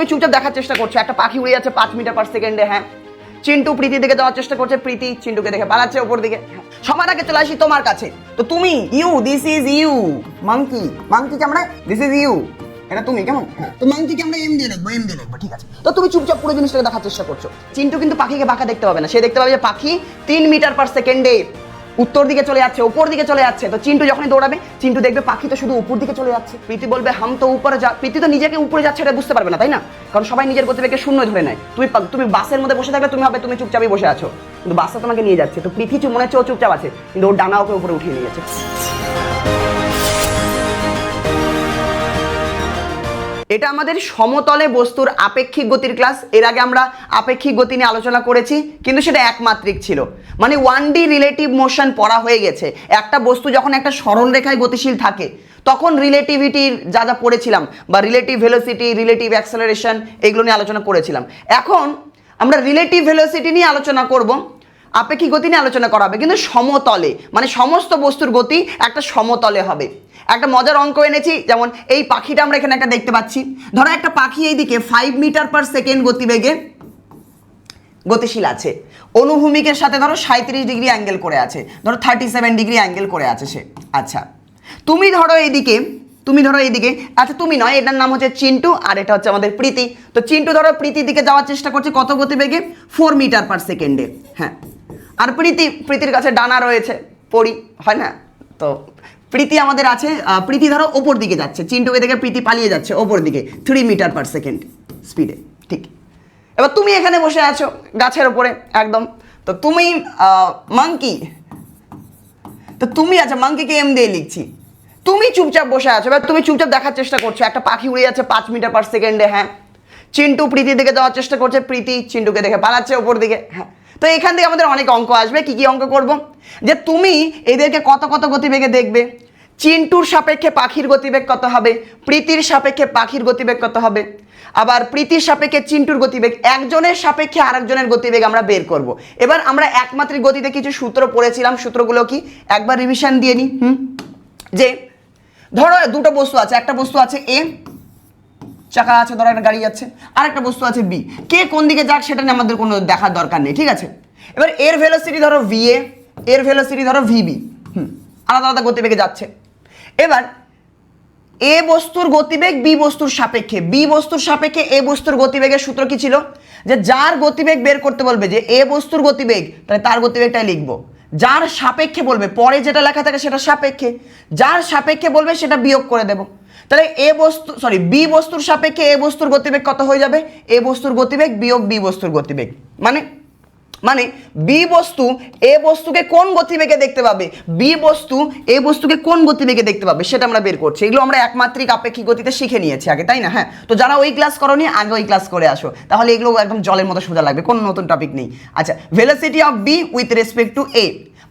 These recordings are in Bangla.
তুমি চুপচাপ দেখার চেষ্টা করছো একটা পাখি উড়ে যাচ্ছে 5 মিটার পার সেকেন্ডে। হ্যাঁ, চিন্টু প্রীতির দিকে যাওয়ার চেষ্টা করছে, প্রীতি চিন্টুকে দেখে পালাচ্ছে ওপর দিকে। সবার আগে চলে আসি তোমার কাছে। তো তুমি দিস ইজ ইউ মাংকিকে আমরা দিস ইজ ইউ, এটা তুমি কেমন? তো মাংকিকে আমরা এম দিয়ে লিখবো, ঠিক আছে। তো তুমি চুপচাপ পুরো জিনিসটাকে দেখার চেষ্টা করছো। চিন্টু কিন্তু পাখিকে বাঁকা দেখতে পাবে না, সে দেখতে পাবে যে পাখি 3 মিটার পার সেকেন্ডে উত্তর দিকে চলে যাচ্ছে, উপর দিকে চলে যাচ্ছে। তো চিন্টু যখনই দৌড়াবে চিন্টু দেখবে পাখি তো শুধু উপর দিকে চলে যাচ্ছে। প্রীতি বলবে হাম তো উপরে যা, প্রীতি তো নিজেকে উপরে যাচ্ছে এটা বুঝতে পারবে না, তাই না? কারণ সবাই নিজের গতিবেগকে শূন্য ধরে নেয়। তুমি বাসের মধ্যে বসে থাকলে তুমি হবে তুমি চুপচাপই বসে আছো, কিন্তু বাসটা তোমাকে নিয়ে যাচ্ছে। তো প্রীতি মনে হচ্ছে ও চুপচাপ আছে, কিন্তু ওর ডানা ওকে উপরে উঠিয়ে নিয়ে যাচ্ছে। এটা আমাদের সমতলে বস্তুর আপেক্ষিক গতির ক্লাস। এর আগে আমরা আপেক্ষিক গতি নিয়ে আলোচনা করেছি, কিন্তু সেটা একমাত্রিক ছিল, মানে 1D রিলেটিভ মোশন পড়া হয়ে গেছে। একটা বস্তু যখন একটা সরল রেখায় গতিশীল থাকে তখন রিলেটিভিটির যা যা পড়েছিলাম বা রিলেটিভ ভেলোসিটি, রিলেটিভ অ্যাক্সেলারেশন, এগুলো নিয়ে আলোচনা করেছিলাম। এখন আমরা রিলেটিভ ভেলোসিটি নিয়ে আলোচনা করব, আপেক্ষিক গতি নিয়ে আলোচনা করা হবে, কিন্তু সমতলে, মানে সমস্ত বস্তুর গতি একটা সমতলে হবে। একটা মজার অঙ্ক এনেছি, যেমন এই পাখিটা আমরা এখানে একটা দেখতে পাচ্ছি। ধরো একটা পাখি এইদিকে 5 মিটার পার সেকেন্ড গতিবেগে গতিশীল আছে, অনুভূমিকের সাথে ধরো 37 ডিগ্রি অ্যাঙ্গেল করে আছে, ধরো 37 ডিগ্রি অ্যাঙ্গেল করে আছে সে। আচ্ছা, তুমি ধরো এইদিকে, আচ্ছা তুমি নয়, এটার নাম হচ্ছে চিন্টু আর এটা হচ্ছে আমাদের প্রীতি। তো চিন্টু ধরো প্রীতির দিকে যাওয়ার চেষ্টা করছে কত গতিবেগে? 4 মিটার পার সেকেন্ডে। হ্যাঁ, আর প্রীতির কাছে ডানা রয়েছে, পড়ি হয় না? তো প্রীতি আমাদের আছে, প্রীতি ধরো ওপর দিকে যাচ্ছে, চিন্টুকে দেখে প্রীতি পালিয়ে যাচ্ছে ওপর দিকে 3 মিটার পার সেকেন্ড স্পিডে। ঠিক, এবার তুমি এখানে বসে আছো গাছের ওপরে একদম। তো তুমি মাংকি, তো তুমি আচ্ছা মাংকিকে এম দিয়ে লিখছি, তুমি চুপচাপ বসে আছো। এবার তুমি চুপচাপ দেখার চেষ্টা করছো একটা পাখি উড়ে যাচ্ছে 5 মিটার পার সেকেন্ডে। হ্যাঁ, চিন্টু প্রীতির দিকে যাওয়ার চেষ্টা করছে, প্রীতি চিন্টুকে দেখে পালাচ্ছে ওপর দিকে। হ্যাঁ, তো এখান থেকে আমাদের অনেক অঙ্ক আসবে। কি কি অঙ্ক করব? যে তুমি এদেরকে কত কত গতিবেগে দেখবে, চিন্টুর সাপেক্ষে পাখির গতিবেগ কত হবে, প্রীতির সাপেক্ষে পাখির গতিবেগ কত হবে, আবার প্রীতির সাপেক্ষে চিন্টুর গতিবেগ, একজনের সাপেক্ষে আরেকজনের গতিবেগ আমরা বের করব। এবার আমরা একমাত্রিক গতিতে কিছু সূত্র পড়েছিলাম, সূত্রগুলো কি একবার রিভিশন দিয়ে নিই। যে ধরো দুটো বস্তু আছে, একটা বস্তু আছে এ, চাকা আছে, ধরো একটা গাড়ি যাচ্ছে, আর একটা বস্তু আছে বি। কে কোন দিকে যাক সেটা নিয়ে আমাদের কোনো দেখার দরকার নেই, ঠিক আছে। এবার এর ভেলোসিটি ধরো ভিএ, এর ভেলোসিটি ধরো ভিবি, আলাদা আলাদা গতিবেগে যাচ্ছে। এবার এ বস্তুর গতিবেগ বি বস্তুর সাপেক্ষে, বি বস্তুর সাপেক্ষে এ বস্তুর গতিবেগের সূত্র কি ছিল? যে যার গতিবেগ বের করতে বলবে, যে এ বস্তুর গতিবেগ, তাহলে তার গতিবেগটাই লিখবো। যার সাপেক্ষে বলবে, পরে যেটা লেখা থাকে সেটা সাপেক্ষে, যার সাপেক্ষে বলবে সেটা বিয়োগ করে দেবো। তাহলে বি বস্তুর সাপেক্ষে এ বস্তুর গতিবেগ কত হয়ে যাবে? এ বস্তুর গতিবেগ বিয়োগ বি বস্তুর গতিবেগ, মানে বি বস্তু এ বস্তুকে কোন গতিবেগে দেখতে পাবে, বি বস্তু এ বস্তুকে কোন গতিবেগে দেখতে পাবে, সেটা আমরা বের করছি। এগুলো আমরা একমাত্রিক আপেক্ষিক গতিতে শিখে নিয়েছি আগে, তাই না? হ্যাঁ, তো যারা ওই ক্লাস করোনি আগে ওই ক্লাস করে আসো, তাহলে এগুলো একদম জলের মতো সোজা লাগবে, কোনো নতুন টপিক নেই। আচ্ছা, velocity of b with respect to a,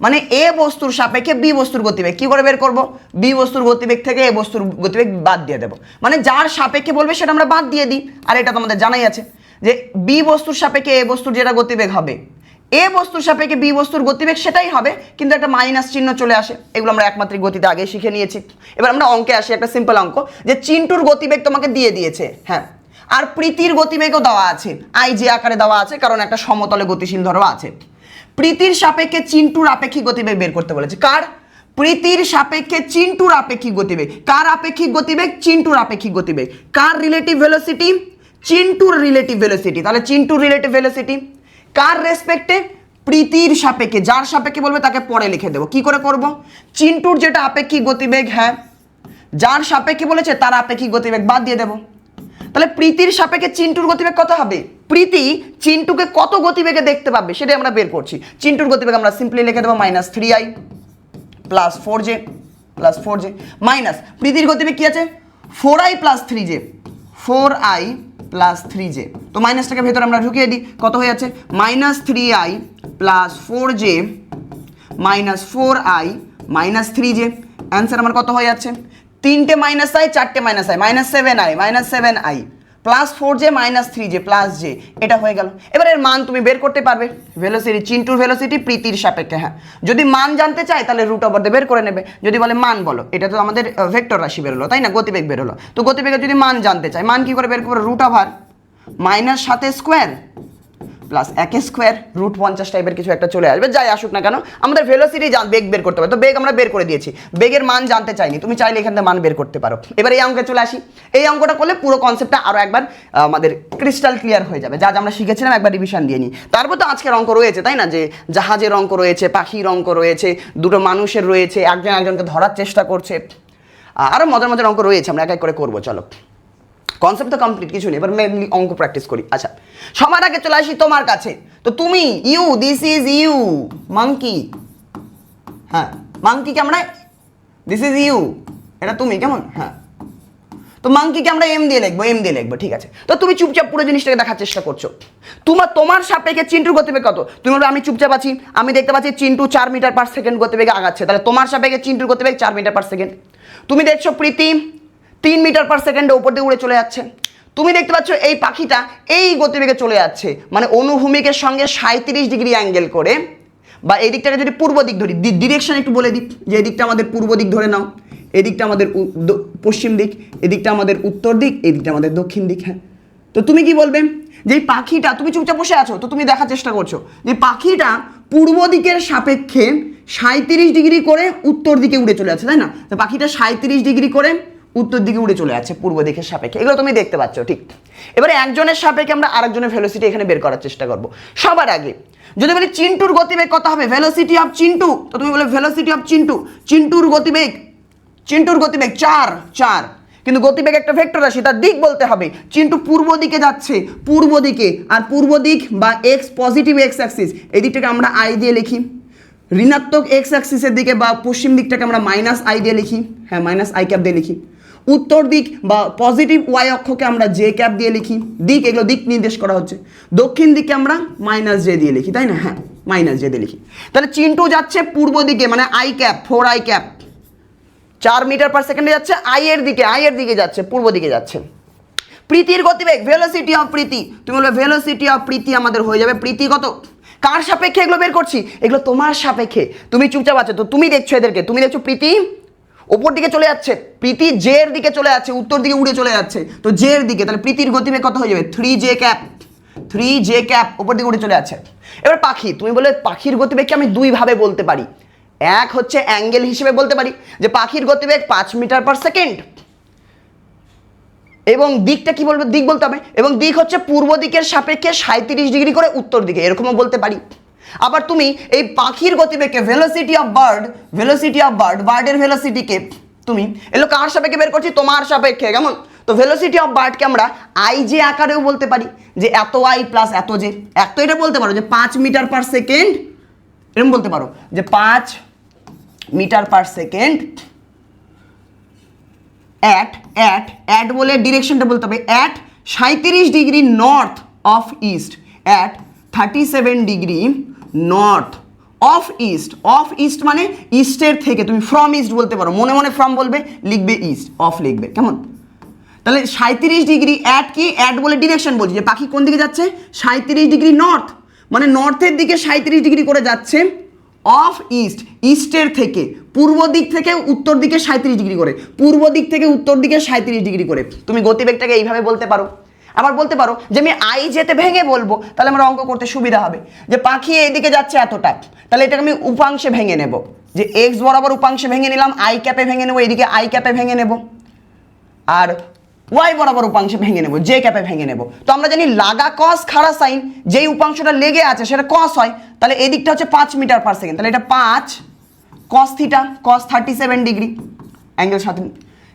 মানে এ বস্তুর সাপেক্ষে বি বস্তুর গতিবেগ কি করে বের করব? বি বস্তুর গতিবেগ থেকে এ বস্তুর গতিবেগ বাদ দিয়ে দেবো, মানে যার সাপেক্ষে বলবে সেটা আমরা বাদ দিয়ে দিই। আর এটা তোমাদের জানাই আছে যে বি বস্তুর সাপেক্ষে এ বস্তুর যেটা গতিবেগ হবে, এ বস্তুর সাপেক্ষে বি বস্তুর গতিবেগ সেটাই হবে, কিন্তু একটা মাইনাস চিহ্ন চলে আসে। এগুলো আমরা একমাত্রিক গতিতে আগে শিখে নিয়েছি। এবার আমরা অঙ্কে আসি, একটা সিম্পল অঙ্ক, যে চিন্টুর গতিবেগ তোমাকে দিয়ে দিয়েছে, হ্যাঁ, আর প্রীতির গতিবেগও দেওয়া আছে, আই যে আকারে দেওয়া আছে, কারণ একটা সমতলে গতিশীল ধরো আছে। প্রীতির সাপেক্ষে চিন্টুর আপেক্ষিক গতিবেগ বের করতে বলেছে। কার? প্রীতির সাপেক্ষে চিন্টুর আপেক্ষিক গতিবেগ। কার আপেক্ষিক গতিবেগ? চিন্টুর আপেক্ষিক গতিবেগ। কার রিলেটিভ ভেলোসিটি? চিন্টুর রিলেটিভ ভেলোসিটি। তাহলে চিন্টুর রিলেটিভ ভেলোসিটি কার রেসপেক্টে? প্রীতির সাপেক্ষে। যার সাপেক্ষে বলবে তাকে পরে লিখে দেবো। কি করে করব? চিন্টুর যেটা আপেক্ষিক গতিবেগ, হ্যাঁ, যার সাপেক্ষে বলেছে তার আপেক্ষিক গতিবেগ বাদ দিয়ে দেবো। তাহলে প্রীতির সাপেক্ষে চিন্টুর গতিবেগ কত হবে? প্রীতি চিন্টুকে কত গতিবেগে দেখতে পাবে সেটাই আমরা বের করছি। চিন্টুর গতিবেগ আমরা সিম্পলি লিখে দেবো -3i প্লাস 4j মাইনাস প্রীতির গতিবেগ কি আছে? 4i plus 3j, 4i plus 3j। তো মাইনাসটাকে ভেতরে আমরা ঢুকিয়ে দিই, কত হয়ে যাচ্ছে? -3i plus 4j minus 4i minus 3j। Answer আমার কত হয়ে যাচ্ছে? 3টে মাইনাস আই, 4টে minus i, -7i plus 4j minus 3j plus j, এটা হয়ে গেল। এবার এর মান তুমি বের করতে পারবে, ভেলোসিটি, চিন্টুর ভেলোসিটি প্রীতির সাপেক্ষে। হ্যাঁ, যদি মান জানতে চাই তাহলে রুট ওভার দিয়ে বের করে নেবে। যদি বলে মান বলো, এটা তো আমাদের ভেক্টর রাশি বেরোলো, তাই না? গতিবেগ বেরোলো। তো গতিবেগের যদি মান জানতে চাই, মান কি করে বের করবো? Root over minus 7 square plus 1 square root 50 টাইপের কিছু একটা চলে আসবে, যাই আসুক না কেন আমাদের ভেলোসিটি বেগ বের করতে হবে। তো বেগ আমরা বের করে দিয়েছি, বেগের মান জানতে চাইনি, তুমি চাইলে এখান থেকে মান বের করতে পারো। এবার এই অঙ্কে চলে আসি, এই অঙ্কটা করলে পুরো কনসেপ্টটা আরও একবার আমাদের ক্রিস্টাল ক্লিয়ার হয়ে যাবে, যা আমরা শিখেছিলাম একবার রিভিশন দিয়ে নিই। তারপর তো আজকের অঙ্ক রয়েছে তাই না, যে জাহাজের অঙ্ক রয়েছে, পাখির অঙ্ক রয়েছে, দুটো মানুষের রয়েছে, একজন একজনকে ধরার চেষ্টা করছে, আরও মজার মজার অঙ্ক রয়েছে, আমরা এক এক করে করবো। চলো কনসেপ্ট তো কমপ্লিট, কিছু নেই, এবার মেনলি অঙ্ক প্র্যাকটিস করি। আচ্ছা সবার আগে চলে আসি তোমার কাছে, তো তুমি you, this is you, monkey, হ্যাঁ মাংকিকে আমরা, দিস ইজ ইউ, এটা তুমি, কেমন, হ্যাঁ তো মাংকিকে আমরা এম দিয়ে লিখবো, ঠিক আছে। তো তুমি চুপচাপ পুরো জিনিসটাকে দেখার চেষ্টা করছো, তোমার সাপেক্ষে চিন্টুর গতিবেগ কত, তুমি বলবে আমি চুপচাপ আছি, আমি দেখতে পাচ্ছি চিন্টু 4 মিটার পার সেকেন্ড গতিবেগে আগাচ্ছে, তাহলে তোমার সাপেক্ষে চিন্টুর গতিবেগ 4 মিটার পার সেকেন্ড। তুমি দেখছো প্রীতি 3 মিটার পার সেকেন্ডে উপর দিয়ে উড়ে চলে যাচ্ছে, তুমি দেখতে পাচ্ছ এই পাখিটা এই গতিবেগে চলে যাচ্ছে, মানে অনুভূমিকের সঙ্গে 37 ডিগ্রি অ্যাঙ্গেল করে, বা এই দিকটাকে যদি পূর্ব দিক ধরি, ডিরেকশন একটু বলে দিই, যে এই দিকটা আমাদের পূর্ব দিক ধরে নাও, এদিকটা আমাদের পশ্চিম দিক, এদিকটা আমাদের উত্তর দিক, এদিকটা আমাদের দক্ষিণ দিক, হ্যাঁ। তো তুমি কি বলবে, যে এই পাখিটা, তুমি চুপচাপ বসে আছো, তো তুমি দেখার চেষ্টা করছো যে পাখিটা পূর্ব দিকের সাপেক্ষে 37 ডিগ্রি করে উত্তর দিকে উড়ে চলে যাচ্ছে, তাই না? তো পাখিটা 37 ডিগ্রি করে উত্তর দিকে উড়ে চলে যাচ্ছে পূর্ব দিকের সাপেক্ষে, এগুলো তুমি দেখতে পাচ্ছ, ঠিক। এবারে একজনের সাপেক্ষে আমরা আরেকজনের ভেলোসিটি এখানে বের করার চেষ্টা করব। সবার আগে যদি বলি চিন্টুর গতিবেগ কত হবে, ভেলোসিটি অফ চিন্টু, তো তুমি বলে ভেলোসিটি অফ চিন্টু, চিন্টুর গতিবেগ 4, কিন্তু গতিবেগ একটা ভেক্টর রাশি, তার দিক বলতে হবে। চিন্টু পূর্ব দিকে যাচ্ছে, পূর্ব দিকে, আর পূর্ব দিক বা এক্স, পজিটিভ এক্স অ্যাক্সিস, এই দিকটাকে আমরা আই দিয়ে লিখি, ঋণাত্মক এক্স অ্যাক্সিসের দিকে বা পশ্চিম দিকটাকে আমরা মাইনাস আই দিয়ে লিখি, হ্যাঁ মাইনাস আই ক্যাপ দিয়ে লিখি। উত্তর দিক বা পজিটিভ ওয়াই অক্ষকে আমরা জে ক্যাপ দিয়ে লিখি, দিক, এগুলো দিক নির্দেশ করা হচ্ছে। দক্ষিণ দিকে আমরা মাইনাস জে দিয়ে লিখি, তাই না, হ্যাঁ মাইনাস জে দিয়ে লিখি। তাহলে চিন্টু যাচ্ছে পূর্ব দিকে, মানে I cap, 4 I cap, 4 meter per সেকেন্ডে যাচ্ছে, আই এর দিকে যাচ্ছে, পূর্ব দিকে যাচ্ছে। প্রীতির গতিবেগ, ভেলোসিটি অফ প্রীতি, তুমি বলবে ভেলোসিটি অফ প্রীতি আমাদের হয়ে যাবে, প্রীতি কত, কার সাপেক্ষে এগুলো বের করছি, এগুলো তোমার সাপেক্ষে, তুমি চুপচাপ আছো, তো তুমি দেখছো এদেরকে, তুমি দেখছো প্রীতি ওপর দিকে চলে যাচ্ছে, প্রীতি জে এর দিকে চলে যাচ্ছে, উত্তর দিকে উড়ে চলে যাচ্ছে, তো জে এর দিকে, তাহলে প্রীতির গতিবেগ কত হয়ে যাবে, 3 জে ক্যাপ, ওপর দিকে উড়ে চলে যাচ্ছে। এবার পাখি, তুমি বলে পাখির গতিবেগকে আমি দুই ভাবে বলতে পারি, এক হচ্ছে অ্যাঙ্গেল হিসেবে বলতে পারি, যে পাখির গতিবেগ 5 মিটার পার সেকেন্ড, এবং দিকটা কি বলবো, দিক বলতে হবে, এবং দিক হচ্ছে পূর্ব দিকের সাপেক্ষে 37 ডিগ্রি করে উত্তর দিকে, এরকমও বলতে পারি। আবার তুমি এই পাখির গতিবেগকে ভেলোসিটি অফ বার্ডের ভেলোসিটিকে তুমি এগুলো কার সাপেক্ষে বের করছি, তোমার সাপেক্ষে, কেমন। তো ভেলোসিটি অফ বার্ডকে আমরা আই জে আকারেও বলতে পারি, যে এত আই প্লাস এত জে, এক তো এটা বলতে পারো যে 5 মিটার পার সেকেন্ড, এরকম বলতে পারো যে 5 মিটার পার সেকেন্ড অ্যাট বলে ডিরেকশনটা বলতে হবে, at 37 degree north of east, at 37 degree north of east মানে ইস্টের থেকে, তুমি ফ্রম ইস্ট বলতে পারো, মনে মনে ফ্রম বলবে, লিখবে ইস্ট, অফ লিখবে, কেমন। তাহলে 37 ডিগ্রি অ্যাট কি, অ্যাট বলে ডিরেকশন বলছি, যে পাখি কোন দিকে যাচ্ছে, 37 ডিগ্রি নর্থ, মানে নর্থের দিকে 37 ডিগ্রি করে যাচ্ছে, অফ ইস্টের থেকে, পূর্ব দিক থেকে উত্তর দিকে 37 ডিগ্রি করে, পূর্ব দিক থেকে উত্তর দিকে 37 ডিগ্রি করে। তুমি গতিবেগটাকে এইভাবে বলতে পারো। আবার বলতে পারো যে আমি আই যেতে ভেঙে বলবো, তাহলে আমার অঙ্ক করতে সুবিধা হবে, যে পাখি এইদিকে যাচ্ছে এতটা, তাহলে এটাকে আমি উপাংশে ভেঙে নেব, যে এক্স বরাবর উপাংশে ভেঙে নিলাম, আই ক্যাপে ভেঙে নেবো, এদিকে আই ক্যাপে ভেঙে নেব, আর ওয়াই বরাবর উপাংশে ভেঙে নেব, জে ক্যাপে ভেঙে নেব। তো আমরা জানি লাগা কস খাড়া সাইন, যেই উপাংশটা লেগে আছে সেটা কস হয়, তাহলে এই দিকটা হচ্ছে 5 মিটার পার সেকেন্ড, তাহলে এটা 5 কস থিটা, কস 37 ডিগ্রি অ্যাঙ্গেল সাথে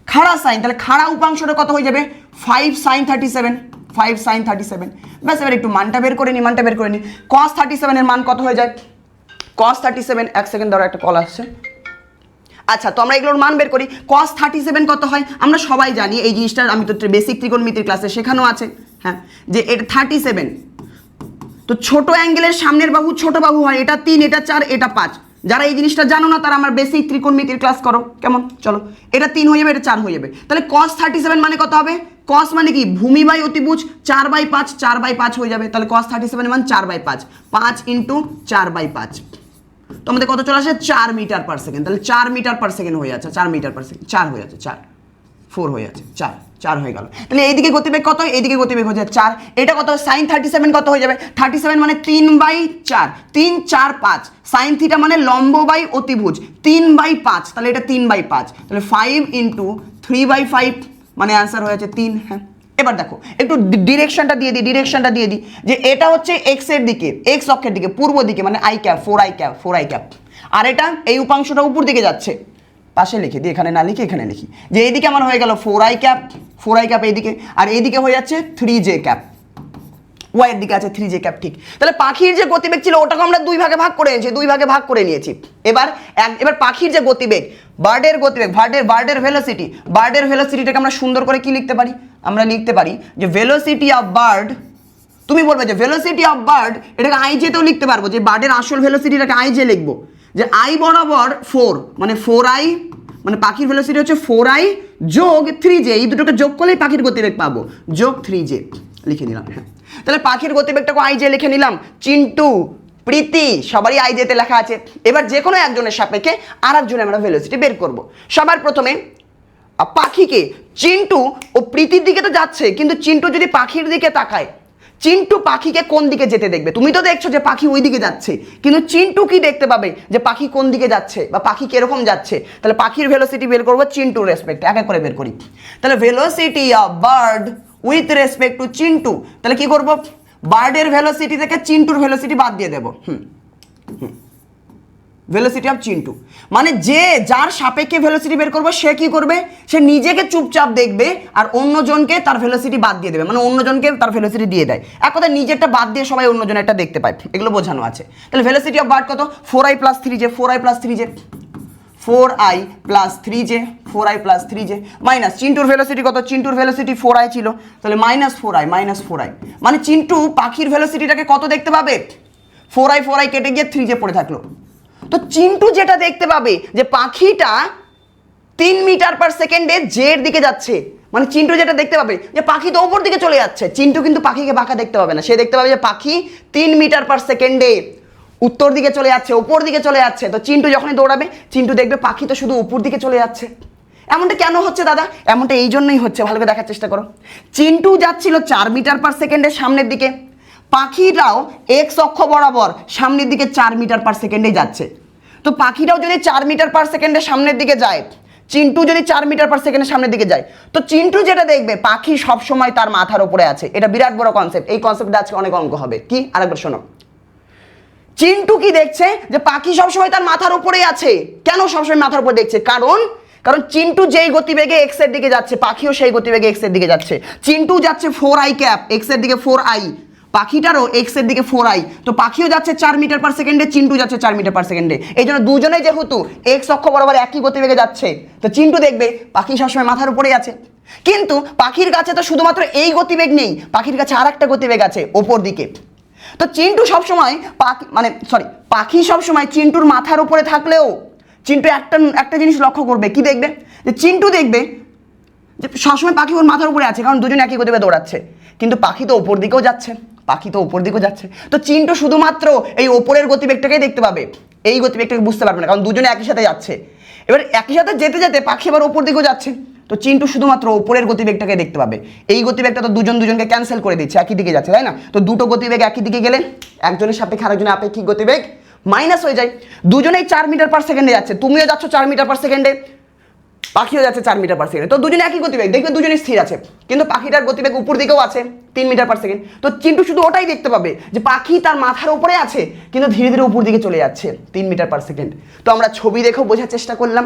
খাড়া সাইন, তাহলে খাড়া উপাংশটা কত হয়ে যাবে, 5 সাইন 37, ব্যাস। এবার একটু মানটা বের করে নি, কস 37 এর মান কত হয়ে যায়, কস 37, এক সেকেন্ড ধরো, একটা কল আসছে। আচ্ছা, তো আমরা এগুলোর মান বের করি, cos 37 কত হয়, আমরা সবাই জানি এই জিনিসটা, আমি তো বেসিক ত্রিকোণমিতির ক্লাসে শেখানো আছে, হ্যাঁ, যে এটা 37, তো ছোট অ্যাঙ্গেলের সামনের বাহু ছোট বাহু হয়, এটা 3, এটা 4, এটা 5। যারা এই জিনিসটা জানো না তারা আমার বেসিক ত্রিকোণমিতির ক্লাস করো, কেমন, চলো, এটা 3 হয়ে যাবে, এটা 4 হয়ে যাবে, তাহলে cos 37 মানে কত হবে, cos মানে কি, ভূমি বাই অতিভুজ, 4/5 হয়ে যাবে, তাহলে cos 37 মান 4/5, 5 × 4/5, তো আমাদের কত চলে আসে, 4 মিটার পার সেকেন্ড, তাহলে 4 মিটার পার সেকেন্ড হয়ে যাচ্ছে, 4 মিটার পার সেকেন্ড, 4 হয়ে যাচ্ছে, 4 4 হয়ে যাচ্ছে 4 হয়ে গেল। তাহলে এইদিকে গতিবেগ কত, এইদিকে গতিবেগ হয়ে যাবে 4, এটা কত সাইন 37 কত হয়ে যাবে 37 মানে 3/4, 3 4 5, সাইন থিটা মানে লম্ব বাই অতিভুজ 3/5, তাহলে এটা 3/5, তাহলে 5 × 3/5 মানে অ্যান্সার হয়ে যাচ্ছে 3। হ্যাঁ এবার দেখো একটু ডিরেকশনটা দিয়ে দিই যে এটা হচ্ছে এক্স এর দিকে, এক্স অক্ষের দিকে পূর্ব দিকে মানে আই ক্যাপ 4i ক্যাপ, আর এটা এই উপাংশটা উপর দিকে যাচ্ছে, পাশে লিখে দিই, এখানে না লিখে এখানে লিখি যে এইদিকে আমার হয়ে গেল 4i ক্যাপ এইদিকে, আর এইদিকে হয়ে যাচ্ছে 3j ক্যাপ, ওয়াই এর দিকে আছে 3j ক্যাপ। ঠিক, তাহলে পাখির যে গতিবেগ ছিল ওটাকে আমরা দুই ভাগে ভাগ করে নিয়েছি। এবার পাখির যে গতিবেগ, বার্ডের গতিবেগ, বার্ডের ভেলোসিটিটাকে আমরা সুন্দর করে কি লিখতে পারি, আমরা লিখতে পারি যে ভেলোসিটি অফ বার্ড, তুমি বলবে যে ভেলোসিটি অফ বার্ড, এটাকে আইজে তেও লিখতে পারবো, যে বার্ডের আসল ভেলোসিটিটাকে আইজে লিখবো, যে আই বরাবর 4 মানে 4i, মানে পাখির ভেলোসিটি হচ্ছে 4i যোগ 3j, এই দুটোকে যোগ করলেই পাখির গতিবেগ পাবো, যোগ 3j লিখে নিলাম। হ্যাঁ তাহলে পাখির গতিবেগটাকে আইজে লিখে নিলাম, চিন্টু প্রীতি সবারই আইজেতে লেখা আছে। এবার যে কোনো একজনের সাপেক্ষে আর একজনের আমরা ভেলোসিটি বের করব। সবার প্রথমে পাখিকে, চিন্টু ও প্রীতির দিকে তো যাচ্ছে, কিন্তু চিন্টু যদি পাখির দিকে তাকায়, চিন্টু পাখিকে কোন দিকে যেতে দেখবে? তুমি তো দেখছো যে পাখি ওই দিকে যাচ্ছে, কিন্তু চিন্টু কি দেখতে পাবে যে পাখি কোন দিকে যাচ্ছে বা পাখি কিরকম যাচ্ছে? তাহলে পাখির ভেলোসিটি বের করবো চিন্টুর রেসপেক্ট, এক এক করে বের করি। তাহলে velocity of bird with respect two Chintu, তাহলে কি করব, বার্ডের ভেলোসিটি থেকে চিন্টুর ভেলোসিটি বাদ দিয়ে দেবো। ভেলোসিটি অফ চিন্টু মানে যে যার সাপেক্ষে ভেলোসিটি বের করবো সে কি করবে, সে নিজেকে চুপচাপ দেখবে আর অন্যজনকে তার ভেলোসিটি বাদ দিয়ে দেবে, মানে অন্যজনকে তার ভেলোসিটি দিয়ে দেয়। এক কথায় নিজেরটা বাদ দিয়ে সবাই অন্যজনেরটা দেখতে পায়, এগুলো বোঝানো আছে। তাহলে ভেলোসিটি অফ বার্ড কত, 4i + 3j, 4i + 3j minus চিন্টুর velocity কত, চিন্টুর ভেলোসিটি 4i ছিল, তাহলে -4i মানে চিন্টু পাখির ভেলোসিটিটাকে কত দেখতে পাবে, 4i কেটে গিয়ে 3j পড়ে থাকলো। তো চিন্টু যেটা দেখতে পাবে যে পাখিটা 3 মিটার/সেকেন্ডে জের দিকে যাচ্ছে, মানে চিন্টু যেটা দেখতে পাবে যে পাখি তো ওপর দিকে চলে যাচ্ছে, চিন্টু কিন্তু পাখিকে বাঁকা দেখতে পাবে না, সে দেখতে পাবে যে পাখি 3 মিটার/সেকেন্ডে উত্তর দিকে চলে যাচ্ছে, ওপর দিকে চলে যাচ্ছে। তো চিন্টু যখনই দৌড়াবে চিন্টু দেখবে পাখি তো শুধু উপর দিকে চলে যাচ্ছে। এমনটা কেন হচ্ছে দাদা? এমনটা এই জন্যই হচ্ছে, ভালো করে দেখার চেষ্টা করো। চিন্টু যাচ্ছিল 4 মিটার/সেকেন্ডে সামনের দিকে, পাখিটাও এক্স অক্ষ বরাবর সামনের দিকে 4 মিটার/সেকেন্ডে যাচ্ছে। তো পাখিটাও যদি 4 মিটার/সেকেন্ডে সামনের দিকে যায়, চিন্টু যদি 4 মিটার/সেকেন্ডে সামনের দিকে যায়, তো চিন্টু যেটা দেখবে পাখি সবসময় তার মাথার উপরে আছে। এটা বিরাট বড় কনসেপ্ট, এই কনসেপ্টটা আজকে অনেক অঙ্ক হবে। কি আরেকবার শোনো, চিন্টু কি দেখছে যে পাখি সবসময় তার মাথার উপরেই আছে। কেন সবসময় মাথার উপরে দেখছে? কারণ চিন্টু যেই গতিবেগে এক্স এর দিকে যাচ্ছে পাখিও সেই গতিবেগে এক্স এর দিকে যাচ্ছে। চিন্টু যাচ্ছে 4i ক্যাপ, এক্স এর দিকে 4i, পাখিটারও এক্স এর দিকে 4i, তো পাখিও যাচ্ছে 4 মিটার/সেকেন্ডে, চিন্টু যাচ্ছে 4 মিটার/সেকেন্ডে। এই জন্য দুজনেই যেহেতু এক্স অক্ষ বরাবর একই গতিবেগে যাচ্ছে, তো চিন্টু দেখবে পাখি সবসময় মাথার উপরেই আছে। কিন্তু পাখির কাছে তো শুধুমাত্র এই গতিবেগ নেই, পাখির কাছে আর একটা গতিবেগ আছে ওপর দিকে। তো চিন্টু সবসময় পাখি সবসময় চিন্টুর মাথার উপরে থাকলেও চিন্টু একটা জিনিস লক্ষ্য করবে, কি দেখবে, যে চিন্টু দেখবে যে সবসময় পাখি ওর মাথার উপরে আছে, কারণ দুজনে একই গতিবেগে দৌড়াচ্ছে। কিন্তু পাখি তো ওপর দিকেও যাচ্ছে, তো চিন্টু শুধুমাত্র এই ওপরের গতিবেগটাকেই দেখতে পাবে, এই গতিবেগটাকে বুঝতে পারবে না, কারণ দুজনে একই সাথে যাচ্ছে। এবার একই সাথে যেতে যেতে পাখি আবার ওপর দিকেও যাচ্ছে, তো চিন্টু শুধুমাত্র ওপরের গতিবেগটাকে দেখতে পাবে। এই গতিবেগটা তো দুজনকে ক্যান্সেল করে দিচ্ছে, একই দিকে যাচ্ছে, তাই না? তো দুটো গতিবেগ একই দিকে গেলে একজনের সাপেক্ষে আরেকজনের আপেক্ষিক গতিবেগ মাইনাস হয়ে যায়। দুজনেই 4 মিটার/সেকেন্ডে যাচ্ছে, তুমিও যাচ্ছ 4 মিটার/সেকেন্ডে, পাখিও যাচ্ছে 4 মিটার/সেকেন্ডে, তো দুজনে একই গতিবেগ, দেখবে দুজনেই স্থির আছে। কিন্তু পাখিটার গতিবেগ উপর দিকেও আছে 3 মিটার/সেকেন্ড, তো চিন্টু শুধু ওটাই দেখতে পাবে যে পাখি তার মাথার উপরে আছে কিন্তু ধীরে ধীরে উপর দিকে চলে যাচ্ছে 3 মিটার/সেকেন্ড। তো আমরা ছবি দেখেও বোঝার চেষ্টা করলাম,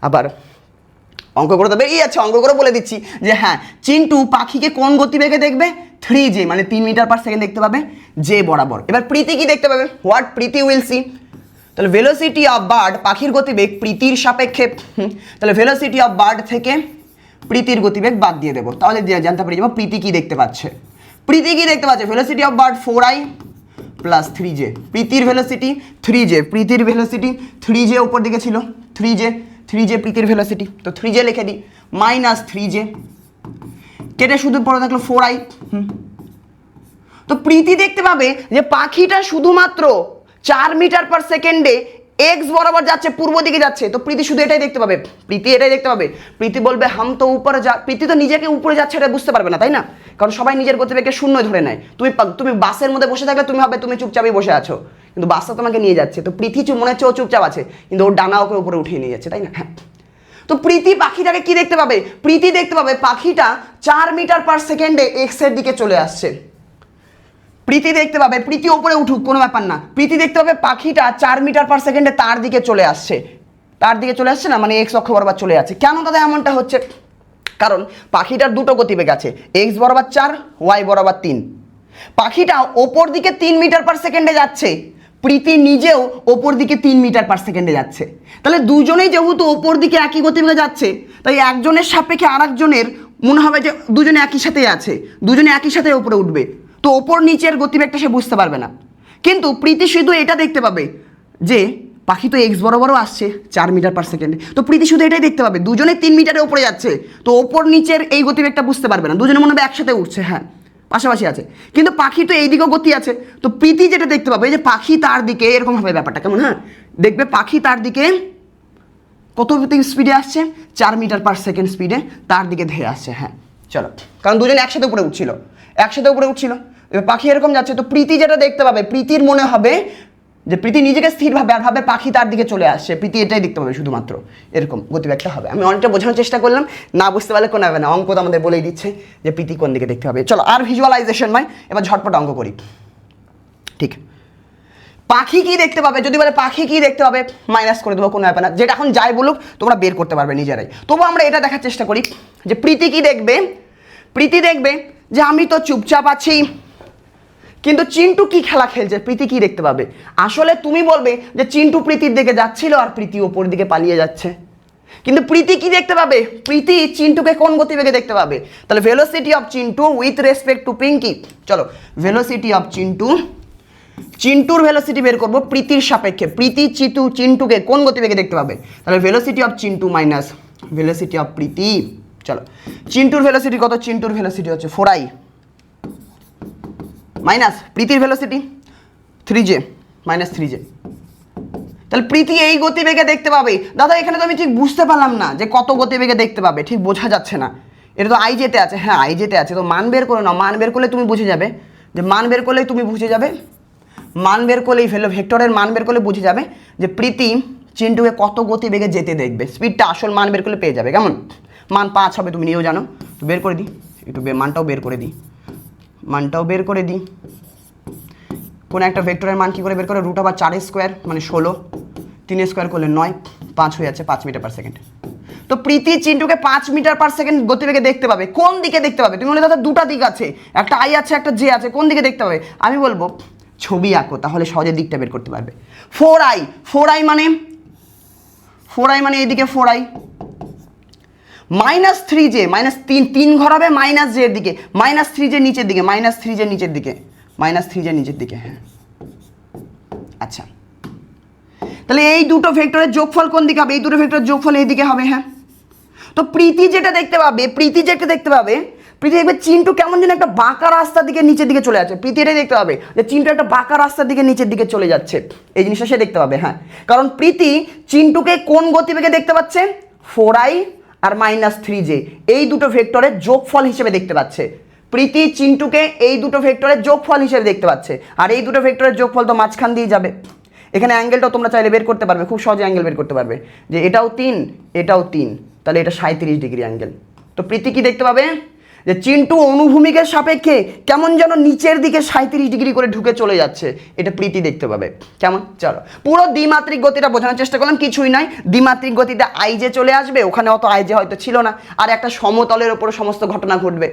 আবার অঙ্ক করে তো বেরিয়ে যাচ্ছে, অঙ্ক করে বলে দিচ্ছি যে হ্যাঁ, চিন্টু পাখিকে কোন গতিবেগে দেখবে, 3j মানে 3 মিটার/সেকেন্ড দেখতে পাবে জে বরাবর। এবার প্রীতি কি দেখতে পাবে, হোয়াট প্রীতি উইল সি, তাহলে ভেলোসিটি অফ বার্ড, পাখির গতিবেগ প্রীতির সাপেক্ষে, তাহলে ভেলোসিটি অফ বার্ড থেকে প্রীতির গতিবেগ বাদ দিয়ে দেবো, তাহলে জানতে পারি যাবো প্রীতি কি দেখতে পাচ্ছে। Velocity of bird 4i + 3j, প্রীতির ভেলোসিটি 3j, -3j উপর দিকে ছিল, 3j প্রীতির ভেলোসিটি, তো 3j লিখে দিই, -3j কেটে শুধু পড়ে থাকলো 4i। তো প্রীতি দেখতে পাবে যে পাখিটা শুধুমাত্র 4 মিটার/সেকেন্ডে এক্স বরাবর যাচ্ছে, পূর্ব দিকে যাচ্ছে, তো প্রীতি শুধু এটাই দেখতে পাবে, প্রীতি এটাই দেখতে পাবে। প্রীতি বলবে হাম তো উপরে যা, প্রীতি তো নিজেকে উপরে যাচ্ছে এটা বুঝতে পারবে না, তাই না? কারণ সবাই নিজের গতিবেগকে শূন্য ধরে নেয়। তুমি বাসের মধ্যে বসে থাকলে তুমি ভাবে তুমি চুপচাপই বসে আছো, কিন্তু বাসটা তোমাকে নিয়ে যাচ্ছে, তো প্রীতি মনে হচ্ছে ও চুপচাপ আছে, কিন্তু ওর ডানা ওকে উপরে উঠিয়ে নিয়ে যাচ্ছে, তাই না? হ্যাঁ। তো প্রীতি পাখিটাকে কি দেখতে পাবে? প্রীতি দেখতে পাবে পাখিটা 4 মিটার পার সেকেন্ডে এক্স এর দিকে চলে আসছে। প্রীতি দেখতে পাবে, প্রীতি ওপরে উঠুক কোনো ব্যাপার না, প্রীতি দেখতে পাবে পাখিটা 4 মিটার পার সেকেন্ডে তার দিকে চলে আসছে, তার দিকে চলে আসছে না, মানে এক্স অক্ষ বরাবর চলে যাচ্ছে। কেন দাদা এমনটা হচ্ছে? কারণ পাখিটার দুটো গতিবেগ আছে, এক্স বরাবর 4, ওয়াই বরাবর 3। পাখিটা ওপর দিকে 3 মিটার পার সেকেন্ডে যাচ্ছে, প্রীতি নিজেও ওপর দিকে 3 মিটার পার সেকেন্ডে যাচ্ছে। তাহলে দুজনেই যেহেতু ওপর দিকে একই গতিবেগে যাচ্ছে, তাই একজনের সাপেক্ষে আরেকজনের মনে হবে যে দুজনে একই সাথে আছে, দুজনে একই সাথে ওপরে উঠবে, তো ওপর নিচের গতিবেগটা সে বুঝতে পারবে না। কিন্তু প্রীতি শুধু এটা দেখতে পাবে যে পাখি তো এক্স বরাবরও আসছে 4 মিটার পার সেকেন্ডে, তো প্রীতি শুধু এটাই দেখতে পাবে দুজনে 3 মিটারে উপরে যাচ্ছে, তো ওপর নিচের এই গতিবেগটা বুঝতে পারবে না, দুজনে মনে হবে একসাথে উঠছে, হ্যাঁ পাশাপাশি আছে, কিন্তু পাখি তো এই দিকেও গতি আছে, তো প্রীতি যেটা দেখতে পাবে যে পাখি তার দিকে, এরকম হবে ব্যাপারটা কেমন, হ্যাঁ দেখবে পাখি তার দিকে কত স্পিডে আসছে, 4 মিটার পার সেকেন্ড স্পিডে তার দিকে ধেয়ে আসছে। হ্যাঁ চলো, কারণ দুজনে একসাথে উপরে উঠছিল, একসাথে উপরে উঠছিল, এবার পাখি এরকম যাচ্ছে, তো প্রীতি যেটা দেখতে পাবে, প্রীতির মনে হবে যে প্রীতি নিজেকে স্থির ভাবে আর ভাবে পাখি তার দিকে চলে আসছে, প্রীতি এটাই দেখতে পাবে শুধুমাত্র, এরকম গতিবেগটা হবে। আমি অনেকটা বোঝানোর চেষ্টা করলাম, না বুঝতে পারলে কোনো হবে না, অঙ্ক তো আমাদের বলেই দিচ্ছে যে প্রীতি কোন দিকে দেখতে হবে। চলো আর ভিজুয়ালাইজেশন নয়, এবার ঝটপট অঙ্ক করি। ঠিক, পাখি কি দেখতে পাবে? যদি বলে পাখি কি দেখতে পাবে, মাইনাস করে দেবো, কোনো ব্যাপার না, যেটা এখন যাই বলুক তোমরা বের করতে পারবে নিজেরাই। তবু আমরা এটা দেখার চেষ্টা করি যে প্রীতি কি দেখবে। প্রীতি দেখবে যে আমি তো চুপচাপ আছি, কিন্তু চিন্টু কি খেলা খেলছে, প্রীতি কি দেখতে পাবে? আসলে তুমি বলবে যে চিন্টু প্রীতির দিকে যাচ্ছিল আর প্রীতি ওপর দিকে পালিয়ে যাচ্ছে, কিন্তু প্রীতি কি দেখতে পাবে? প্রীতি চিন্টুকে কোন গতিবেগে দেখতে পাবে? তাহলে velocity of Chintu with respect to Pinki. চলো ভেলোসিটি অফ চিন্টু, চিন্টুর ভেলোসিটি বের করবো প্রীতির সাপেক্ষে, প্রীতি চিন্টুকে কোন গতিবেগে দেখতে পাবে? তাহলে velocity of Chintu minus velocity of Priti. চলো চিন্টুর ভেলোসিটি কত? চিন্টুর ভেলোসিটি হচ্ছে 4i মাইনাস প্রীতির ভেলোসিটি 3j মাইনাস 3j। তাহলে প্রীতি এই গতিবেগে দেখতে পাবে। দাদা এখানে তো আমি ঠিক বুঝতে পারলাম না যে কত গতিবেগে দেখতে পাবে, ঠিক বোঝা যাচ্ছে না, এটা তো আইজেতে আছে, হ্যাঁ আইজেতে আছে, তো মান বের করে নাও, মান বের করলে তুমি বুঝে যাবে, যে মান বের করলেই তুমি বুঝে যাবে, মান বের করলেই ভেক্টরের মান বের করলে বুঝে যাবে যে প্রীতি চিন্টুকে কত গতিবেগে যেতে দেখবে, স্পিডটা আসল মান বের করলে পেয়ে যাবে। কেমন? মান 5 হবে, তুমি নিয়েও জানো, তো বের করে দিই, একটু মানটাও বের করে দিই, মানটাও বের করে দিই। কোন একটা ভেক্টরের মান কী করে বের করে? √4² মানে 16, 3 স্কোয়ার করলে 9, 5 হয়ে যাচ্ছে 5 মিটার পার সেকেন্ড। তো প্রীতি চিন্টুকে 5 মিটার পার সেকেন্ড গতিবেগে দেখতে পাবে। কোন দিকে দেখতে পাবে? তুমি বলে দাদা দুটা দিক আছে, একটা আই আছে একটা জে আছে, কোন দিকে দেখতে পাবে? আমি বলবো ছবি আঁকো, তাহলে সহজে দিকটা বের করতে পারবে। 4i মানে এইদিকে 4i মাইনাস 3j, মাইনাস 3 ঘর হবে মাইনাস জে এর দিকে, মাইনাস 3j নিচের দিকে, মাইনাস 3j নিচের দিকে, মাইনাস 3j নিচের দিকে। হ্যাঁ আচ্ছা, তাহলে এই দুটো ভেক্টরের যোগফল কোন দিকে হবে? এই দুটো ভেক্টরের যোগফল এই দিকে হবে। হ্যাঁ, তো প্রীতি যেটা দেখতে পাবে, প্রীতি দেখবে চিন্টু কেমন যেন একটা বাঁকা রাস্তার দিকে নিচের দিকে চলে যাচ্ছে। প্রীতি এটাই দেখতে পাবে যে চিন্টু একটা বাঁকা রাস্তার দিকে নিচের দিকে চলে যাচ্ছে, এই জিনিসটা সে দেখতে পাবে। হ্যাঁ, কারণ প্রীতি চিন্টুকে কোন গতিবেগে দেখতে পাচ্ছে? 4i আর মাইনাস 3j এই দুটো ভেক্টরের যোগফল হিসেবে দেখতে পাচ্ছে। প্রীতি চিন্টুকে এই দুটো ভেক্টরের যোগফল হিসেবে দেখতে পাচ্ছে, আর এই দুটো ভেক্টরের যোগফল তো মাঝখান দিয়ে যাবে। এখানে অ্যাঙ্গেলটাও তোমরা চাইলে বের করতে পারবে, খুব সহজে অ্যাঙ্গেল বের করতে পারবে, যে এটাও 3 এটাও 3, তাহলে এটা 37 ডিগ্রি অ্যাঙ্গেল। তো প্রীতি কি দেখতে পাবে? যে চিন্টু অনুভূমিকের সাপেক্ষে কেমন যেন নিচের দিকে 37 ডিগ্রি করে ঢুকে চলে যাচ্ছে, এটা প্রীতি দেখতে পাবে। কেমন? চলো পুরো দ্বিমাত্রিক গতিটা বোঝানোর চেষ্টা করলাম, কিছুই নয়, দ্বিমাত্রিক গতিতে আইজে চলে আসবে, ওখানে অত আইজে হয়তো ছিল না, আর একটা সমতলের ওপরে সমস্ত ঘটনা ঘটবে,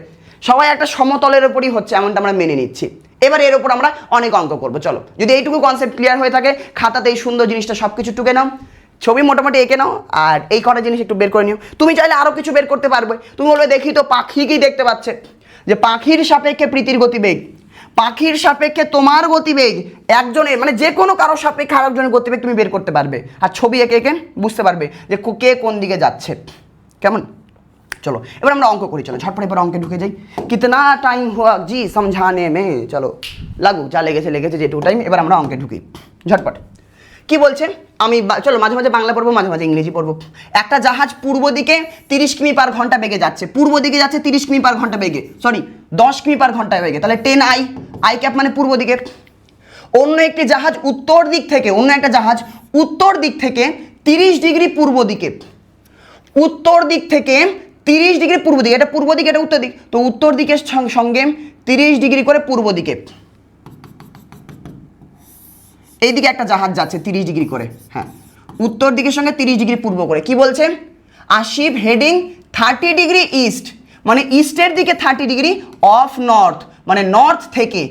সবাই একটা সমতলের ওপরই হচ্ছে এমনটা আমরা মেনে নিচ্ছি। এবার এর উপর আমরা অনেক অঙ্ক করবো। চলো যদি এইটুকু কনসেপ্ট ক্লিয়ার হয়ে থাকে, খাতাতে এই সুন্দর জিনিসটা সব কিছু টুকে নাও, ছবি মোটামুটি এঁকে নাও, আর এই কটা জিনিস একটু বের করে নিও। তুমি চাইলে আরও কিছু বের করতে পারবে, তুমি বলবে দেখি তো পাখি কি দেখতে পাচ্ছে, যে পাখির সাপেক্ষে প্রীতির গতিবেগ, পাখির সাপেক্ষে তোমার গতিবেগ, একজনের মানে যে কোনো কারোর সাপেক্ষে আরেকজনের গতিবেগ তুমি বের করতে পারবে, আর ছবি এঁকে এঁকে বুঝতে পারবে যে কে কোন দিকে যাচ্ছে। কেমন? चलो এবার আমরা অঙ্ক করি, চলো ঝটপট এবার অঙ্কে ঢুকে যাই। কিতনা টাইম হুয়া জি সমঝানে মে, চলো লাগুক, যা লেগেছে যেটুকু টাইম, এবার আমরা অঙ্কে ঢুকি ঝটপট। কি বলছে আমি চলো মাঝে মাঝে বাংলা পড়বো, মাঝে মাঝে ইংরেজি পড়বো। একটা জাহাজ পূর্ব দিকে 30 কিমি পার ঘন্টা বেগে যাচ্ছে, পূর্ব দিকে যাচ্ছে 30 কিমি পার ঘন্টা বেগে, সরি 10 কিমি পার ঘন্টা বেগে, তাহলে 10 আই ক্যাপ মানে পূর্ব দিকে। অন্য একটি জাহাজ উত্তর দিক থেকে, অন্য একটা জাহাজ উত্তর দিক থেকে 30 ডিগ্রি পূর্ব দিকে, উত্তর দিক থেকে 30 ডিগ্রি পূর্ব দিকে, এটা পূর্ব দিকে এটা উত্তর দিক, তো উত্তর দিকের সঙ্গে 30 ডিগ্রি করে পূর্ব দিকে, এইদিকে একটা জাহাজ যাচ্ছে 30 ডিগ্রি করে, হ্যাঁ উত্তর দিকের সঙ্গে 30 ডিগ্রি পূর্ব করে। কি বলছে? আ শিপ হেডিং 30 ডিগ্রি ইস্ট, মানে ইস্টের দিকে 30 ডিগ্রি অফ নর্থ, মানে নর্থ থেকে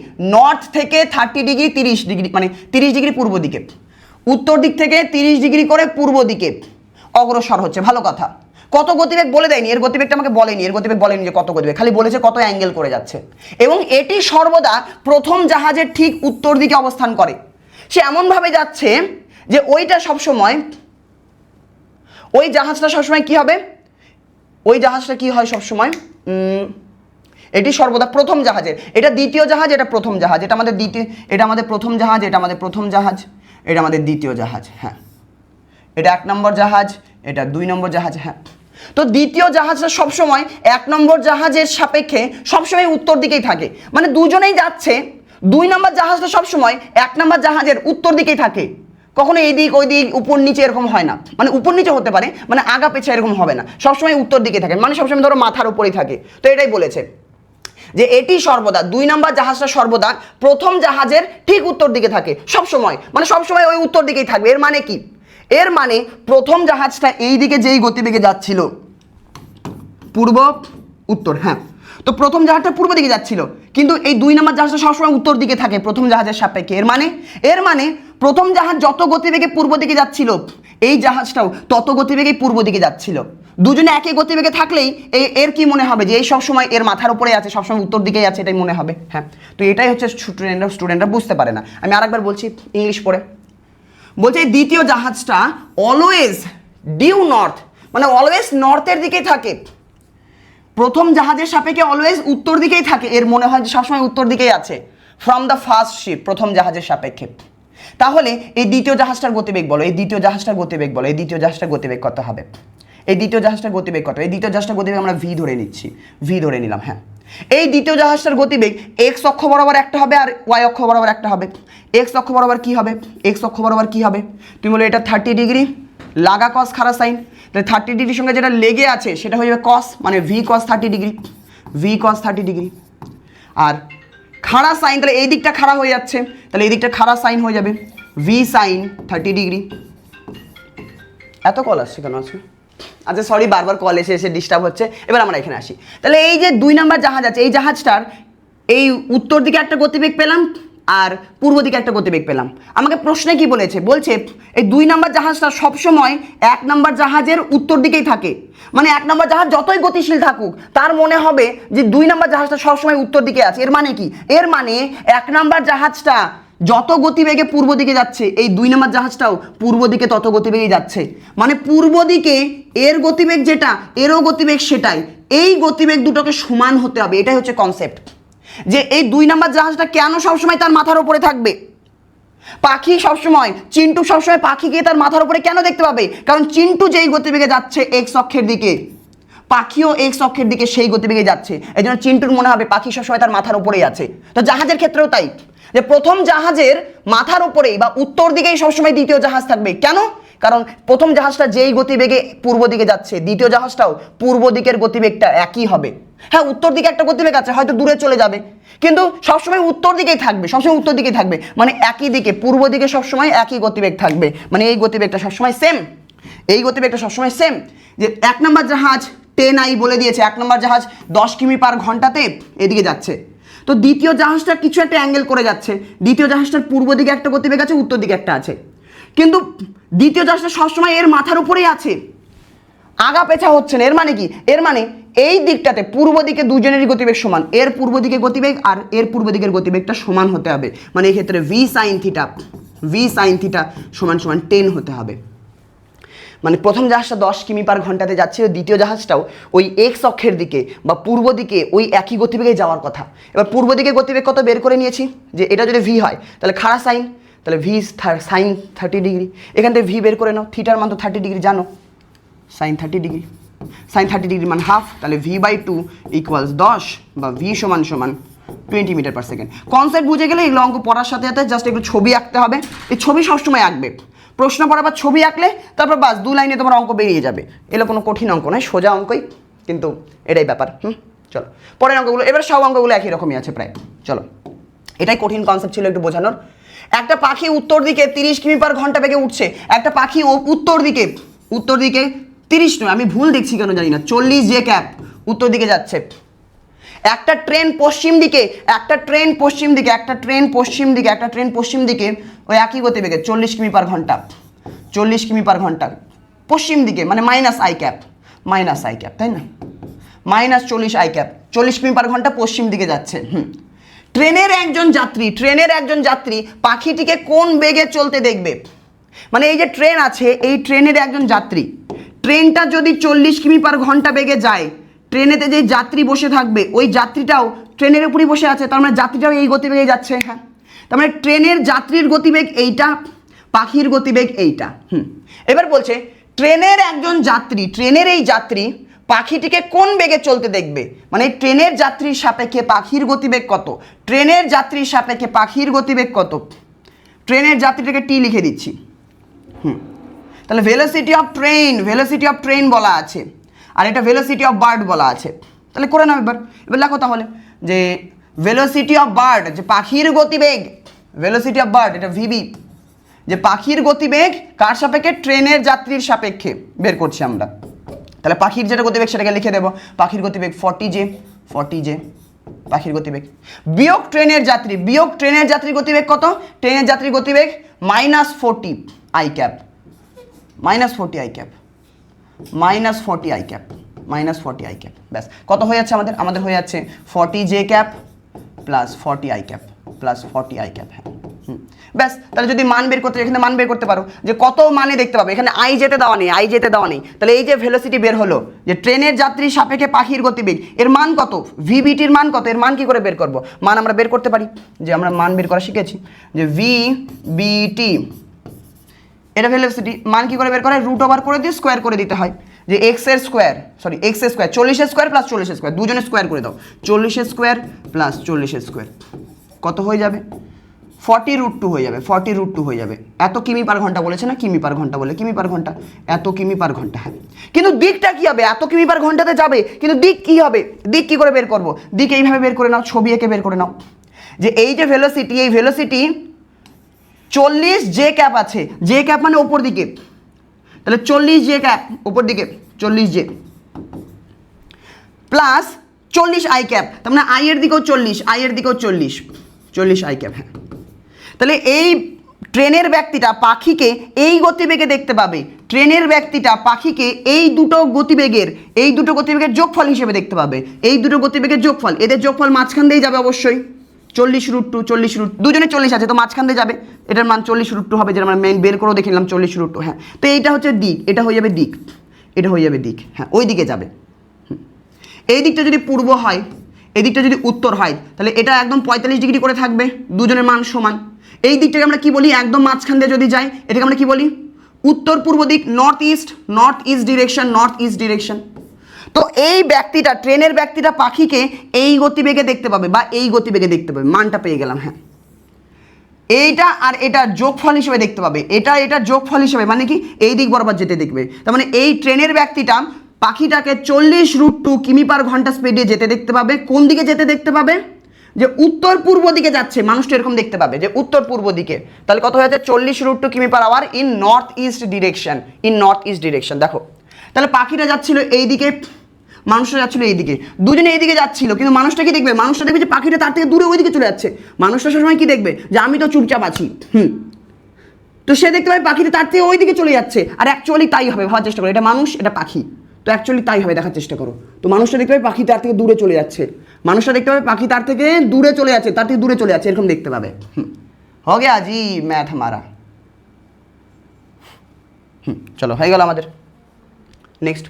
30 ডিগ্রি 30 ডিগ্রি মানে 30 ডিগ্রি পূর্ব দিকে, উত্তর দিক থেকে 30 ডিগ্রি করে পূর্ব দিকে অগ্রসর হচ্ছে। ভালো কথা। কত গতিবেগ বলে দেয়নি, এর গতিবেগটা আমাকে বলেনি, এর গতিবেগ বলেনি যে কত গতিবেগ, খালি বলেছে কত অ্যাঙ্গেল করে যাচ্ছে। এবং এটি সর্বদা প্রথম জাহাজের ঠিক উত্তর দিকে অবস্থান করে। সে এমনভাবে যাচ্ছে যে ওইটা সবসময়, ওই জাহাজটা সবসময় কি হবে, ওই জাহাজটা কি হয় সবসময়, এটি সর্বদা প্রথম জাহাজের, এটা দ্বিতীয় জাহাজ, এটা প্রথম জাহাজ, এটা আমাদের দ্বিতীয়, এটা আমাদের প্রথম জাহাজ, এটা আমাদের প্রথম জাহাজ, এটা আমাদের দ্বিতীয় জাহাজ, হ্যাঁ এটা 1 নম্বর জাহাজ, এটা 2 নম্বর জাহাজ, হ্যাঁ। তো দ্বিতীয় জাহাজটা সবসময় 1 নম্বর জাহাজের সাপেক্ষে সবসময় উত্তর দিকেই থাকে, মানে দুজনেই যাচ্ছে, 2 নম্বর জাহাজটা সবসময় 1 নম্বর জাহাজের উত্তর দিকেই থাকে, কখনো এই দিক ওই দিক উপর নিচে এরকম হয় না, মানে উপর নিচে হতে পারে, মানে আগা পেছা এরকম হবে না, সবসময় উত্তর দিকে থাকে, মানে সবসময় ধরো মাথার উপরেই থাকে। তো এটাই বলেছে যে এটি সর্বদা 2 নম্বর জাহাজটা সর্বদা প্রথম জাহাজের ঠিক উত্তর দিকে থাকে সবসময়, মানে সবসময় ওই উত্তর দিকেই থাকবে। এর মানে কি? এর মানে প্রথম জাহাজটা এই দিকে যেই গতিবেগে যাচ্ছিল, পূর্ব উত্তর, হ্যাঁ তো প্রথম জাহাজটা পূর্ব দিকে যাচ্ছিল, কিন্তু এই 2 নম্বর জাহাজটা সবসময় উত্তর দিকে থাকে প্রথম জাহাজের সাপেক্ষে। এর মানে প্রথম জাহাজ যত গতিবেগে পূর্ব দিকে যাচ্ছিল, এই জাহাজটাও তত গতিবেগে পূর্ব দিকে যাচ্ছিল। দুজনে একই গতিবেগে থাকলেই এর কি মনে হবে যে এই সবসময় এর মাথার উপরে আছে, সবসময় উত্তর দিকেই আছে, এটাই মনে হবে, হ্যাঁ। তো এটাই হচ্ছে স্টুডেন্টরা বুঝতে পারে না। আমি আরেকবার বলছি ইংলিশ পড়ে, বলছে এই দ্বিতীয় জাহাজটা অলওয়েজ ডিউ নর্থ, মানে অলওয়েজ নর্থের দিকেই থাকে, প্রথম জাহাজের সাপেক্ষে অলওয়েজ উত্তর দিকেই থাকে, এর মনে হয় যে সবসময় উত্তর দিকেই আছে ফ্রম দ্য ফার্স্ট শিপ, প্রথম জাহাজের সাপেক্ষে। তাহলে এই দ্বিতীয় জাহাজটার গতিবেগ বলো, এই দ্বিতীয় জাহাজটার গতিবেগ বলো, এই দ্বিতীয় জাহাজটার গতিবেগ কত হবে, এই দ্বিতীয় জাহাজটার গতিবেগ কত, এই দ্বিতীয় জাহাজটার গতিবেগ আমরা ভি ধরে নিচ্ছি, ভি ধরে নিলাম, হ্যাঁ। এই দ্বিতীয় জাহাজটার গতিবেগ এক্স অক্ষ বরাবর একটা হবে আর ওয়াই অক্ষ বরাবর একটা হবে। এক্স অক্ষ বরাবর কি হবে, এক্স অক্ষ বরাবর কি হবে, তুমি বলো এটা 30 ডিগ্রি লাগা কস খাড়া সাইন, তাহলে 30 ডিগ্রির সঙ্গে যেটা লেগে আছে সেটা হয়ে যাবে কস, মানে ভি কস 30 ডিগ্রি, ভি কস 30 ডিগ্রি। আর খাড়া সাইন, তাহলে এই দিকটা খাড়া হয়ে যাচ্ছে, তাহলে এই দিকটা খাড়া সাইন হয়ে যাবে ভি সাইন 30 ডিগ্রি। এত কল আসছে কেন আজকে? আচ্ছা সরি, বারবার কল এসে এসে ডিস্টার্ব হচ্ছে। এবার আমরা এখানে আসি। তাহলে এই যে 2 নম্বর জাহাজ আছে, এই জাহাজটার এই উত্তর দিকে একটা গতিবেগ পেলাম আর পূর্ব দিকে একটা গতিবেগ পেলাম। আমাকে প্রশ্নে কি বলেছে, বলছে এই 2 নম্বর জাহাজটা সবসময় 1 নম্বর জাহাজের উত্তর দিকেই থাকে, মানে 1 নম্বর জাহাজ যতই গতিশীল থাকুক তার মনে হবে যে 2 নম্বর জাহাজটা সবসময় উত্তর দিকে আছে। এর মানে কি? এর মানে 1 নম্বর জাহাজটা যত গতিবেগে পূর্ব দিকে যাচ্ছে, এই 2 নম্বর জাহাজটাও পূর্ব দিকে তত গতিবেগে যাচ্ছে, মানে পূর্ব দিকে এর গতিবেগ যেটা, এরও গতিবেগ সেটাই, এই গতিবেগ দুটোকে সমান হতে হবে। এটাই হচ্ছে কনসেপ্ট, যে এই 2 নম্বর জাহাজটা কেন সবসময় তার মাথার উপরে থাকবে। পাখি সবসময়, চিন্টু সবসময় পাখিকে তার মাথার উপরে কেন দেখতে পাবে? কারণ চিন্টু যেই গতিবেগে যাচ্ছে এক্স অক্ষের দিকে, পাখিও এক্স অক্ষের দিকে সেই গতিবেগে যাচ্ছে, এই জন্য চিন্টুর মনে হবে পাখি সবসময় তার মাথার উপরেই আছে। তো জাহাজের ক্ষেত্রেও তাই, যে প্রথম জাহাজের মাথার উপরেই বা উত্তর দিকেই সবসময় দ্বিতীয় জাহাজ থাকবে। কেন? কারণ প্রথম জাহাজটা যেই গতিবেগে পূর্ব দিকে যাচ্ছে, দ্বিতীয় জাহাজটাও পূর্ব দিকের গতিবেগটা একই হবে। হ্যাঁ উত্তর দিকে একটা গতিবেগ আছে, হয়তো দূরে চলে যাবে, কিন্তু সবসময় উত্তর দিকেই থাকবে, সবসময় উত্তর দিকেই থাকবে, মানে একই দিকে, পূর্ব দিকে সবসময় একই গতিবেগ থাকবে, মানে এই গতিবেগটা সবসময় সেম, এই গতিবেগটা সবসময় সেম। যে 1 নম্বর জাহাজ 10 আই বলে দিয়েছে, 1 নম্বর জাহাজ 10 কিমি পার ঘন্টাতে এদিকে যাচ্ছে, তো দ্বিতীয় জাহাজটা কিছু একটা অ্যাঙ্গেল করে যাচ্ছে, দ্বিতীয় জাহাজটার পূর্ব দিকে একটা গতিবেগ আছে, উত্তর দিকে একটা আছে, কিন্তু দ্বিতীয় জাহাজটা সবসময় এর মাথার উপরেই আছে, আগা পেছা হচ্ছে না। এর মানে কি? এর মানে এই দিকটাতে পূর্ব দিকে দুজনেরই গতিবেগ সমান, এর পূর্ব দিকে গতিবেগ আর এর পূর্ব দিকের গতিবেগটা সমান হতে হবে, মানে এই ক্ষেত্রে ভি সাইন থিটা সমান সমান 10 হতে হবে। মানে প্রথম জাহাজটা 10 কিমি পার ঘন্টাতে যাচ্ছে, দ্বিতীয় জাহাজটাও ওই এক্স অক্ষের দিকে বা পূর্ব দিকে ওই একই গতিবেগে যাওয়ার কথা। এবার পূর্ব দিকে গতিবেগ কত বের করে নিয়েছি, যে এটা যদি ভি হয় তাহলে খাড়া সাইন, তাহলে ভি সাইন 30 ডিগ্রি, এখান থেকে ভি বের করে নাও, থিটার মান তো 30 ডিগ্রি জানো, সাইন 30 ডিগ্রি, সাইন 30 ডিগ্রি মান হাফ, তাহলে v/2 ইকুয়ালস 10 বা v সমান 20 মিটার পার সেকেন্ড। কনসেপ্ট বুঝে গেলে এগুলো অঙ্ক পড়ার সাথে সাথে জাস্ট একটু ছবি আঁকতে হবে, এই ছবি সবসময় আঁকবে, প্রশ্ন পড়ার পর ছবি আঁকলে তারপর বাস 2 লাইনে তোমার অঙ্ক বেরিয়ে যাবে, এগুলো কোনো কঠিন অঙ্ক নয়, সোজা অঙ্কই, কিন্তু এটাই ব্যাপার। চলো পরের অঙ্কগুলো, এবার সব অঙ্কগুলো একই রকমই আছে প্রায়। চলো, এটাই কঠিন কনসেপ্ট ছিল একটু বোঝানোর। একটা পাখি উত্তর দিকে 30 কিমি পার ঘন্টা বেগে উঠছে, একটা পাখি উত্তর দিকে 30 নয়, আমি ভুল দেখছি কেন জানি না, 40 জে ক্যাপ উত্তর দিকে যাচ্ছে। একটা ট্রেন পশ্চিম দিকে ওই একই গতিবেগে 40 কিমি পার ঘন্টা পশ্চিম দিকে, মানে মাইনাস আই ক্যাপ, তাই না, -40 আই ক্যাপ, 40 কিমি পার ঘন্টা পশ্চিম দিকে যাচ্ছে। ট্রেনের একজন যাত্রী পাখিটিকে কোন বেগে চলতে দেখবে? মানে এই যে ট্রেন আছে, এই ট্রেনের একজন যাত্রী, ট্রেনটা যদি 40 কিমি পার ঘন্টা বেগে যায়, ট্রেনেতে যে যাত্রী বসে থাকবে ওই যাত্রীটাও ট্রেনের উপরই বসে আছে, তার মানে যাত্রীটাও এই গতিবেগে যাচ্ছে। হ্যাঁ, তার মানে ট্রেনের যাত্রীর গতিবেগ এইটা, পাখির গতিবেগ এইটা। এবার বলছে ট্রেনের এই যাত্রী পাখিটিকে কোন বেগে চলতে দেখবে, মানে ট্রেনের যাত্রীর সাপেক্ষে পাখির গতিবেগ কত, ট্রেনের যাত্রীটাকে টি লিখে দিচ্ছি। তাহলে ভেলোসিটি অফ ট্রেন বলা আছে, আর এটা ভেলোসিটি অফ বার্ড বলা আছে। তাহলে করে নাও এবার লেখো তাহলে যে ভেলোসিটি অফ বার্ড, যে পাখির গতিবেগ, ভেলোসিটি অফ বার্ড এটা ভিবি, যে পাখির গতিবেগ কার সাপেক্ষে, ট্রেনের যাত্রীর সাপেক্ষে বের করছি আমরা। তাহলে পাখির যেটা গতিবেগ সেটাকে লিখে দেবো, পাখির গতিবেগ 40 জে পাখির গতিবেগ, বিয়োগ ট্রেনের যাত্রীর গতিবেগ কত, ট্রেনের যাত্রীর গতিবেগ -40 আই ক্যাপ, -40 আই ক্যাপ, ব্যাস কত হয়ে যাচ্ছে আমাদের হয়ে যাচ্ছে 40 J cap plus 40 I cap plus 40 I cap. হ্যাঁ, ব্যাস। তাহলে যদি মান বের করতে, এখানে মান বের করতে পারো যে কত মানে দেখতে পাবে, এখানে আই যেতে দেওয়া নেই, তাহলে এই যে ভেলোসিটি বের হলো, যে ট্রেনের যাত্রীর সাপেক্ষে পাখির গতিবেগ, এর মান কত, ভিবিটির মান কত, এর মান কি করে বের করব, মান আমরা বের করতে পারি, যে আমরা মান বের করা শিখেছি, যে ভিবিটি এটা ভেলোসিটি, মান কি করে বের করে, √ওভার করে দিয়ে স্কোয়ার করে দিতে হয়, যে এক্স এর স্কোয়ার 40 স্কোয়ার প্লাস 40 স্কোয়ার, দুজনে স্কোয়ার করে দাও, 40 স্কোয়ার প্লাস 40 স্কোয়ার কত হয়ে যাবে, 40√2 হয়ে যাবে, এত কিমি পার ঘন্টা বলেছে না, কিমি পার ঘন্টা বলে, কিমি পার ঘন্টা, এত কিমি পার ঘন্টা। হ্যাঁ, কিন্তু দিকটা কি হবে, এত কিমি পার ঘন্টাতে যাবে, কিন্তু দিক কি হবে, দিক কি করে বের করব, দিক এইভাবে বের করে নাও, ছবি এঁকে বের করে নাও, যে এই যে ভেলোসিটি, এই ভেলোসিটি 40 জে ক্যাপ আছে, জে ক্যাপ মানে ওপর দিকে, তাহলে 40 জে ক্যাপ ওপর দিকে, 40 জে প্লাস 40 আই ক্যাপ, তার মানে আই এর দিকেও 40 আই ক্যাপ। হ্যাঁ, তাহলে এই ট্রেনের ব্যক্তিটা পাখিকে এই গতিবেগে দেখতে পাবে, ট্রেনের ব্যক্তিটা পাখিকে এই দুটো গতিবেগের যোগফল হিসেবে দেখতে পাবে, এই দুটো গতিবেগের যোগফল, এদের যোগফল মাঝখান দিয়ে যাবে অবশ্যই, 40√2 দুজনে 40 আছে তো মাঝখান দিয়ে যাবে, এটার মান 40√2 হবে, যেটা আমরা মেইন বের করেও দেখে নিলাম 40√2। হ্যাঁ, তো এইটা হচ্ছে দিক, এটা হয়ে যাবে দিক, হ্যাঁ ওই দিকে যাবে। এই দিকটা যদি পূর্ব হয়, এই দিকটা যদি উত্তর হয়, তাহলে এটা একদম 45 ডিগ্রি করে থাকবে, দুজনের মান সমান। এই দিকটাকে আমরা কি বলি, একদম মাঝখান দিয়ে যদি যাই এটাকে আমরা কি বলি, উত্তর পূর্ব দিক, নর্থ ইস্ট ডিরেকশন। তো এই ব্যক্তিটা, ট্রেনের ব্যক্তিটা পাখিকে এই গতিবেগে দেখতে পাবে বা এই গতিবেগে দেখতে পাবে, মানটা পেয়ে গেলাম। হ্যাঁ, এইটা আর এটা যোগফল হিসেবে দেখতে পাবে, এটা যোগফল হিসেবে, মানে কি এই দিক বরাবর যেতে দেখবে, তার মানে এই ট্রেনের ব্যক্তিটা পাখিটাকে 40√2 কিমি পার ঘন্টা স্পিডে যেতে দেখতে পাবে, কোন দিকে যেতে দেখতে পাবে, যে উত্তর পূর্ব দিকে যাচ্ছে, মানুষটা এরকম দেখতে পাবে যে উত্তর পূর্ব দিকে, তাহলে কত হয়ে যাচ্ছে 40√2 কিমি per hour in north east direction. দেখো তাহলে পাখিটা যাচ্ছিল এই দিকে, মানুষটা যাচ্ছিল এই দিকে, দুজনে এই দিকে যাচ্ছিল, কিন্তু মানুষটা কি দেখবে, মানুষটা দেখবে যে পাখিটা তার থেকে দূরে ওই দিকে চলে যাচ্ছে, মানুষটা সবসময় কি দেখবে, যে আমি তো চুপচাপ আছি, তো সে দেখতে পাবে পাখিটা তার থেকে ওই দিকে চলে যাচ্ছে, আর অ্যাকচুয়ালি তাই হবে, ভাবার চেষ্টা করো, এটা মানুষ এটা পাখি, তো অ্যাকচুয়ালি তাই হবে, দেখার চেষ্টা করো। তো মানুষটা দেখতে পাবে পাখি তার থেকে দূরে চলে যাচ্ছে, তার থেকে দূরে চলে যাচ্ছে, এরকম দেখতে পাবে। हो गया जी मैथ हमारा। चलो হয়ে গেল আমাদের। Next,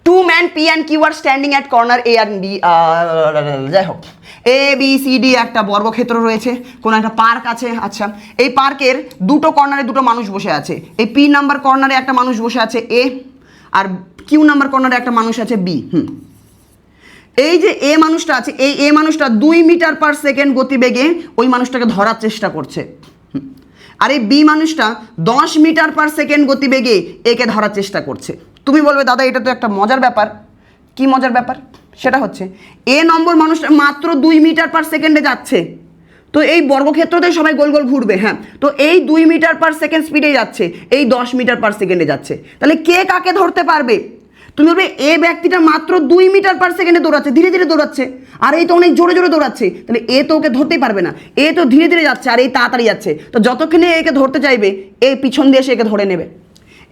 2 men P and Q are standing at corner A and B, যাই হোক এ বি সি ডি একটা বর্গক্ষেত্র রয়েছে, কোনো একটা পার্ক আছে। আচ্ছা, এই পার্কের দুটো কর্নারে দুটো মানুষ বসে আছে। এই পি নাম্বার কর্নারে একটা মানুষ বসে আছে এ, আর কিউ নাম্বার কর্নারে একটা মানুষ আছে বি। এই যে এ মানুষটা আছে, এই এ মানুষটা 2 মিটার পার সেকেন্ড গতিবেগে ওই মানুষটাকে ধরার চেষ্টা করছে, আর এই বি মানুষটা 10 মিটার পার সেকেন্ড গতিবেগে একে ধরার চেষ্টা করছে। তুমি বলবে দাদা এটা তো একটা মজার ব্যাপার। কি মজার ব্যাপার? সেটা হচ্ছে এ নম্বর মানুষটা মাত্র 2 মিটার পার সেকেন্ডে যাচ্ছে, তো এই বর্গক্ষেত্রতে সবাই গোল গোল ঘুরবে। হ্যাঁ, তো এই 2 মিটার পার সেকেন্ড স্পিডে যাচ্ছে, এই 10 মিটার পার সেকেন্ডে যাচ্ছে, তাহলে কে কাকে ধরতে পারবে? তুমি বলবে এ ব্যক্তিটা মাত্র 2 মিটার পার সেকেন্ডে দৌড়াচ্ছে, ধীরে ধীরে দৌড়াচ্ছে, আর এই তো অনেক জোরে জোরে দৌড়াচ্ছে, তাহলে এ তো ওকে ধরতেই পারবে না। এ তো ধীরে ধীরে যাচ্ছে আর এই তাড়াতাড়ি যাচ্ছে, তো যতক্ষণে একে ধরতে চাইবে এই পিছন দিয়ে এসে একে ধরে নেবে।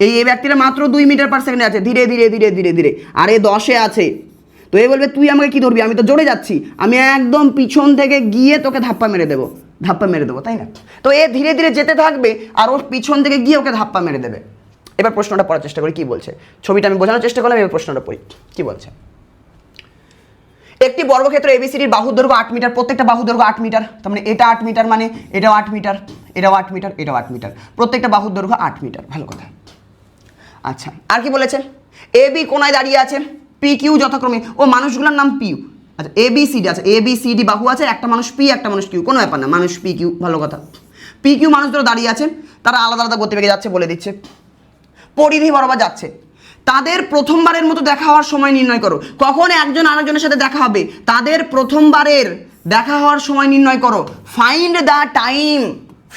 এই ব্যক্তিটা মাত্র 2 মিটার পার সেকেন্ডে আছে, ধীরে ধীরে ধীরে ধীরে ধীরে, আর এ 10-এ আছে। তো এ বলবে তুই আমাকে কি ধরবি, আমি তো জোরে যাচ্ছি, আমি একদম পিছন থেকে গিয়ে তোকে ধাপ্পা মেরে দেবো, তাই না? তো এ ধীরে ধীরে যেতে থাকবে আর ওর পিছন থেকে গিয়ে ওকে ধাপ্পা মেরে দেবে। এবার প্রশ্নটা পড়ার চেষ্টা করি কি বলছে। ছবিটা আমি বোঝানোর চেষ্টা করলাম, এবার প্রশ্নটা পড়ি কি বলছে। একটি বর্গক্ষেত্র এবিসিডির বাহুর দৈর্ঘ্য 8 মিটার, প্রত্যেকটা বাহুর দৈর্ঘ্য 8 মিটার, তার মানে এটা 8 মিটার, মানে এটাও 8 মিটার, এটাও 8 মিটার, এটাও 8 মিটার, প্রত্যেকটা বাহুর দৈর্ঘ্য 8 মিটার। ভালো কথা। আচ্ছা, আর কি বলেছে? এ বি কোনায় দাঁড়িয়ে আছে, পি কিউ যথাক্রমে, ও মানুষগুলোর নাম পিউ। আচ্ছা, এ বি সি ডি আছে, এ বি সি ডি বাহু আছে, একটা মানুষ পি একটা মানুষ কিউ, কোনো ব্যাপার না, মানুষ পি কিউ। ভালো কথা। পি কিউ মানুষ ধরে দাঁড়িয়ে আছে, তারা আলাদা আলাদা গতিবেগে যাচ্ছে, বলে দিচ্ছে পরিধি বরাবর যাচ্ছে। তাদের প্রথমবারের মতো দেখা হওয়ার সময় নির্ণয় করো। কখন একজন আরেকজনের সাথে দেখা হবে? তাদের প্রথমবারের দেখা হওয়ার সময় নির্ণয় করো। ফাইন্ড দ্য টাইম,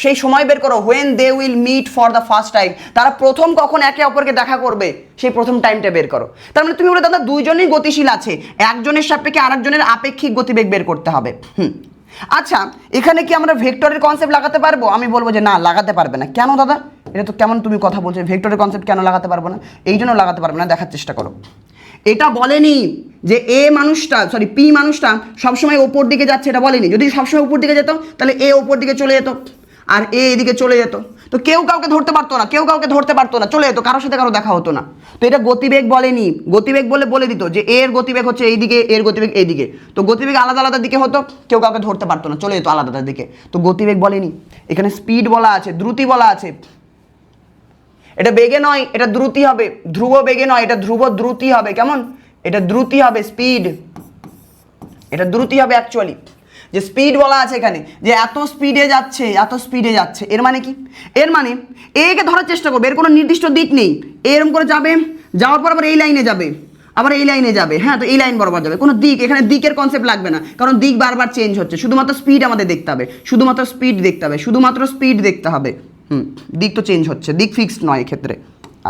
সেই সময় বের করো। When they will meet for the first time, তারা প্রথম কখন একে অপরকে দেখা করবে সেই প্রথম টাইমটা বের করো। তার মানে তুমি বলে দাদা দুইজনই গতিশীল আছে, একজনের সাপেক্ষে আরেকজনের আপেক্ষিক গতিবেগ বের করতে হবে। আচ্ছা, এখানে কি আমরা ভেক্টরের কনসেপ্ট লাগাতে পারবো? আমি বলবো যে না, লাগাতে পারবে না। কেন দাদা? এটা তো কেমন তুমি কথা বলছো, ভেক্টরের কনসেপ্ট কেন লাগাতে পারবো না? এই জন্য লাগাতে পারবে না, দেখার চেষ্টা করো। এটা বলেনি যে এ মানুষটা, সরি পি মানুষটা সবসময় ওপর দিকে যাচ্ছে, এটা বলেনি। যদি সবসময় উপর দিকে যেত তাহলে এ ওপর দিকে চলে যেত আর এ এদিকে চলে যেত, তো কেউ কাউকে ধরতে পারতো না, চলে যেত, কারোর সাথে কারো দেখা হতো না। তো এটা গতিবেগ বলেনি। গতিবেগ বলে দিত যে এর গতিবেগ হচ্ছে এইদিকে, এর গতিবেগ এইদিকে, তো গতিবেগ আলাদা আলাদা দিকে হতো, কেউ কাউকে ধরতে পারতো না, চলে যেত আলাদা দিকে। তো গতিবেগ বলেনি। এখানে স্পিড বলা আছে, দ্রুতি বলা আছে। এটা বেগে নয়, এটা দ্রুতি হবে। ধ্রুব বেগে নয়, এটা ধ্রুব দ্রুতি হবে। কেমন? এটা দ্রুতি হবে, স্পিড, এটা দ্রুতি হবে অ্যাকচুয়ালি। যে স্পিড বলা আছে এখানে, যে এত স্পিডে যাচ্ছে, এর মানে কি? এর মানে একে ধরার চেষ্টা করবে, এর কোনো নির্দিষ্ট দিক নেই, এরকম করে যাবে, যাওয়ার পর আবার এই লাইনে যাবে, আবার এই লাইনে যাবে। হ্যাঁ, তো এই লাইন বরাবর যাবে, কোনো দিক, এখানে দিকের কনসেপ্ট লাগবে না, কারণ দিক বারবার চেঞ্জ হচ্ছে। শুধুমাত্র স্পিড আমাদের দেখতে হবে, শুধুমাত্র স্পিড দেখতে হবে। দিক তো চেঞ্জ হচ্ছে, দিক ফিক্সড নয় এক্ষেত্রে।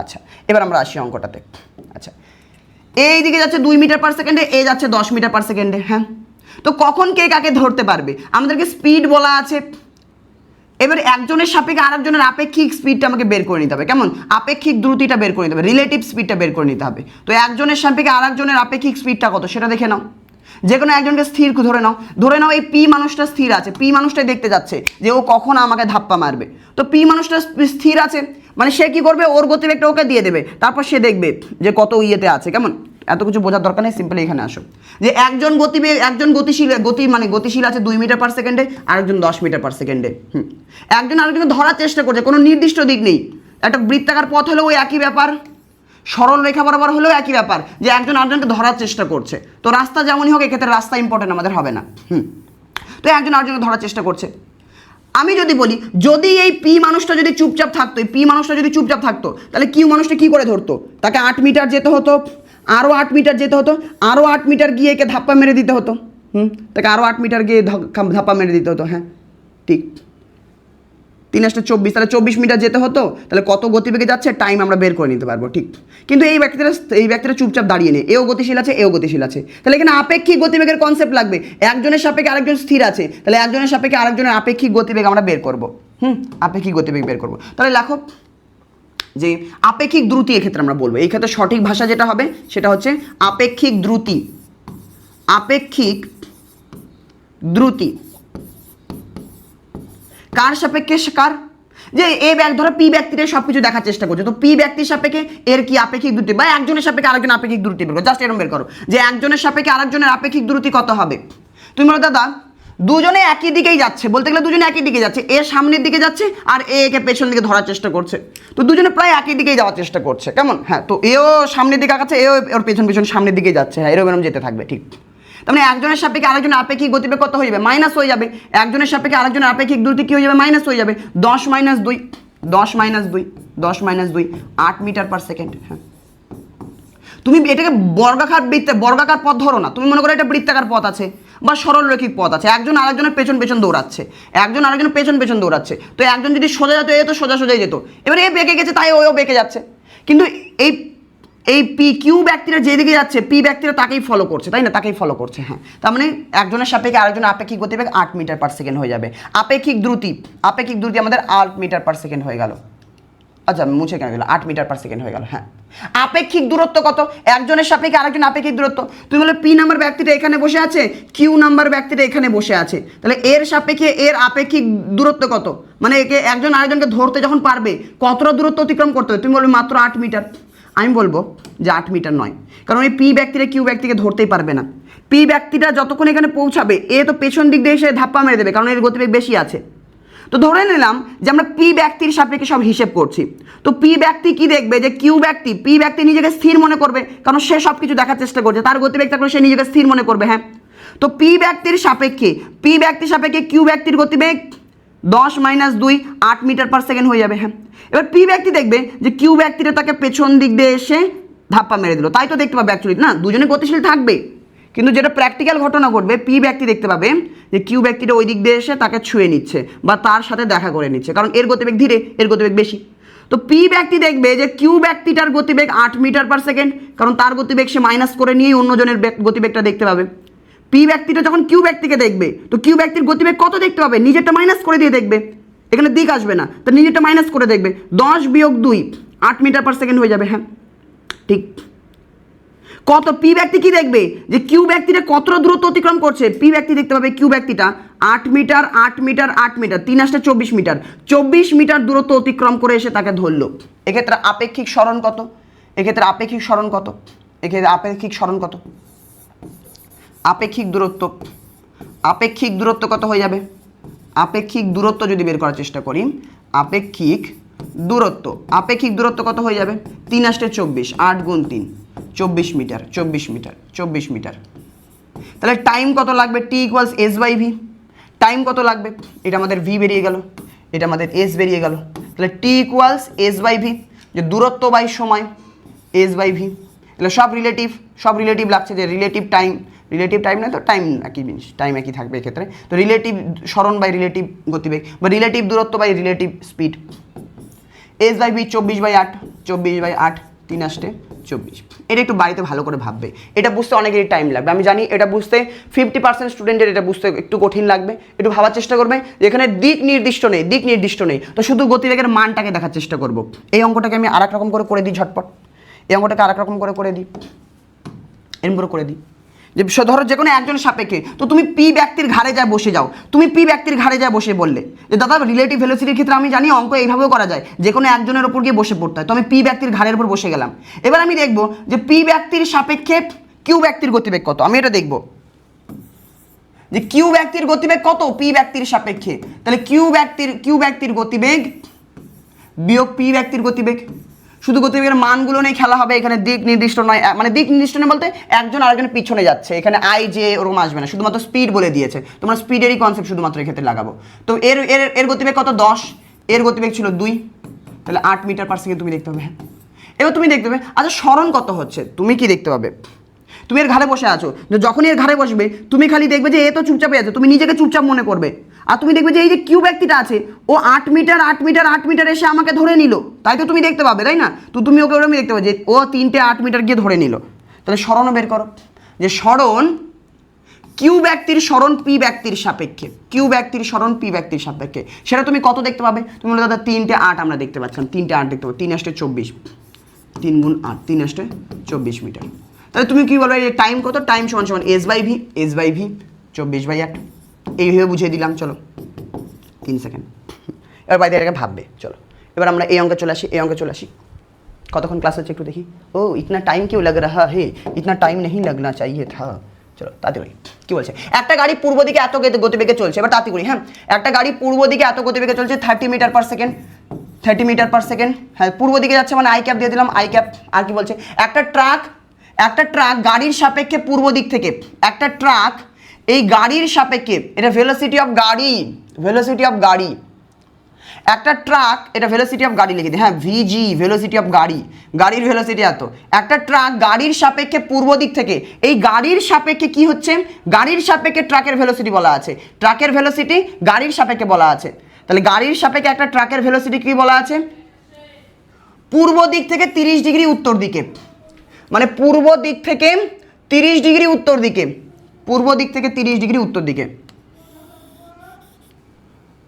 আচ্ছা, এবার আমরা আসি অঙ্কটাতে। আচ্ছা, এই দিকে যাচ্ছে 2 মিটার পার সেকেন্ডে, এ যাচ্ছে 10 মিটার পার সেকেন্ডে। হ্যাঁ, তো কখন কে কাকে ধরতে পারবে? আমাদেরকে স্পিড বলা আছে। এবার একজনের সাপেক্ষে আরেকজনের আপেক্ষিক স্পিডটা আমাকে বের করে নিতে হবে। কেমন? আপেক্ষিক দ্রুতিটা বের করে নিতে হবে, রিলেটিভ স্পিডটা বের করে নিতে হবে। তো একজনের সাপেক্ষে আরেকজনের আপেক্ষিক স্পিডটা কত সেটা দেখে নাও। যে কোনো একজনকে স্থির ধরে নাও এই পি মানুষটা স্থির আছে, পি মানুষটাই দেখতে যাচ্ছে যে ও কখন আমাকে ধাপ্পা মারবে। তো পি মানুষটা স্থির আছে, মানে সে কি করবে, ওর গতিবেগটা ওকে দিয়ে দেবে, তারপর সে দেখবে যে কত ইয়েতে আছে। কেমন? এত কিছু বোঝার দরকার নেই, সিম্পলি এখানে আসো। যে একজন গতিশীল আছে 2 মিটার পার সেকেন্ডে, আরেকজন 10 মিটার পার সেকেন্ডে। একজন আরেকজনকে ধরার চেষ্টা করছে, কোনো নির্দিষ্ট দিক নেই। একটা বৃত্তাকার পথ হলেও ওই একই ব্যাপার, সরল রেখা বরাবর হলেও একই ব্যাপার, যে একজন আরেকজনকে ধরার চেষ্টা করছে। তো রাস্তা যেমনই হোক, এক্ষেত্রে রাস্তা ইম্পর্টেন্ট আমাদের হবে না। তো একজন আরেকজনকে ধরার চেষ্টা করছে। আমি যদি বলি, যদি এই পি মানুষটা যদি চুপচাপ থাকতো, তাহলে কিউ মানুষটা কি করে ধরতো? তাকে 8 মিটার যেতে হতো, আরও 8 মিটার যেতে হতো, আরও 8 মিটার গিয়ে একে ধাপ্পা মেরে দিতে হতো। তাকে আরও 8 মিটার গিয়ে ধাপ্পা মেরে দিতে হতো। হ্যাঁ, ঠিক। 3 × 24, তাহলে 24 মিটার যেতে হতো। তাহলে কত গতিবেগে যাচ্ছে টাইম আমরা বের করে নিতে পারবো। ঠিক। কিন্তু এই ব্যক্তিরা চুপচাপ দাঁড়িয়ে নেই, এও গতিশীল আছে, তাহলে এখানে আপেক্ষিক গতিবেগের কনসেপ্ট লাগবে। একজনের সাপেক্ষে আরেকজন স্থির আছে, তাহলে একজনের সাপেক্ষে আরেকজনের আপেক্ষিক গতিবেগ আমরা বের করবো। আপেক্ষিক গতিবেগ বের করবো। তাহলে লেখো যে আপেক্ষিক দ্রুতি এক্ষেত্রে আমরা বলবো, এই ক্ষেত্রে সঠিক ভাষা যেটা হবে সেটা হচ্ছে আপেক্ষিক দ্রুতি। কার সাপেক্ষে? যে ধরো পি ব্যক্তিটা সবকিছু দেখার চেষ্টা করছে, তো পি ব্যক্তির সাপেক্ষে এর কি আপেক্ষিক দ্রুতি, বা একজনের সাপেক্ষে আরেকজন আপেক্ষিক দ্রুতি বের করো। জাস্ট এরকম বের করো যে একজনের সাপেক্ষে আরেকজনের আপেক্ষিক দ্রুতি কত হবে। তুমি বলো দাদা দুজনে একই দিকেই যাচ্ছে, বলতে গেলে দুজনে একই দিকে যাচ্ছে, এ সামনের দিকে যাচ্ছে আর একে পেছন দিকে ধরার চেষ্টা করছে, তো দুজনে প্রায় একই দিকেই যাওয়ার চেষ্টা করছে, কেমন? হ্যাঁ, তো এও সামনের দিকে আগাচ্ছে, এও ওর পেছন পেছন সামনের দিকে যাচ্ছে, হ্যাঁ এরকম যেতে থাকবে, ঠিক। তার মানে একজনের সাপেক্ষে আরেকজনের আপেক্ষিক গতিবেগ কত হয়ে যাবে? মাইনাস হয়ে যাবে। একজনের সাপেক্ষে আরেকজনের আপেক্ষিক দূরত্ব কি হয়ে যাবে? মাইনাস হয়ে যাবে। 10 - 2 10 - 2 10 - 2 8 মিটার পার সেকেন্ড। হ্যাঁ, তুমি এটাকে বর্গাকার পথ ধরো না, তুমি মনে করো এটা বৃত্তাকার পথ আছে বা সরলরৈখিক পথ আছে, একজন আরেকজনের পেছন পেছন দৌড়াচ্ছে, একজন আরেকজনের পেছন পেছন দৌড়াচ্ছে, তো একজন যদি সোজা যেত এ তো সোজা সোজাই যেত, এবারে এ বেঁকে গেছে তাই ওও বেঁকে যাচ্ছে, কিন্তু এই পি কিউ ব্যক্তিরা যেদিকে যাচ্ছে পি ব্যক্তিরা তাকেই ফলো করছে, তাই না? তাকেই ফলো করছে। হ্যাঁ, তার মানে একজনের সাপেক্ষে আরেকজনের আপেক্ষিক গতিবেগ 8 মিটার পার সেকেন্ড হয়ে যাবে। আপেক্ষিক দ্রুতি আমাদের 8 মিটার পার সেকেন্ড হয়ে গেল। আচ্ছা মুছে কেন গেল? 8 মিটার পার সেকেন্ড হয়ে গেল। হ্যাঁ, আপেক্ষিক দূরত্ব কত? একজনের সাপেক্ষে আরেকজন আপেক্ষিক দূরত্ব, তুমি বলে পি নাম্বার ব্যক্তিটা এখানে বসে আছে, কিউ নাম্বার ব্যক্তিটা এখানে বসে আছে, তাহলে এর সাপেক্ষে এর আপেক্ষিক দূরত্ব কত? মানে একে একজন আরেকজনকে ধরতে যখন পারবে কতটা দূরত্ব অতিক্রম করতে হবে? তুমি বলবে মাত্র 8 মিটার। আমি বলবো যে 8 মিটার নয়, কারণ এই পি ব্যক্তিরা কিউ ব্যক্তিকে ধরতেই পারবে না। পি ব্যক্তিটা যতক্ষণ এখানে পৌঁছাবে এ তো পেছন দিক দিয়ে এসে ধাপ্পা মেরে দেবে, কারণ এর গতিবেগ বেশি আছে। তো ধরে নিলাম যে আমরা পি ব্যক্তির সাপেক্ষে সব হিসেব করছি, তো পি ব্যক্তি কি দেখবে যে পি ব্যক্তি নিজেকে স্থির মনে করবে, কারণ সে সব কিছু দেখার চেষ্টা করছে, তার গতিবেগ থাকলে সে নিজেকে স্থির মনে করবে। হ্যাঁ, তো পি ব্যক্তির সাপেক্ষে কিউ ব্যক্তির গতিবেগ 10 - 2 8 মিটার পার সেকেন্ড হয়ে যাবে। হ্যাঁ, এবার পি ব্যক্তি দেখবে যে কিউ ব্যক্তিটা তাকে পেছন দিক দিয়ে এসে ধাপ্পা মেরে দিল, তাই তো দেখতে পাবে অ্যাকচুয়ালি না দুজনে গতিশীল থাকবে, কিন্তু যেটা প্র্যাকটিক্যাল ঘটনা ঘটবে পি ব্যক্তি দেখতে পাবে যে কিউ ব্যক্তিটা ওই দিক দিয়ে এসে তাকে ছুঁয়ে নিচ্ছে বা তার সাথে দেখা করে নিচ্ছে, কারণ এর গতিবেগ ধীরে, এর গতিবেগ বেশি। তো পি ব্যক্তি দেখবে যে কিউ ব্যক্তিটার গতিবেগ 8 মিটার পার সেকেন্ড, কারণ তার গতিবেগ সে মাইনাস করে নিয়েই অন্যজনের গতিবেগটা দেখতে পাবে। পি ব্যক্তিটা যখন কিউ ব্যক্তিকে দেখবে তো কিউ ব্যক্তির গতিবেগ কত দেখতে পাবে? নিজেরটা মাইনাস করে দিয়ে দেখবে, এখানে দিক আসবে না, তো নিজেরটা মাইনাস করে দেখবে, 10 - 2 8 মিটার পার সেকেন্ড হয়ে যাবে। হ্যাঁ, ঠিক। কত পি ব্যক্তি কি দেখবে যে কিউ ব্যক্তিটা কতটা দূরত্ব অতিক্রম করছে? পি ব্যক্তি দেখতে পাবে কিউ ব্যক্তিটা 8 meter 8 meter 8 meter 3 × 24 meter 24 meter দূরত্ব অতিক্রম করে এসে তাকে ধরলো। এক্ষেত্রে আপেক্ষিক সরণ কত? এক্ষেত্রে আপেক্ষিক সরণ কত? এক্ষেত্রে আপেক্ষিক সরণ কত? আপেক্ষিক দূরত্ব কত হয়ে যাবে? আপেক্ষিক দূরত্ব যদি বের করার চেষ্টা করি, আপেক্ষিক দূরত্ব কত হয়ে যাবে? 3 × 24 8 × 3 24 মিটার 24 মিটার 24 মিটার। তাহলে টাইম কত লাগবে? টি ইকুয়ালস s/v। টাইম কত লাগবে? এটা আমাদের v বেরিয়ে গেল, এটা আমাদের s বেরিয়ে গেল, তাহলে টি ইকুয়ালস s/v, যে দূরত্ব বাই সময় s/v। তাহলে সব রিলেটিভ লাগছে, যে রিলেটিভ টাইম না, তো টাইম একই জিনিস, টাইম একই থাকবে এক্ষেত্রে। তো রিলেটিভ সরণ বাই রিলেটিভ গতিবেগ বা রিলেটিভ দূরত্ব বাই রিলেটিভ স্পিড, s/v 24/8 24/8 3 × 24। এটা একটু বাড়িতে ভালো করে ভাববে, এটা বুঝতে অনেকেরই টাইম লাগবে, আমি জানি এটা বুঝতে 50% স্টুডেন্টের এটা বুঝতে একটু কঠিন লাগবে, একটু ভাবার চেষ্টা করবে যে এখানে দিক নির্দিষ্ট নেই, তো শুধু গতিবেগের মানটাকে দেখার চেষ্টা করব। এই অঙ্কটাকে আমি আরেক রকম করে দিই ঝটপট, এই অঙ্কটাকে আরেক রকম করে দিই, এরকম করে দিই যে ধরো যে কোনো একজন সাপেক্ষে, তো তুমি পি ব্যক্তির ঘাড়ে যায় বসে যাও, তুমি পি ব্যক্তির ঘাড়ে যায় বসে বললে যে দাদা রিলেটিভ ভেলোসিটির ক্ষেত্রে আমি জানি অঙ্ক এইভাবেও করা যায়, যে কোনো একজনের ওপর গিয়ে বসে পড়তে হয়, তো আমি পি ব্যক্তির ঘাড়ের উপর বসে গেলাম। এবার আমি দেখবো যে পি ব্যক্তির সাপেক্ষে কিউ ব্যক্তির গতিবেগ কত, আমি এটা দেখবো যে কিউ ব্যক্তির গতিবেগ কত পি ব্যক্তির সাপেক্ষে, তাহলে কিউ ব্যক্তির গতিবেগ বিয়োগ পি ব্যক্তির গতিবেগ, শুধু গতিবেগের মানগুলো নিয়ে খেলা হবে, এখানে দিক নির্দিষ্ট নয়, মানে দিক নির্দিষ্ট নয় বলতে একজন আরেকজনের পিছনে যাচ্ছে, এখানে আই জে ওরকম আসবে না, শুধুমাত্র স্পিড বলে দিয়েছে, তোমরা স্পিডেরই কনসেপ্ট শুধুমাত্র এক্ষেত্রে লাগাবো। তো এর গতিবেগ কত? 10, এর গতিবেগ ছিল 2, তাহলে 8 মিটার পার সেকেন্ড তুমি দেখতে পাবে। হ্যাঁ, এবার তুমি দেখতে পাবে আচ্ছা সরণ কত হচ্ছে, তুমি কি দেখতে পাবে? তুমি এর ঘাড়ে বসে আছো, যখনই এর ঘাড়ে বসবে তুমি খালি দেখবে যে এ তো চুপচাপে আছে, তুমি নিজেকে চুপচাপ মনে করবে, আর তুমি দেখবে যে এই যে কিউ ব্যক্তিটা আছে ও 8 মিটার এসে আমাকে ধরে নিল, তাই তো তুমি দেখতে পাবে, তাই না? তো তুমি ওকে ওরকমই দেখতে পাবে যে ও 3টে 8 মিটার গিয়ে ধরে নিল। তাহলে সরণও বের করো, যে সরণ কিউ ব্যক্তির সরণ পি ব্যক্তির সাপেক্ষে, সেটা তুমি কত দেখতে পাবে? তুমি বলে দাদা 3টে 8 আমরা দেখতে পাচ্ছিলাম, 3টে 8 দেখতে পাবো, 3 × 24 3 × 8 3 × 24 মিটার। তাহলে তুমি কি বলবে যে টাইম কত? টাইম সমান s/v 24/8, এইভাবে বুঝিয়ে দিলাম। চলো 3 সেকেন্ড, এবার বাইরে এটাকে ভাববে। চলো এবার আমরা এই অঙ্কে চলে আসি, কতক্ষণ ক্লাস হচ্ছে একটু দেখি। ও ইতনা টাইম क्यों लग रहा है, इतना टाइम नहीं लगना चाहिए था, চলো তাড়াতাড়ি কি বলছে, একটা গাড়ি পূর্ব দিকে এত গতিবেগে চলছে, এবার তাড়াতাড়ি হ্যাঁ, একটা গাড়ি পূর্ব দিকে এত গতিবেগে চলছে 30 meter per second, 30 meter per second, হ্যাঁ পূর্ব দিকে যাচ্ছে মানে আই ক্যাপ দিয়ে দিলাম, আই ক্যাপ। আর কি বলছে, একটা ট্রাক গাড়ির সাপেক্ষে পূর্ব দিক থেকে, একটা ট্রাক এই গাড়ির সাপেক্ষে, এটা ভেলোসিটি অফ গাড়ি, ভেলোসিটি অফ গাড়ি, একটা ট্রাক, এটা ভেলোসিটি অফ গাড়ি লিখে দিই, হ্যাঁ ভিজি ভেলোসিটি অফ গাড়ি, গাড়ির ভেলোসিটি এত, একটা ট্রাক গাড়ির সাপেক্ষে পূর্ব দিক থেকে, এই গাড়ির সাপেক্ষে কি হচ্ছে, গাড়ির সাপেক্ষে ট্রাকের ভেলোসিটি বলা আছে, ট্রাকের ভেলোসিটি গাড়ির সাপেক্ষে বলা আছে, তাহলে গাড়ির সাপেক্ষে একটা ট্রাকের ভেলোসিটি কি বলা আছে, পূর্ব দিক থেকে 30 ডিগ্রি উত্তর দিকে, মানে পূর্ব দিক থেকে 30 ডিগ্রি উত্তর দিকে, পূর্ব দিক থেকে 30 ডিগ্রি উত্তর দিকে,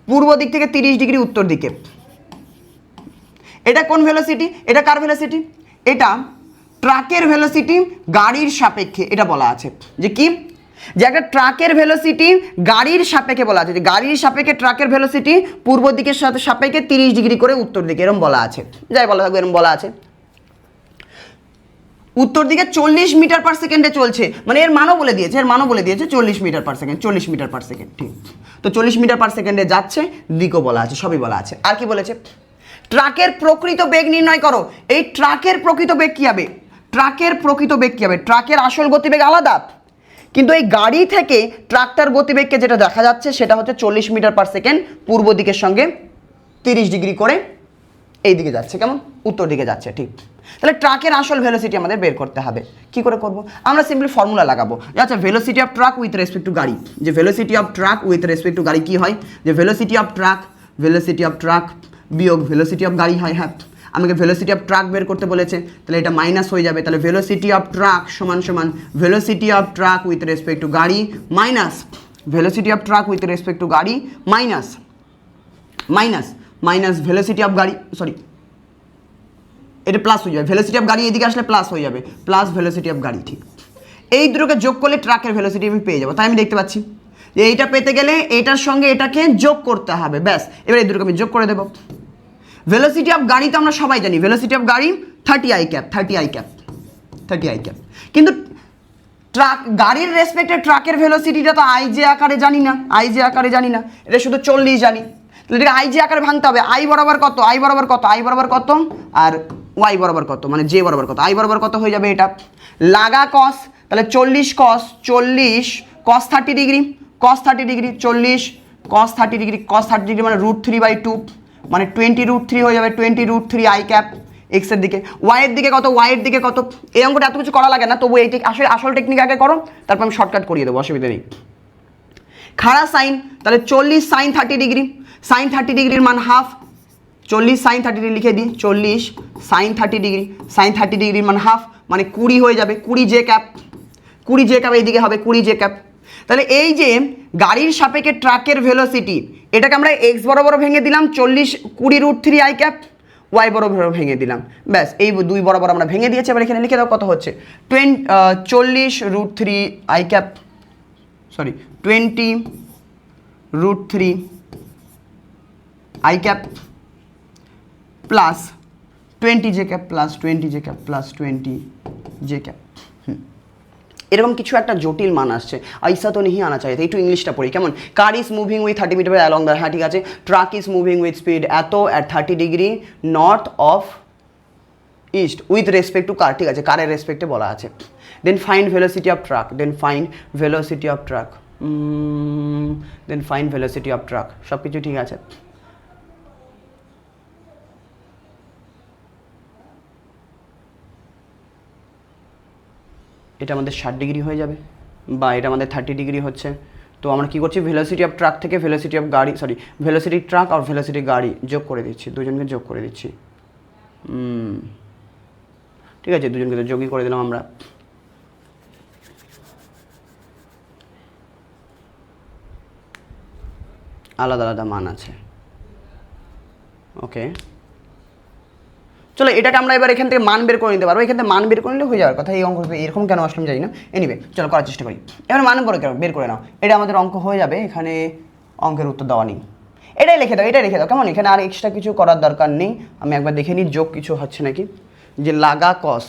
পূর্ব দিক থেকে 30 ডিগ্রি উত্তর দিকে। এটা কোন ভেলোসিটি, এটা কার ভেলোসিটি, এটা ট্রাকের ভেলোসিটি গাড়ির সাপেক্ষে, এটা বলা আছে যে কি, যে একটা ট্রাকের ভেলোসিটি গাড়ির সাপেক্ষে বলা আছে, যে গাড়ির সাপেক্ষে ট্রাকের ভেলোসিটি পূর্ব দিকের সাথে সাপেক্ষে 30 ডিগ্রি করে উত্তর দিকে, এরকম বলা আছে, যাই বলা থাকবে এরকম বলা আছে। উত্তর দিকে 40 মিটার পার সেকেন্ডে চলছে, মানে এর মানও বলে দিয়েছে, এর মানও বলে দিয়েছে 40 meter per second, 40 meter per second, ঠিক। তো 40 মিটার পার সেকেন্ডে যাচ্ছে, দিকও বলা আছে, সবই বলা আছে। আর কি বলেছে, ট্রাকের প্রকৃত বেগ নির্ণয় করো। এই ট্রাকের প্রকৃত বেগ কী হবে, ট্রাকের প্রকৃত বেগ কী হবে, ট্রাকের আসল গতিবেগ আলাদা, কিন্তু এই গাড়ি থেকে ট্রাকটার গতিবেগকে যেটা দেখা যাচ্ছে সেটা হচ্ছে 40 মিটার পার সেকেন্ড পূর্ব দিকের সঙ্গে 30 ডিগ্রি করে এই দিকে যাচ্ছে, কেমন উত্তর দিকে যাচ্ছে, ঠিক। তাহলে ট্রাকের আসল ভেলোসিটি আমাদের বের করতে হবে, কি করে করব, আমরা সিম্পলি ফর্মুলা লাগাবো, আচ্ছা velocity of truck with respect to গাড়ি, যে velocity of truck with respect to গাড়ি কি হয়, যে ভেলোসিটি অফ ট্রাক বিয়োগ ভেলোসিটি অফ গাড়ি হয়, হ্যাঁ আমাকে ভেলোসিটি অফ ট্রাক বের করতে বলেছে, তাহলে এটা মাইনাস হয়ে যাবে, তাহলে ভেলোসিটি অফ ট্রাক সমান সমান velocity of truck with respect to গাড়ি minus velocity of truck with respect to গাড়ি মাইনাস মাইনাস ভেলোসিটি অফ গাড়ি, সরি এটা প্লাস হয়ে যাবে, ভেলোসিটি অফ গাড়ি এদিকে আসলে প্লাস হয়ে যাবে, প্লাস ভেলোসিটি অফ গাড়ি, ঠিক। এই দুটোকে যোগ করলে ট্রাকের ভেলোসিটি আমি পেয়ে যাবো, তাই আমি দেখতে পাচ্ছি যে এইটা পেতে গেলে এটার সঙ্গে এটাকে যোগ করতে হবে, ব্যাস এবার এই দুটোকে আমি যোগ করে দেবো। ভেলোসিটি অফ গাড়ি তো আমরা সবাই জানি, ভেলোসিটি অফ গাড়ি 30 আই ক্যাপ, কিন্তু ট্রাক গাড়ির রেসপেক্টে ট্রাকের ভেলোসিটিটা তো আইজে আকারে জানি না, এটা শুধু 40 জানি, তাহলে এটাকে আইজে আকারে ভাঙতে হবে, আই বরাবর কত আর ওয়াই বরাবর কত, মানে জে বরাবর কত, আই বরাবর কত হয়ে যাবে, এটা লাগা কস, তাহলে 40 cos 30 ডিগ্রি, 40 cos 30 ডিগ্রি মানে √3/2, মানে 20√3 হয়ে যাবে, 20√3 আই ক্যাপ এক্সের দিকে, ওয়াইয়ের দিকে কত, এই অঙ্কটা এত কিছু করা লাগে না, তবু এইটি আসল টেকনিক আগে করো, তারপর আমি শর্টকাট করিয়ে দেবো, অসুবিধা নেই। খাড়া সাইন, তাহলে 40 sin 30 ডিগ্রি, sin 30 ডিগ্রির মান হাফ, 40 sin 30 ডিগ্রি লিখে দিই, 40 sin 30 ডিগ্রির মান হাফ, মানে 20 হয়ে যাবে, 20 জে ক্যাপ এইদিকে হবে 20 জে ক্যাপ। তাহলে এই যে গাড়ির সাপেক্ষে ট্রাকের ভেলোসিটি, এটাকে আমরা এক্স বরাবর ভেঙে দিলাম 20√3 আই ক্যাপ, ওয়াই বরাবর ভেঙে দিলাম, ব্যাস এই দুই বরাবর আমরা ভেঙে দিয়েছি। এবার এখানে লিখে দাও কত হচ্ছে, 40√3 I cap, sorry 20√3 I cap plus 20 J cap plus 20 J cap. এরকম কিছু একটা জটিল মান আসছে, আইসা তো নেই আনা চাই, একটু ইংলিশটা পড়ি কেমন। Car is moving with 30 metre along the, হ্যাঁ ঠিক আছে, truck is moving with speed এত at 30 degree north of east with respect to car, ঠিক আছে কারের রেসপেক্টে বলা আছে। Then find velocity of truck, সব কিছু ঠিক আছে। এটা আমাদের 60 ডিগ্রি হয়ে যাবে, বা এটা আমাদের 30 ডিগ্রি হচ্ছে। তো আমরা কী করছি, ভেলোসিটি অফ ট্রাক থেকে ভেলোসিটি অফ গাড়ি, সরি ভেলোসিটি ট্রাক আর ভেলোসিটি গাড়ি যোগ করে দিচ্ছি, দুজনকে যোগ করে দিচ্ছি, ঠিক আছে দুজনকে তো যোগই করে দিলাম আমরা। আলাদা আলাদা মান আছে, ওকে চলো এটাকে আমরা এবার এখান থেকে মান বের করে নিতে পারবো, এখান থেকে মান বের করে নিলে হয়ে যাওয়ার কথা। এই অঙ্ক এরকম কেন আসলাম জানি না, এনিওয়ে চলো করার চেষ্টা করি। এবার মান বের করে নাও, এটা আমাদের অঙ্ক হয়ে যাবে, এখানে অঙ্কের উত্তর দেওয়া নেই, এটাই রেখে দাও কেমন, এখানে আর এক্সট্রা কিছু করার দরকার নেই। আমি একবার দেখে নিই যোগ কিছু হচ্ছে নাকি, যে লাগা কস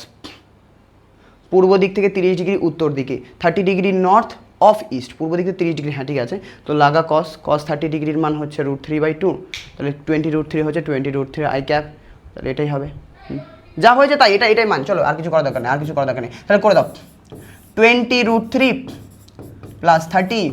পূর্ব দিক থেকে 30 ডিগ্রি উত্তর দিকে, 30 ডিগ্রি নর্থ অফ ইস্ট, পূর্ব দিকে 30 ডিগ্রি, হ্যাঁ ঠিক আছে। তো লাগা কস, কস 30 ডিগ্রির মান হচ্ছে √3/2, তাহলে 20√3 হচ্ছে 20√3 i ক্যাপ, তাহলে এটাই হবে। যা হয়েছে তাই, এটাই মান। চলো আর কিছু করার দরকার নেই, আর কিছু করার দরকার নেই, তাহলে করে দাও 20√3 প্লাস 30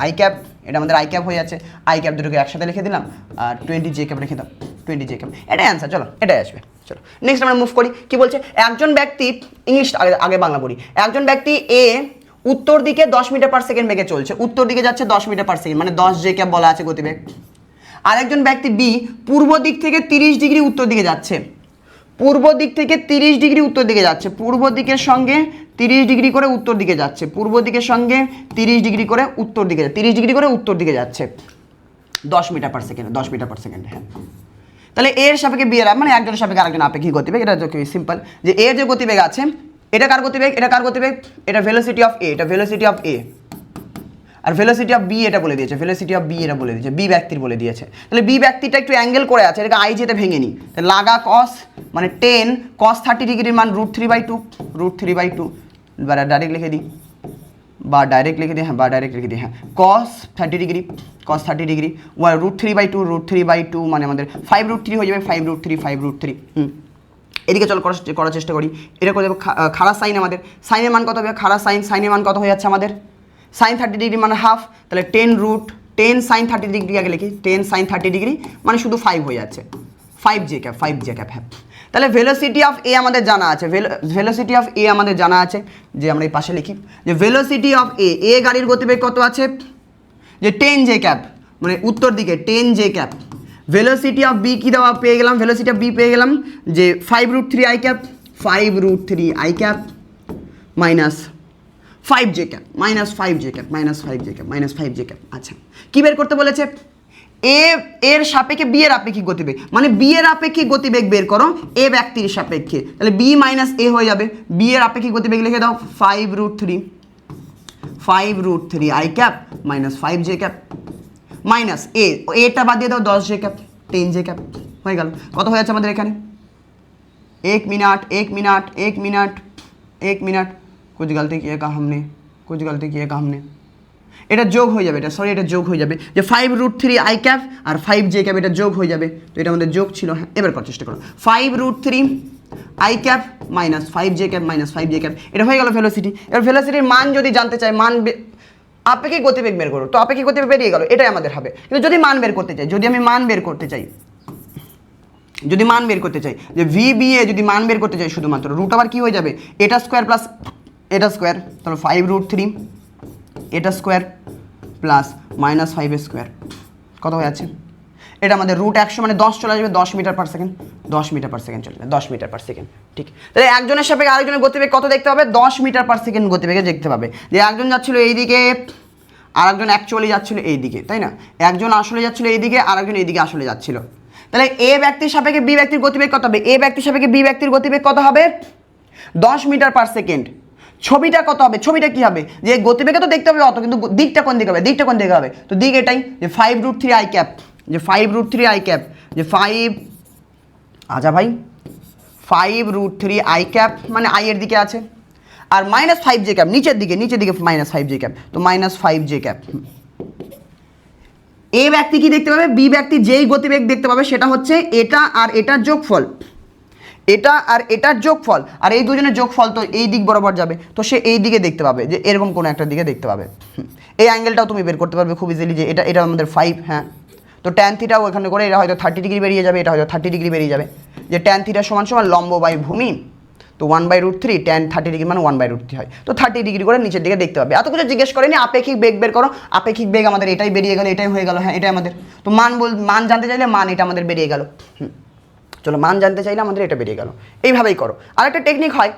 i ক্যাপ, এটা আমাদের i ক্যাপ হয়ে যাচ্ছে। i ক্যাপ দুটোকে একসাথে লিখে দিলাম আর 20 j ক্যাপ রেখে দাও, 20 j ক্যাপ, এটাই অ্যান্সার। চলো এটাই আসবে। চলো নেক্সট আমরা মুভ করি। কি বলছে, একজন ব্যক্তি, ইংলিশ আগে বাংলা পড়ি। একজন ব্যক্তি এ উত্তর দিকে 10 মিটার পার সেকেন্ড বেগে চলছে, উত্তর দিকে যাচ্ছে 10 মিটার পার সেকেন্ড, মানে 10 j ক্যাপ বলা আছে গতিবেগ। আরেকজন ব্যক্তি বি পূর্ব দিক থেকে 30 ডিগ্রি উত্তর দিকে যাচ্ছে, পূর্ব দিক থেকে 30 ডিগ্রি উত্তর দিকে যাচ্ছে, পূর্ব দিকের সঙ্গে 30 ডিগ্রি করে উত্তর দিকে যাচ্ছে, পূর্ব দিকের সঙ্গে 30 ডিগ্রি করে উত্তর দিকে, 30 ডিগ্রি করে উত্তর দিকে যাচ্ছে 10 meter per second, 10 meter per second. হ্যাঁ, তাহলে এর সাপেক্ষে বি এর মানে একজনের সাপেক্ষে আরেকজন আপেক্ষিক গতিবেগ। এটা তো কি সিম্পল, যে এর যে গতিবেগ আছে, এটা কার গতিবেগ, এটা কার গতিবেগ, এটা ভেলোসিটি অফ এ, এটা ভেলোসিটি অফ এ, আর ভেলোসিটি অফ বি এটা বলে দিয়েছে, ভেলোসিটি অফ বি এটা বলে দিয়েছে, বি ব্যক্তির বলে দিয়েছে। তাহলে বি ব্যক্তিটা একটু অ্যাঙ্গেল করে আছে, এটাকে আই যেতে ভেঙে নিই, তাহলে লাগা কস মানে 10 cos 30 ডিগ্রির মান √3/2, √3/2, এবার ডাইরেক্ট লিখে দিই, বা ডাইরেক্ট লিখে দিই, হ্যাঁ বা ডাইরেক্ট লিখে দিই, হ্যাঁ cos 30 ডিগ্রি, cos 30 ডিগ্রি √3/2, √3/2 মানে আমাদের 5√3 হয়ে যাবে, 5√3। এদিকে চল করার চেষ্টা করি। এটা করে দেবো খাড়া সাইন, আমাদের সাইনের মান কত হবে, খাড়া সাইনের মান কত হয়ে যাচ্ছে আমাদের, সাইন 30 ডিগ্রি মানে হাফ, তাহলে 10 sin 30 ডিগ্রি আগে লিখি, 10 sin 30 ডিগ্রি মানে শুধু 5 হয়ে যাচ্ছে, 5 j ক্যাপ। হ্যাঁ, তাহলে ভেলোসিটি অফ এ আমাদের জানা আছে, ভেলোসিটি অফ এ আমাদের জানা আছে, যে আমরা এই পাশে লিখি যে ভেলোসিটি অফ এ গাড়ির গতিবেগ কত আছে, যে 10 j ক্যাপ, মানে উত্তর দিকে 10 j cap. Velocity of B কি দেওয়া পেয়ে গেলাম, ভেলোসিটি অফ বি পেয়ে গেলাম যে 5√3 i cap, 5√3 i cap minus 5 j cap, minus 5 j cap, minus 5 j cap. আচ্ছা, কি বের করতে বলেছে, এর সাপেক্ষে বি এর আপেক্ষিক গতিবেগ, মানে বি এর আপেক্ষিক গতিবেগ বের করো এ ব্যক্তির সাপেক্ষে, তাহলে বি মাইনাস এ হয়ে যাবে। বি এর আপেক্ষিক গতিবেগ লিখে দাও 5√3 i cap minus 5 j cap, minus এটা বাদ দিয়ে দাও 10 j ক্যাপ, 10 j ক্যাপ হয়ে গেল। কত হয়ে যাচ্ছে আমাদের এখানে, 1 मिनट कुछ गलती किया हमने, এটা যোগ হয়ে যাবে, এটা সরি এটা যোগ হয়ে যাবে, যে 5√3 i ক্যাপ আর 5 j ক্যাপ এটা যোগ হয়ে যাবে, তো এটা আমাদের যোগ ছিল। হ্যাঁ, এবার করার চেষ্টা করো, 5√3 i cap minus 5 j cap, এটা হয়ে গেল ভেলোসিটি। এবার ভেলোসিটির মান যদি জানতে চাই, মান আপেক্ষিক গতিবেগ বের করো, তো আপেক্ষিক গতিবেগ বেরিয়ে গেল, এটাই আমাদের হবে। কিন্তু যদি মান বের করতে চাই, যদি মান বের করতে চাই যে ভি বি এ যদি মান বের করতে চাই শুধুমাত্র, রুট আবার কি হয়ে যাবে, এটা স্কোয়ার প্লাস এটা স্কোয়ার, তাহলে 5√3 এটা স্কোয়ার প্লাস মাইনাস 5 স্কোয়ার, কত হয়ে যাচ্ছে, এটা আমাদের √100 মানে 10 চলে আসবে, 10 meter per second, 10 meter per second চলে যাবে, 10 মিটার পার সেকেন্ড। ঠিক, তাহলে একজনের সাপেক্ষে আরেকজনের গতিবেগ কত দেখতে হবে, 10 মিটার পার সেকেন্ড গতিবেগে দেখতে পাবে, যে একজন যাচ্ছিল এইদিকে আরেকজন অ্যাকচুয়ালি যাচ্ছিল এইদিকে, তাই না, একজন আসলে যাচ্ছিল এইদিকে আরেকজন এইদিকে আসলে যাচ্ছিল। তাহলে এ ব্যক্তির সাপেক্ষে বি ব্যক্তির গতিবেগ কত হবে, এ ব্যক্তির সাপেক্ষে বি ব্যক্তির গতিবেগ কত হবে, 10 মিটার পার সেকেন্ড। ছবিটা কত হবে, ছবিটা কি হবে, যে গতিবেগে তো দেখতে হবে অত, কিন্তু দিকটা কোন দিকে হবে, তো দিক এটাই, যে 5√3 i ক্যাপ, যে 5 আচ্ছা ভাই 5√3 i ক্যাপ মানে আই এর দিকে আছে, আর মাইনাস 5 j ক্যাপ নিচের দিকে মাইনাস 5 j ক্যাপ, তো মাইনাস 5 j ক্যাপ। এ ব্যক্তি কি দেখতে পাবে, বি ব্যক্তি যেই গতিবেগ দেখতে পাবে সেটা হচ্ছে এটা আর এটার যোগফল, আর এই দুজনের যোগফল তো এই দিক বরাবর যাবে, তো সে এই দিকে দেখতে পাবে, যে এরকম কোনো একটা দিকে দেখতে পাবে। এই অ্যাঙ্গেলটাও তুমি বের করতে পারবে খুব ইজিলি, যে এটা আমাদের 5, হ্যাঁ, তো ট্যান থিটাও এখানে করে এটা হয়তো 30 ডিগ্রি বেরিয়ে যাবে, এটা হয়তো 30 ডিগ্রি বেরিয়ে যাবে, যে ট্যান থিটা সমান লম্ব বাই ভূমি, তো 1/√3 ট্যান 30 ডিগ্রি মানে 1/√3 হয়, তো 30 ডিগ্রি করে নিচের দিকে দেখতে পাবে। এত কিছু জিজ্ঞেস করেনি, আপেক্ষিক বেগ বের করো, আপেক্ষিক বেগ আমাদের এটাই বেরিয়ে গেল, এটাই হয়ে গেল, হ্যাঁ এটাই আমাদের, তো মান জানতে চাইলে মান এটা আমাদের বেরিয়ে গেল। চলো মান জানতে চাইলে আমাদের এটা বেরিয়ে গেল, এইভাবেই করো। আরেকটা টেকনিক হয়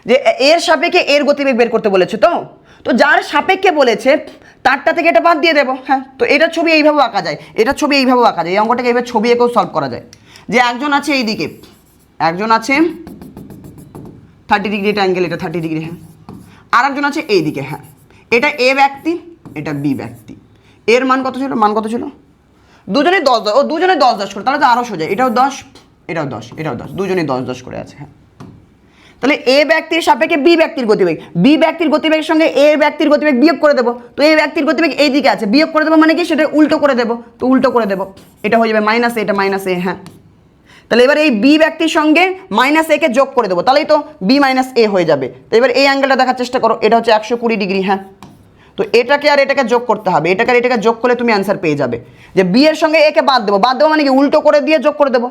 যে এর সাপেক্ষে এর গতিবেগ বের করতে বলেছে, তো যার সাপেক্ষে বলেছে তারটা থেকে এটা বাদ দিয়ে দেবো। হ্যাঁ, তো এটার ছবি এইভাবেও আঁকা যায়, এই অঙ্কটাকে এইভাবে ছবি এঁকেও সলভ করা যায়, যে একজন আছে এইদিকে, একজন আছে 30 ডিগ্রি, এটা অ্যাঙ্গেল, এটা 30 ডিগ্রি, হ্যাঁ, আর একজন আছে এইদিকে, হ্যাঁ, এটা এ ব্যক্তি, এটা বি ব্যক্তি, এর মান কত ছিল, দুজনে 10 করে, তাহলে তো আরও সোজা, এটাও 10, দুজনে 10 করে আছে। হ্যাঁ, তাহলে এ ব্যক্তির সাপেক্ষে বি ব্যক্তির গতিবেগ, বি ব্যক্তির গতিবেগের সঙ্গে এ ব্যক্তির গতিবেগ বিয়োগ করে দেবো। তো এ ব্যক্তির গতিবেগ এই দিকে আছে, বিয়োগ করে দেবো মানে কি সেটা উল্টো করে দেবো, তো উল্টো করে দেবো, এটা হয়ে যাবে মাইনাস এ, এটা মাইনাস এ। হ্যাঁ, তাহলে এবার এই বি ব্যক্তির সঙ্গে মাইনাস এ কে যোগ করে দেবো, তাহলেই তো বি মাইনাস এ হয়ে যাবে। তো এবার এই অ্যাঙ্গেলটা দেখার চেষ্টা করো, এটা হচ্ছে 120 ডিগ্রি। হ্যাঁ, তো এটাকে আর এটাকে যোগ করতে হবে, এটাকে আর এটাকে যোগ করলে তুমি অ্যান্সার পেয়ে যাবে যে বি এর সঙ্গে এ কে বাদ দেবো, বাদ দেবো মানে কি উল্টো করে দিয়ে যোগ করে দেবো,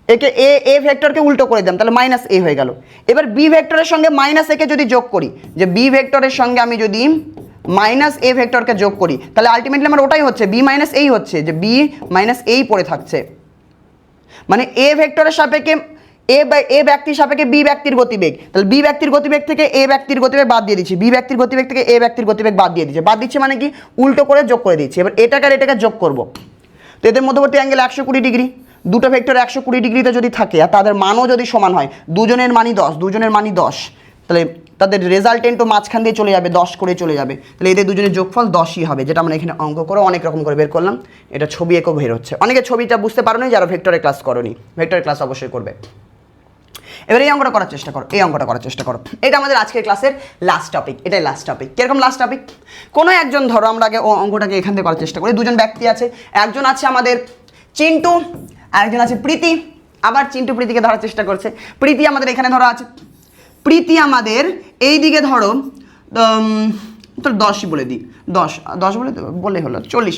একে এ ভেক্টরকে উল্টো করে দিলাম, তাহলে মাইনাস এ হয়ে গেল। এবার বি ভেক্টরের সঙ্গে মাইনাস এ কে যদি যোগ করি, যে বি ভেক্টরের সঙ্গে আমি যদি মাইনাস এ ভেক্টরকে যোগ করি, তাহলে আলটিমেটলি আমার ওটাই হচ্ছে বি মাইনাস এই হচ্ছে, যে বি মাইনাস এই পড়ে থাকছে, মানে এ ভেক্টরের সাপেক্ষে এ ব্যক্তির সাপেক্ষে বি ব্যক্তির গতিবেগ, তাহলে বি ব্যক্তির গতিবেগ থেকে এ ব্যক্তির গতিবেগ বাদ দিয়ে দিচ্ছি, বি ব্যক্তির গতিবেগ থেকে এ ব্যক্তির গতিবেগ বাদ দিয়ে দিচ্ছে, বাদ দিচ্ছে মানে কি উল্টো করে যোগ করে দিচ্ছি। এবার এটাকে আর এটাকে যোগ করব, তো এদের মধ্যবর্তী অ্যাঙ্গেল 120 ডিগ্রি, দুটো ভেক্টর 120 ডিগ্রিতে যদি থাকে আর তাদের মানও যদি সমান হয়, দুজনের মানই 10, দুজনের মানই 10, তাহলে তাদের রেজাল্টেন্টও মাঝখান দিয়ে চলে যাবে, 10 করে চলে যাবে, তাহলে এদের দুজনের যোগফল 10ই হবে, যেটা আমরা এখানে অঙ্ক করে অনেক রকম করে বের করলাম। এটা ছবি এঁকেও বের হচ্ছে, অনেকে ছবিটা বুঝতে পারো নি যারা ভেক্টরের ক্লাস করোনি, ভেক্টরের ক্লাস অবশ্যই করবে। এবার এই অঙ্কটা করার চেষ্টা করো, এই অঙ্কটা করার চেষ্টা করো, এটা আমাদের আজকের ক্লাসের লাস্ট টপিক, এটাই লাস্ট টপিক। কিরকম লাস্ট টপিক? কোনো একজন, ধরো আমরা আগে অঙ্কটাকে এখান থেকে করার চেষ্টা করি, দুজন ব্যক্তি আছে, একজন আছে আমাদের চিন্টু, আরেকজন আছে প্রীতি, আবার চিন্টু প্রীতিকে ধরার চেষ্টা করছে, প্রীতি আমাদের এখানে ধরা আছে, প্রীতি আমাদের এই দিকে ধরো তো 10ই বলে দিই, 10 বলে হলো 40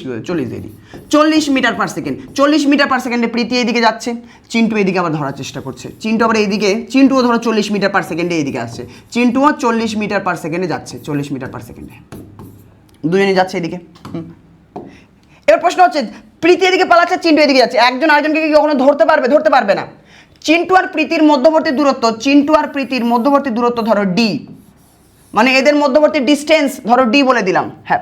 দিয়ে দিই, 40 meter per second, 40 meter per সেকেন্ডে প্রীতি এইদিকে যাচ্ছে, চিন্টু এইদিকে আবার ধরার চেষ্টা করছে, চিন্টু আবার এইদিকে, চিন্টুও ধরো 40 মিটার পার সেকেন্ডে এইদিকে আসছে, চিন্টুও 40 মিটার পার সেকেন্ডে যাচ্ছে, 40 মিটার পার সেকেন্ডে দুজনে যাচ্ছে এদিকে। এবার প্রশ্ন হচ্ছে প্রীতি এদিকে পালাচ্ছে, চিন্টু এদিকে যাচ্ছে, একজন আরেকজনকে কি কখনো ধরতে পারবে? ধরতে পারবে না। চিন্টু আর প্রীতির মধ্যবর্তী দূরত্ব, চিন্টু আর প্রীতির মধ্যবর্তী দূরত্ব ধরো ডি, মানে এদের মধ্যবর্তী ডিস্টেন্স ধরো ডি বলে দিলাম। হ্যাঁ,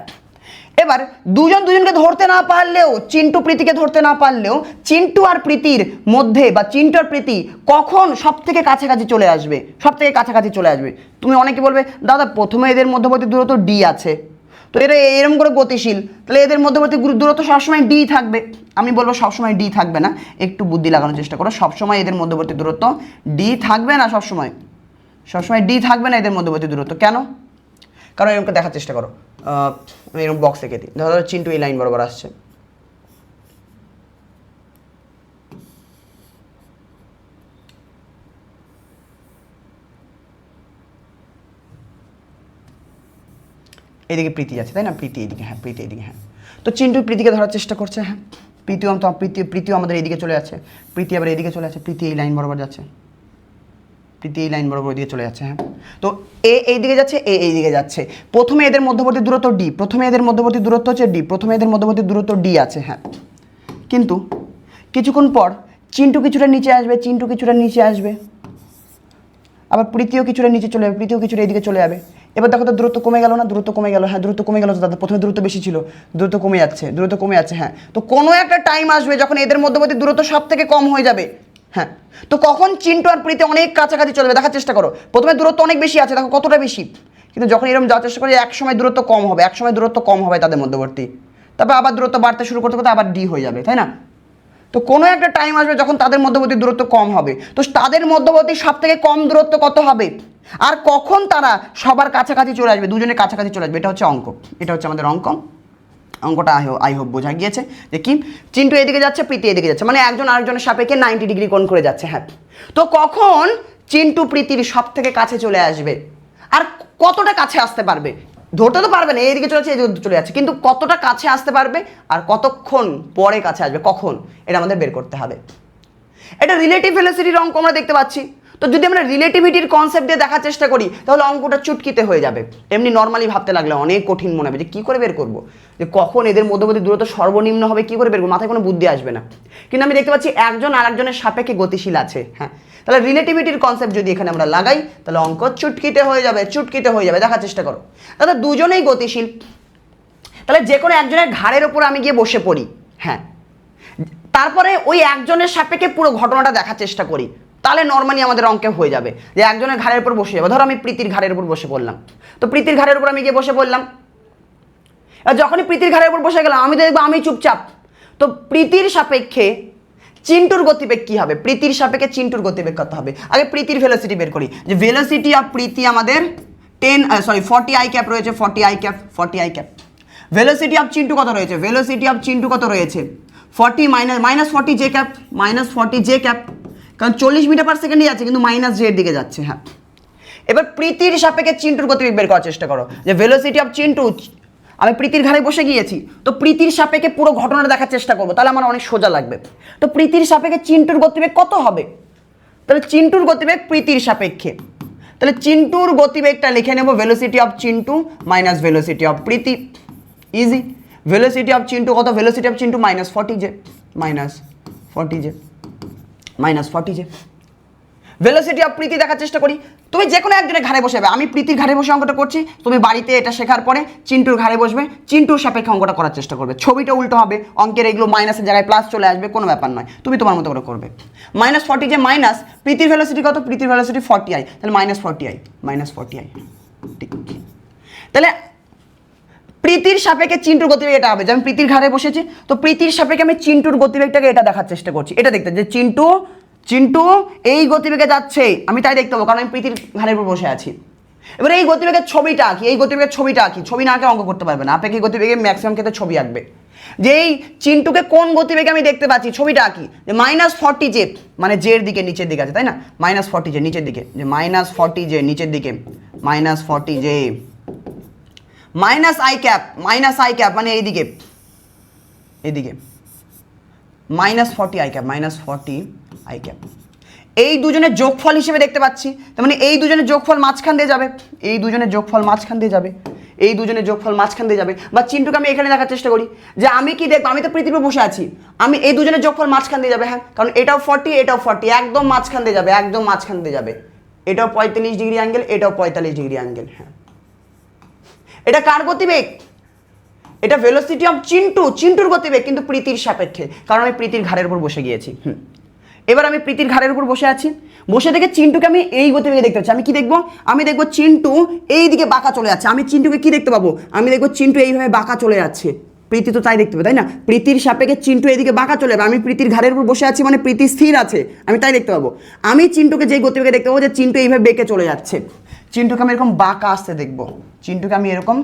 এবার দুজনকে ধরতে না পারলেও, চিন্টু প্রীতিকে ধরতে না পারলেও, চিন্টু আর প্রীতির মধ্যে বা চিন্টু আর প্রীতি কখন সব থেকে কাছাকাছি চলে আসবে, সব থেকে কাছাকাছি চলে আসবে? তুমি অনেকে বলবে দাদা প্রথমে এদের মধ্যবর্তী দূরত্ব ডি আছে, তো এরা এরকম করে গতিশীল, তাহলে এদের মধ্যবর্তী দূরত্ব সবসময় ডি থাকবে। আমি বলবো সবসময় ডি থাকবে না, একটু বুদ্ধি লাগানোর চেষ্টা করো, সবসময় এদের মধ্যবর্তী দূরত্ব ডি থাকবে না, সবসময় ডি থাকবে না এদের মধ্যবর্তী দূরত্ব। কেন? কারণ এরকম দেখার চেষ্টা করো, আমি এরকম বক্স এঁকে দিই, ধরো চিন্টু এই লাইন বরাবর আসছে, এদিকে প্রীতি আছে, তাই না? প্রীতি এইদিকে, হ্যাঁ প্রীতি এইদিকে, হ্যাঁ, তো চিন্টু প্রীতিকে ধরার চেষ্টা করছে, হ্যাঁ প্রীতিও আমাদের এইদিকে চলে যাচ্ছে, প্রীতি আবার এইদিকে চলে যাচ্ছে, প্রীতি এই লাইন বরাবর যাচ্ছে, প্রীতি এই লাইন বরাবর দিকে চলে যাচ্ছে। হ্যাঁ, তো এ এইদিকে যাচ্ছে, এ এইদিকে যাচ্ছে, প্রথমে এদের মধ্যবর্তী দূরত্ব ডি, প্রথমে এদের মধ্যবর্তী দূরত্ব হচ্ছে ডি, প্রথমে এদের মধ্যবর্তী দূরত্ব ডি আছে। হ্যাঁ, কিন্তু কিছুক্ষণ পর চিন্টু কিছুটা নিচে আসবে, চিন্টু কিছুটা নিচে আসবে, আবার প্রীতিও কিছুটা নিচে চলে যাবে, প্রীতিও কিছুটা এইদিকে চলে যাবে। এবার দেখো তো দূরত্ব কমে গেল না? দূরত্ব কমে গেল, হ্যাঁ দূরত্ব কমে গেল, তো তাদের প্রথমে দূরত্ব বেশি ছিল, দূরত্ব কমে যাচ্ছে, দূরত্ব কমে যাচ্ছে। হ্যাঁ, তো কোনো একটা টাইম আসবে যখন এদের মধ্যবর্তী দূরত্ব সব থেকে কম হয়ে যাবে। হ্যাঁ, তো কখন চিন্টু আর প্রীতি অনেক কাছাকাছি চলে যাবে দেখার চেষ্টা করো, প্রথমে দূরত্ব অনেক বেশি আছে, দেখো কতটা বেশি, কিন্তু যখন এরকম যাওয়ার চেষ্টা করি এক সময় দূরত্ব কম হবে, এক সময় দূরত্ব কম হবে তাদের মধ্যবর্তী, তারপর আবার দূরত্ব বাড়তে শুরু করতে করতে আবার ডি হয়ে যাবে, তাই না? তো কোনো একটা টাইম আসবে যখন তাদের মধ্যবর্তী দূরত্ব কম হবে, তো তাদের মধ্যবর্তী সব থেকে কম দূরত্ব কত হবে, আর কখন তারা সবার কাছাকাছি চলে আসবে, দুজনের কাছাকাছি চলে আসবে, এটা হচ্ছে অঙ্ক, এটা হচ্ছে আমাদের অঙ্ক। অঙ্কটা আই হোপ বোঝা গিয়েছে যে কি চিন্টু এদিকে যাচ্ছে, প্রীতি এদিকে যাচ্ছে, মানে একজন আরেকজনের সাপেক্ষে 90 ডিগ্রি কোণ করে যাচ্ছে। হ্যাঁ, তো কখন চিন্টু প্রীতির সব থেকে কাছে চলে আসবে, আর কতটা কাছে আসতে পারবে? ধরতে তো পারবে না, এইদিকে চলে যাচ্ছে, এদিকে চলে যাচ্ছে, কিন্তু কতটা কাছে আসতে পারবে আর কতক্ষণ পরে কাছে আসবে, কখন, এটা আমাদের বের করতে হবে। এটা রিলেটিভ ভেলোসিটির অঙ্ক আমরা দেখতে পাচ্ছি, তো যদি আমরা রিলেটিভিটির কনসেপ্ট দিয়ে দেখার চেষ্টা করি তাহলে অঙ্কটা চুটকিতে হয়ে যাবে। এমনি নর্মালি ভাবতে লাগলে অনেক কঠিন মনে হবে যে কী করে বের করবো, যে কখন এদের মধ্যবর্তী দূরত্ব সর্বনিম্ন হবে, কী করে বের করবো, মাথায় কোনো বুদ্ধি আসবে না। কিন্তু আমি দেখতে পাচ্ছি একজন আরেকজনের সাপেক্ষে গতিশীল আছে। হ্যাঁ, তাহলে রিলেটিভিটির কনসেপ্ট যদি এখানে আমরা লাগাই তাহলে অঙ্ক চুটকিতে হয়ে যাবে, চুটকিতে হয়ে যাবে। দেখার চেষ্টা করো, তাহলে দুজনেই গতিশীল, তাহলে যে কোনো একজনের ঘাড়ের ওপর আমি গিয়ে বসে পড়ি। হ্যাঁ, তারপরে ওই একজনের সাপেক্ষে পুরো ঘটনাটা দেখার চেষ্টা করি, তাহলে নর্মালি আমাদের অঙ্কে হয়ে যাবে যে একজনের ঘাড়ের উপর বসে যাবে। ধরো আমি প্রীতির ঘাড়ের উপর বসে পড়লাম, তো প্রীতির ঘাড়ের উপর আমি গিয়ে বসে পড়লাম, আর যখনই প্রীতির ঘাড়ের উপর বসে গেলাম আমি দেখবো আমি চুপচাপ, তো প্রীতির সাপেক্ষে চিন্টুর গতিবেগ কি হবে, প্রীতির সাপেক্ষে চিন্টুর গতিবেগ কত হবে। আগে প্রীতির ভেলোসিটি বের করি, যে ভেলোসিটি অফ প্রীতি আমাদের 40 আই ক্যাপ রয়েছে, 40 I cap. Velocity of Chintu কত রয়েছে, ভেলোসিটি অফ চিন্টু কত রয়েছে 40 -40 জে ক্যাপ, -40 জে ক্যাপ, কারণ 40 মিটার পার সেকেন্ডই আছে কিন্তু মাইনাস জে এর দিকে যাচ্ছে। হ্যাঁ, এবার প্রীতির সাপেক্ষে চিন্টুর গতিবেগ বের করার চেষ্টা করো, যে ভেলোসিটি অফ চিন্টু, আমি প্রীতির ঘাড়ে বসে গিয়েছি, তো প্রীতির সাপেক্ষে পুরো ঘটনাটা দেখার চেষ্টা করবো, তাহলে আমার অনেক সোজা লাগবে। তো প্রীতির সাপেক্ষে চিন্টুর গতিবেগ কত হবে, তাহলে চিন্টুর গতিবেগ প্রীতির সাপেক্ষে, তাহলে চিন্টুর গতিবেগটা লিখে নেব velocity of Chintu minus velocity of Priti, easy. Velocity of Chintu কত, velocity of Chintu -40 j, -40 j. Velocity of Priti দেখার চেষ্টা করি, তুমি যে কোনো একজনের ঘাড়ে বসে যাবে, আমি প্রীতির ঘাড়ে বসে অঙ্কটা করছি, তুমি বাড়িতে এটা শেখার পরে চিন্টুর ঘাড়ে বসবে, চিন্টুর সাপেক্ষে অঙ্কটা করার চেষ্টা করবে, ছবিটা উল্টো হবে, অঙ্কের এগুলো মাইনাসের জায়গায় প্লাস চলে আসবে, কোনো ব্যাপার নয়, তুমি তোমার মতো করে করবে। -40 যে মাইনাস প্রীতির ভেলোসিটি কত, প্রীতির ভেলোসিটি 40 আই, তাহলে -40 আই, ঠিক। তাহলে প্রীতির সাপেক্ষে চিন্টুর গতিবেগ এটা হবে, যে আমি প্রীতির ঘাড়ে বসেছি, তো প্রীতির সাপেক্ষে আমি চিন্টুর গতিবেগটাকে এটা দেখার চেষ্টা করছি, এটা দেখতে, যে চিন্টু এই গতিবেগে যাচ্ছে, আমি তাই দেখতে পাবো, কারণ আমি প্রীতির ঘাড়ের উপর বসে আছি। এবার এই গতিবেগের ছবিটা আঁকি, এই গতিবেগের ছবিটা আঁকি, ছবি না আঁকে অঙ্ক করতে পারবে না, আপেক্ষিক গতিবেগে ম্যাক্সিমাম ক্ষেত্রে ছবি আঁকবে, যে এই চিন্টুকে কোন গতিবেগে আমি দেখতে পাচ্ছি, ছবিটা আঁকি, যে -40 জে, মানে জের দিকে নিচের দিকে আছে, তাই না, -40 জে নিচের দিকে, যে -40 জে নিচের দিকে, -40 জে আই ক্যাপ, মানে এইদিকে, -40 আই ক্যাপ, -40 আই ক্যাপ, এই দুজনের যোগফল হিসেবে দেখতে পাচ্ছি, তার মানে এই দুজনের যোগফল মাঝখান দিয়ে যাবে, এই দুজনের যোগফল মাঝখান দিয়ে যাবে, এই দুজনের যোগফল মাঝখান দিয়ে যাবে। বা চিন্টুকে আমি এখানে দেখার চেষ্টা করি, যে আমি কি দেখবো, আমি তো পৃথিবীতে বসে আছি, আমি এই দুজনের যোগফল মাঝখান দিয়ে যাবে, হ্যাঁ, কারণ এটাও 40 এটাও 40, একদম মাঝখান দিয়ে যাবে, একদম মাঝখান দিয়ে যাবে, এটাও 45 ডিগ্রি অ্যাঙ্গেল, এটাও 45 ডিগ্রি অ্যাঙ্গেল। হ্যাঁ, এটা কার গতিবেগ, এটা ভেলোসিটি অফ চিন্টুর গতিবেগ, কিন্তু প্রীতির সাপেক্ষে, কারণ আমি প্রীতির ঘাড়ের উপর বসে গিয়েছি। এবার আমি প্রীতির ঘাড়ের উপর বসে আছি, বসে দেখে চিন্টুকে আমি এই গতিবেগে দেখতে পাচ্ছি, আমি কি দেখবো, আমি দেখবো চিন্টু এই দিকে বাঁকা চলে যাচ্ছে, আমি চিন্টুকে কি দেখতে পাবো, আমি দেখবো চিন্টু এইভাবে বাঁকা চলে যাচ্ছে, প্রীতি তো তাই দেখতে পাবে, তাই না, প্রীতির সাপেক্ষে চিন্টু এইদিকে বাঁকা চলে যাবে, আমি প্রীতির ঘাড়ের উপর বসে আছি মানে প্রীতি স্থির আছে, আমি তাই দেখতে পাবো। আমি চিন্টুকে যেই গতিবেগে দেখতে পাবো, যে চিন্টু এইভাবে বেঁকে চলে যাচ্ছে, চিন্টুকে আমি এরকম বাঁকা আসতে দেখবো, চিন্টুকে আমি এরকম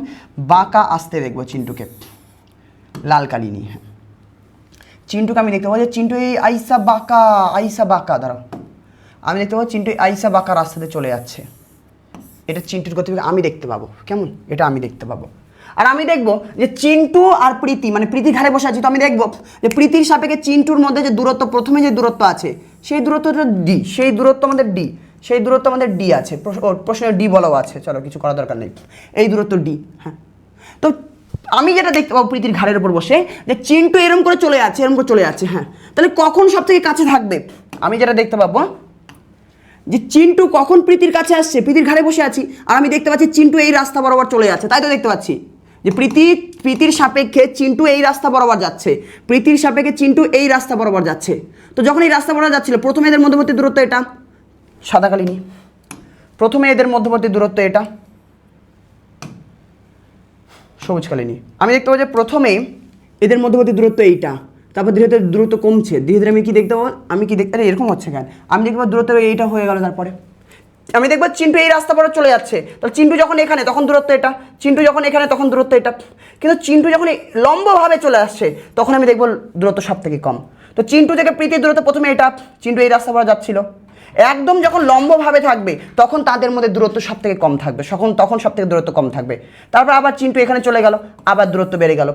বাঁকা আসতে দেখবো, চিন্টুকে লাল কালি নিয়ে, চিন্টুকে আমি দেখতে পাবো, যে চিন্টু এই আইসা বাঁকা, দাঁড়াও, আমি দেখতে পাবো চিন্টু আইসা বাঁকা রাস্তাতে চলে যাচ্ছে, এটা চিন্টুর গতিবেগ আমি দেখতে পাবো, কেমন, এটা আমি দেখতে পাবো। আর আমি দেখবো যে চিন্টু আর প্রীতি, মানে প্রীতি ঘাড়ে বসে আছি, তো আমি দেখবো যে প্রীতির সাপেক্ষে চিন্টুর মধ্যে যে দূরত্ব, প্রথমে যে দূরত্ব আছে, সেই দূরত্বটা ডি, সেই দূরত্ব আমাদের ডি আছে, প্রশ্নে ডি বলাও আছে, চলো কিছু করার দরকার নেই, এই দূরত্ব ডি। হ্যাঁ, তো আমি যেটা দেখতে পাবো প্রীতির ঘাড়ের উপর বসে, যে চিন্টু এরকম করে চলে যাচ্ছে, হ্যাঁ, তাহলে কখন সব থেকে কাছে থাকবে, আমি যেটা দেখতে পাবো, যে চিন্টু কখন প্রীতির কাছে আসছে, প্রীতির ঘাড়ে বসে আছি, আর আমি দেখতে পাচ্ছি চিন্টু এই রাস্তা বরাবর চলে যাচ্ছে, তাই তো দেখতে পাচ্ছি, যে প্রীতির সাপেক্ষে চিন্টু এই রাস্তা বরাবর যাচ্ছে, প্রীতির সাপেক্ষে চিন্টু এই রাস্তা বরাবর যাচ্ছে। তো যখন এই রাস্তা বরাবর যাচ্ছিল, প্রথমে এদের মধ্যবর্তী দূরত্ব এটা, সাদা কালি নিয়ে, প্রথমে এদের মধ্যবর্তী দূরত্ব এটা, সবুজ কালি নিয়ে, আমি দেখতে পাবো যে প্রথমে এদের মধ্যবর্তী দূরত্ব এইটা, তারপর ধীরে ধীরে দূরত্ব কমছে, ধীরে ধীরে আমি কি দেখতে পাবো, আরে এরকম হচ্ছে কেন, আমি দেখবো দূরত্ব এইটা হয়ে গেল, তারপরে আমি দেখবো চিন্টু এই রাস্তা পরে চলে যাচ্ছে, তাহলে চিন্টু যখন এখানে তখন দূরত্ব এটা, চিন্টু যখন এখানে তখন দূরত্ব এটা, কিন্তু চিন্টু যখন লম্বভাবে চলে আসছে তখন আমি দেখবো দূরত্ব সব থেকে কম। তো চিন্টু থেকে প্রীতির দূরত্ব প্রথমে এটা, চিন্টু এই রাস্তা পরে যাচ্ছিল, একদম যখন লম্বভাবে থাকবে তখন তাদের মধ্যে দূরত্ব সব থেকে কম থাকবে, তখন সব থেকে দূরত্ব কম থাকবে। তারপর আবার চিন্টু এখানে চলে গেল, আবার দূরত্ব বেড়ে গেল,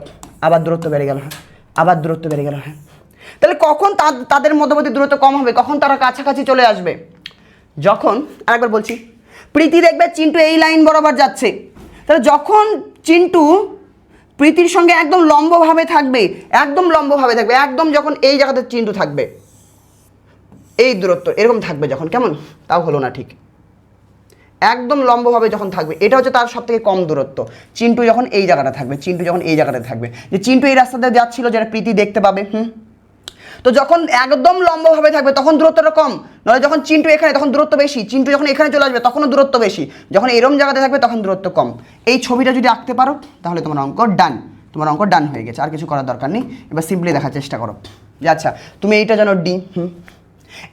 আবার দূরত্ব বেড়ে গেল, হ্যাঁ, আবার দূরত্ব বেড়ে গেল। হ্যাঁ, তাহলে কখন তাদের মধ্যবর্তী দূরত্ব কম হবে, কখন তারা কাছাকাছি চলে আসবে, যখন, আরেকবার বলছি, প্রীতি দেখবে চিন্টু এই লাইন বরাবর যাচ্ছে, তাহলে যখন চিন্টু প্রীতির সঙ্গে একদম লম্বভাবে থাকবে, একদম যখন এই জায়গাতে চিন্টু থাকবে, এই দূরত্ব এরকম থাকবে যখন, কেমন, তাও হলো না ঠিক, একদম লম্বভাবে যখন থাকবে, এটা হচ্ছে তার সব থেকে কম দূরত্ব, চিন্টু যখন এই জায়গাটা থাকবে, যে চিন্টু এই রাস্তাতে যাচ্ছিল, যেটা প্রীতি দেখতে পাবে। তো যখন একদম লম্বভাবে থাকবে তখন দূরত্বটা কম, নয় যখন চিন্টু এখানে তখন দূরত্ব বেশি, চিন্টু যখন এখানে চলে আসবে তখনও দূরত্ব বেশি, যখন এরম জায়গাতে থাকবে তখন দূরত্ব কম। এই ছবিটা যদি আঁকতে পারো তাহলে তোমার অঙ্ক ডান হয়ে গেছে, আর কিছু করার দরকার নেই। এবার সিম্পলি দেখার চেষ্টা করো। যে আচ্ছা তুমি এইটা জানো ডি,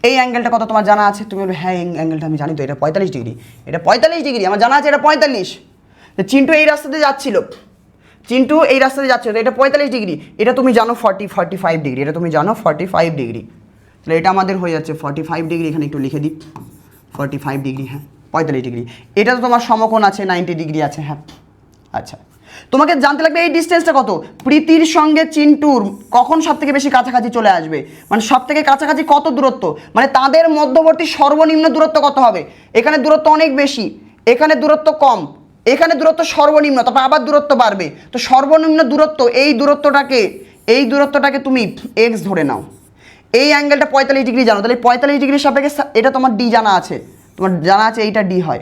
এই অ্যাঙ্গেলটা কত তোমার জানা আছে, তুমি বলবে হ্যাঁ এই অ্যাঙ্গেলটা আমি জানি তো, এটা 45 ডিগ্রি, এটা 45 ডিগ্রি আমার জানা আছে, এটা 45। চিন্টু এই রাস্তাতে যাচ্ছিল, চিন্টু এই রাস্তাতে যাচ্ছিল, এটা 45 ডিগ্রি, এটা তুমি জানো 45 ডিগ্রি, এটা তুমি জানো 45 ডিগ্রি, তাহলে এটা আমাদের হয়ে যাচ্ছে 45 ডিগ্রি, এখানে একটু লিখে দিই 45 ডিগ্রি, হ্যাঁ 45 ডিগ্রি। এটা তো তোমার সমকোণ আছে 90 ডিগ্রি আছে, হ্যাঁ। আচ্ছা তোমাকে জানতে লাগবে এই ডিস্টেন্সটা কত, প্রীতির সঙ্গে চিন্টুর কখন সব থেকে বেশি কাছাকাছি চলে আসবে, মানে সব থেকে কাছাকাছি কত দূরত্ব, মানে তাদের মধ্যবর্তী সর্বনিম্ন দূরত্ব কত হবে। এখানে দূরত্ব অনেক বেশি, এখানে দূরত্ব কম, এখানে দূরত্ব সর্বনিম্ন, তারপর আবার দূরত্ব বাড়বে, তো সর্বনিম্ন দূরত্ব এই দূরত্বটাকে তুমি এক্স ধরে নাও। এই অ্যাঙ্গেলটা 45 ডিগ্রি জানো, তাহলে 45 ডিগ্রির সাপেক্ষে এটা তোমার ডি জানা আছে, তোমার জানা আছে এইটা ডি হয়,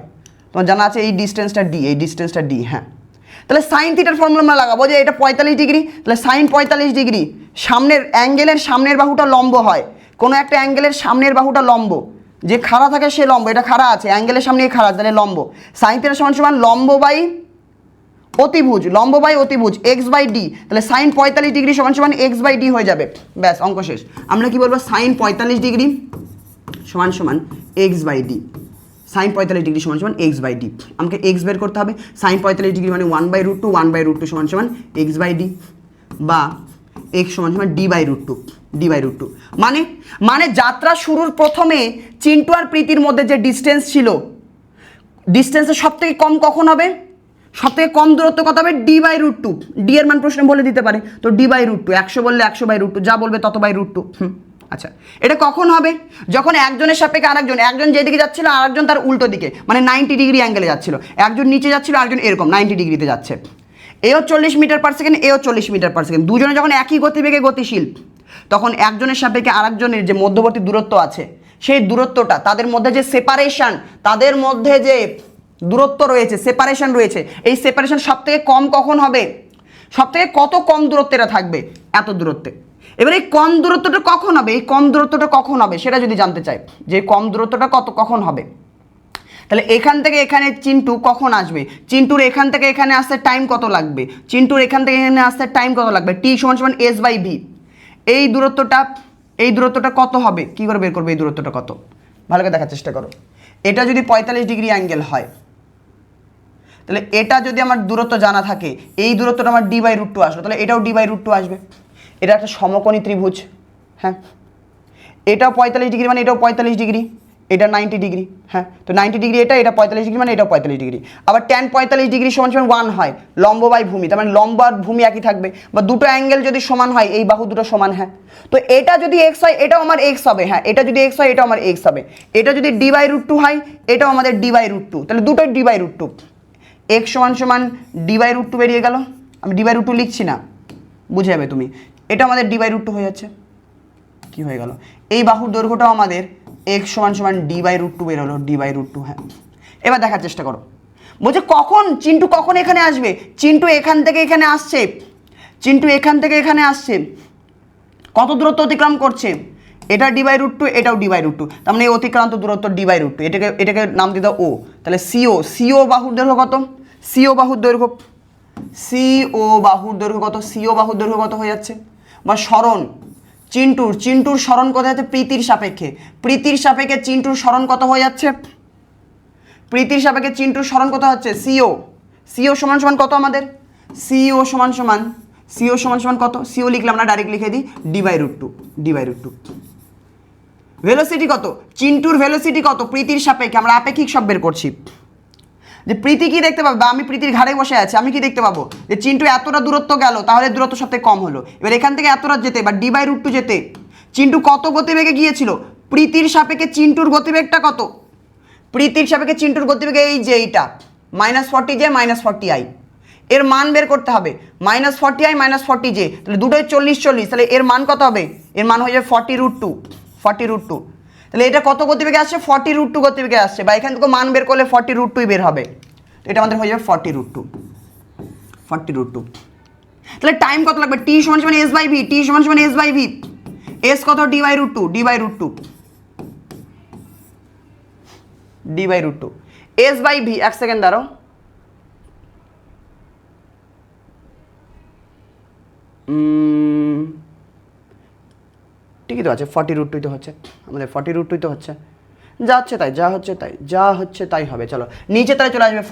তোমার জানা আছে এই ডিস্টেন্সটা ডি, এই ডিস্টেন্সটা ডি, হ্যাঁ। তাহলে সাইন থিটার ফর্মুলা আমরা লাগাবো যে এটা 45 ডিগ্রি, তাহলে সাইন 45 ডিগ্রি, সামনের অ্যাঙ্গেলের সামনের বাহুটা লম্ব হয়, কোনো একটা অ্যাঙ্গেলের সামনের বাহুটা লম্ব, যে খাড়া থাকে সে লম্ব, এটা খাড়া আছে অ্যাঙ্গেলের সামনে খাড়া, তাহলে লম্ব, সাইন থিটা সমান সমান লম্ব বাই অতিভুজ এক্স বাই ডি, তাহলে সাইন 45 ডিগ্রি সমান সমান এক্স বাই ডি হয়ে যাবে, ব্যাস অঙ্ক শেষ। আমরা কি বলবো, সাইন 45 ডিগ্রি সমান সমান x by d, sine 45 degree সমান সমান এক্স বাই ডি, আমাকে এক্স বের করতে হবে, সাইন 45 ডিগ্রি মানে 1/√2 সমান সমান এক্স বাই ডি, বা এক্স সমান সমান ডি/√2 মানে যাত্রা শুরুর প্রথমে চিন্টু আর প্রীতির মধ্যে যে ডিস্টেন্স ছিল, ডিস্টেন্সের সব থেকে কম কখন হবে, সব থেকে কম দূরত্ব কত হবে, ডি/√2, ডি এর মান প্রশ্ন বলে দিতে পারে, তো ডি/√2, 100 বললে 100/√2, যা বলবে তত /√2। আচ্ছা এটা কখন হবে, যখন একজনের সাপেক্ষে আরেকজন, একজন যেদিকে যাচ্ছিল আরেকজন তার উল্টো দিকে, মানে 90 ডিগ্রি অ্যাঙ্গেলে যাচ্ছিল, একজন নিচে যাচ্ছিল আরেকজন এরকম 90 ডিগ্রিতে যাচ্ছে, এও 40 মিটার পার সেকেন্ড, এও 40 মিটার পার সেকেন্ড, দুজনে যখন একই গতিবেগে গতিশীল, তখন একজনের সাপেক্ষে আরেকজনের যে মধ্যবর্তী দূরত্ব আছে, সেই দূরত্বটা, তাদের মধ্যে যে সেপারেশন, তাদের মধ্যে যে দূরত্ব রয়েছে, সেপারেশন রয়েছে, এই সেপারেশন সব থেকে কম কখন হবে, সব থেকে কত কম দূরত্বে এটা থাকবে, এত দূরত্বে। এবার এই কম দূরত্বটা কখন হবে, এই কম দূরত্বটা কখন হবে সেটা যদি জানতে চাই, যে কম দূরত্বটা কখন হবে, তাহলে এখান থেকে এখানে চিন্টু কখন আসবে, চিন্টুর এখান থেকে এখানে আসতে টাইম কত লাগবে, চিন্টুর এখান থেকে এখানে আসতে টাইম কত লাগবে, টি সমান সমান s/v, এই দূরত্বটা কত হবে, কি করে বের করবে এই দূরত্বটা কত, ভালো করে দেখার চেষ্টা করো। এটা যদি 45 ডিগ্রি অ্যাঙ্গেল হয়, তাহলে এটা যদি আমার দূরত্ব জানা থাকে, এই দূরত্বটা আমার d/√2 আসলো, তাহলে এটাও d/√2 আসবে, এটা একটা সমকোণী ত্রিভুজ, হ্যাঁ। এটাও 45 ডিগ্রি মানে এটাও 45 ডিগ্রি, এটা 90 ডিগ্রি, হ্যাঁ। তো 90 ডিগ্রি এটা 45 ডিগ্রি মানে এটাও 45 ডিগ্রি, আবার tan 45 ডিগ্রি সমান সমান 1 হয়, লম্ব বাই ভূমি, তার মানে লম্ব আর ভূমি একই থাকবে, বা দুটো অ্যাঙ্গেল যদি সমান হয়, এই বাহু দুটো সমান, হ্যাঁ। তো এটা যদি x হয় এটাও আমার x হবে, হ্যাঁ, এটা যদি x হয় এটাও আমার x হবে, এটা যদি d/√2 হয় এটাও আমাদের d/√2, তাহলে দুটোই d/√2, x সমান সমান d/√2 বেরিয়ে গেল, আমি d/√2 লিখছি না, বুঝে যাবে তুমি, এটা আমাদের d/√2 হয়ে যাচ্ছে, কি হয়ে গেল, এই বাহুর দৈর্ঘ্যটাও আমাদের x সমান সমান d/√2 বের হলো, d/√2, হ্যাঁ। এবার দেখার চেষ্টা করো, বলছে কখন চিন্টু কখন এখানে আসবে, চিন্টু এখান থেকে এখানে আসছে, কত দূরত্ব অতিক্রম করছে, এটা d/√2, এটাও d/√2, তার মানে এই অতিক্রান্ত দূরত্ব d/√2, এটাকে নাম দিয়ে দাও ও, তাহলে CO বাহুর দৈর্ঘ্য কত, CO বাহুর দৈর্ঘ্য কত হয়ে যাচ্ছে, বা সরণ চিন্টুর সরণ কত যাচ্ছে, প্রীতির সাপেক্ষে চিন্টুর সরণ কত হয়ে যাচ্ছে, CO সমান সমান কত আমাদের, CO সমান সমান কত, CO লিখলাম না, ডাইরেক্ট লিখে দিই d/√2। ভেলোসিটি কত, চিন্টুর ভেলোসিটি কত প্রীতির সাপেক্ষে, আমরা আপেক্ষিক সব বের করছি, যে প্রীতি কি দেখতে পাবে, বা আমি প্রীতির ঘাড়ে বসে আছি, আমি কি দেখতে পাবো, যে চিন্টু এতটা দূরত্ব গেল, তাহলে দূরত্ব সব থেকে কম হলো, এবার এখান থেকে এতটা যেতে বা d/√2 যেতে চিন্টু কত গতিবেগে গিয়েছিল, প্রীতির সাপেক্ষে চিন্টুর গতিবেগটা কত, এই যে এইটা -40j -40i, এর মান বের করতে হবে, -40i -40j, তাহলে দুটোই 40, তাহলে এর মান কত হবে, এর মান হয়ে যাবে 40√2, তাহলে এটা কত গতিবেগে আসছে, 40√2 গতিবেগে আসছে, বা এখান থেকে মান বের করলে 40√2 বের হবে, এটা আমাদের হয়ে যাবে 40√2, তাহলে টাইম কত লাগবে, t সমান সমান s/v, s কত d/√2, s/v, এক সেকেন্ড দাঁড়াও, ঠিকই তো আছে, 40√2 তো হচ্ছে, আমাদের 40√2 তো হচ্ছে, যা হচ্ছে তাই, যা হচ্ছে তাই, যা হচ্ছে তাই হবে। চলো নিচে তাহলে চলে আসবে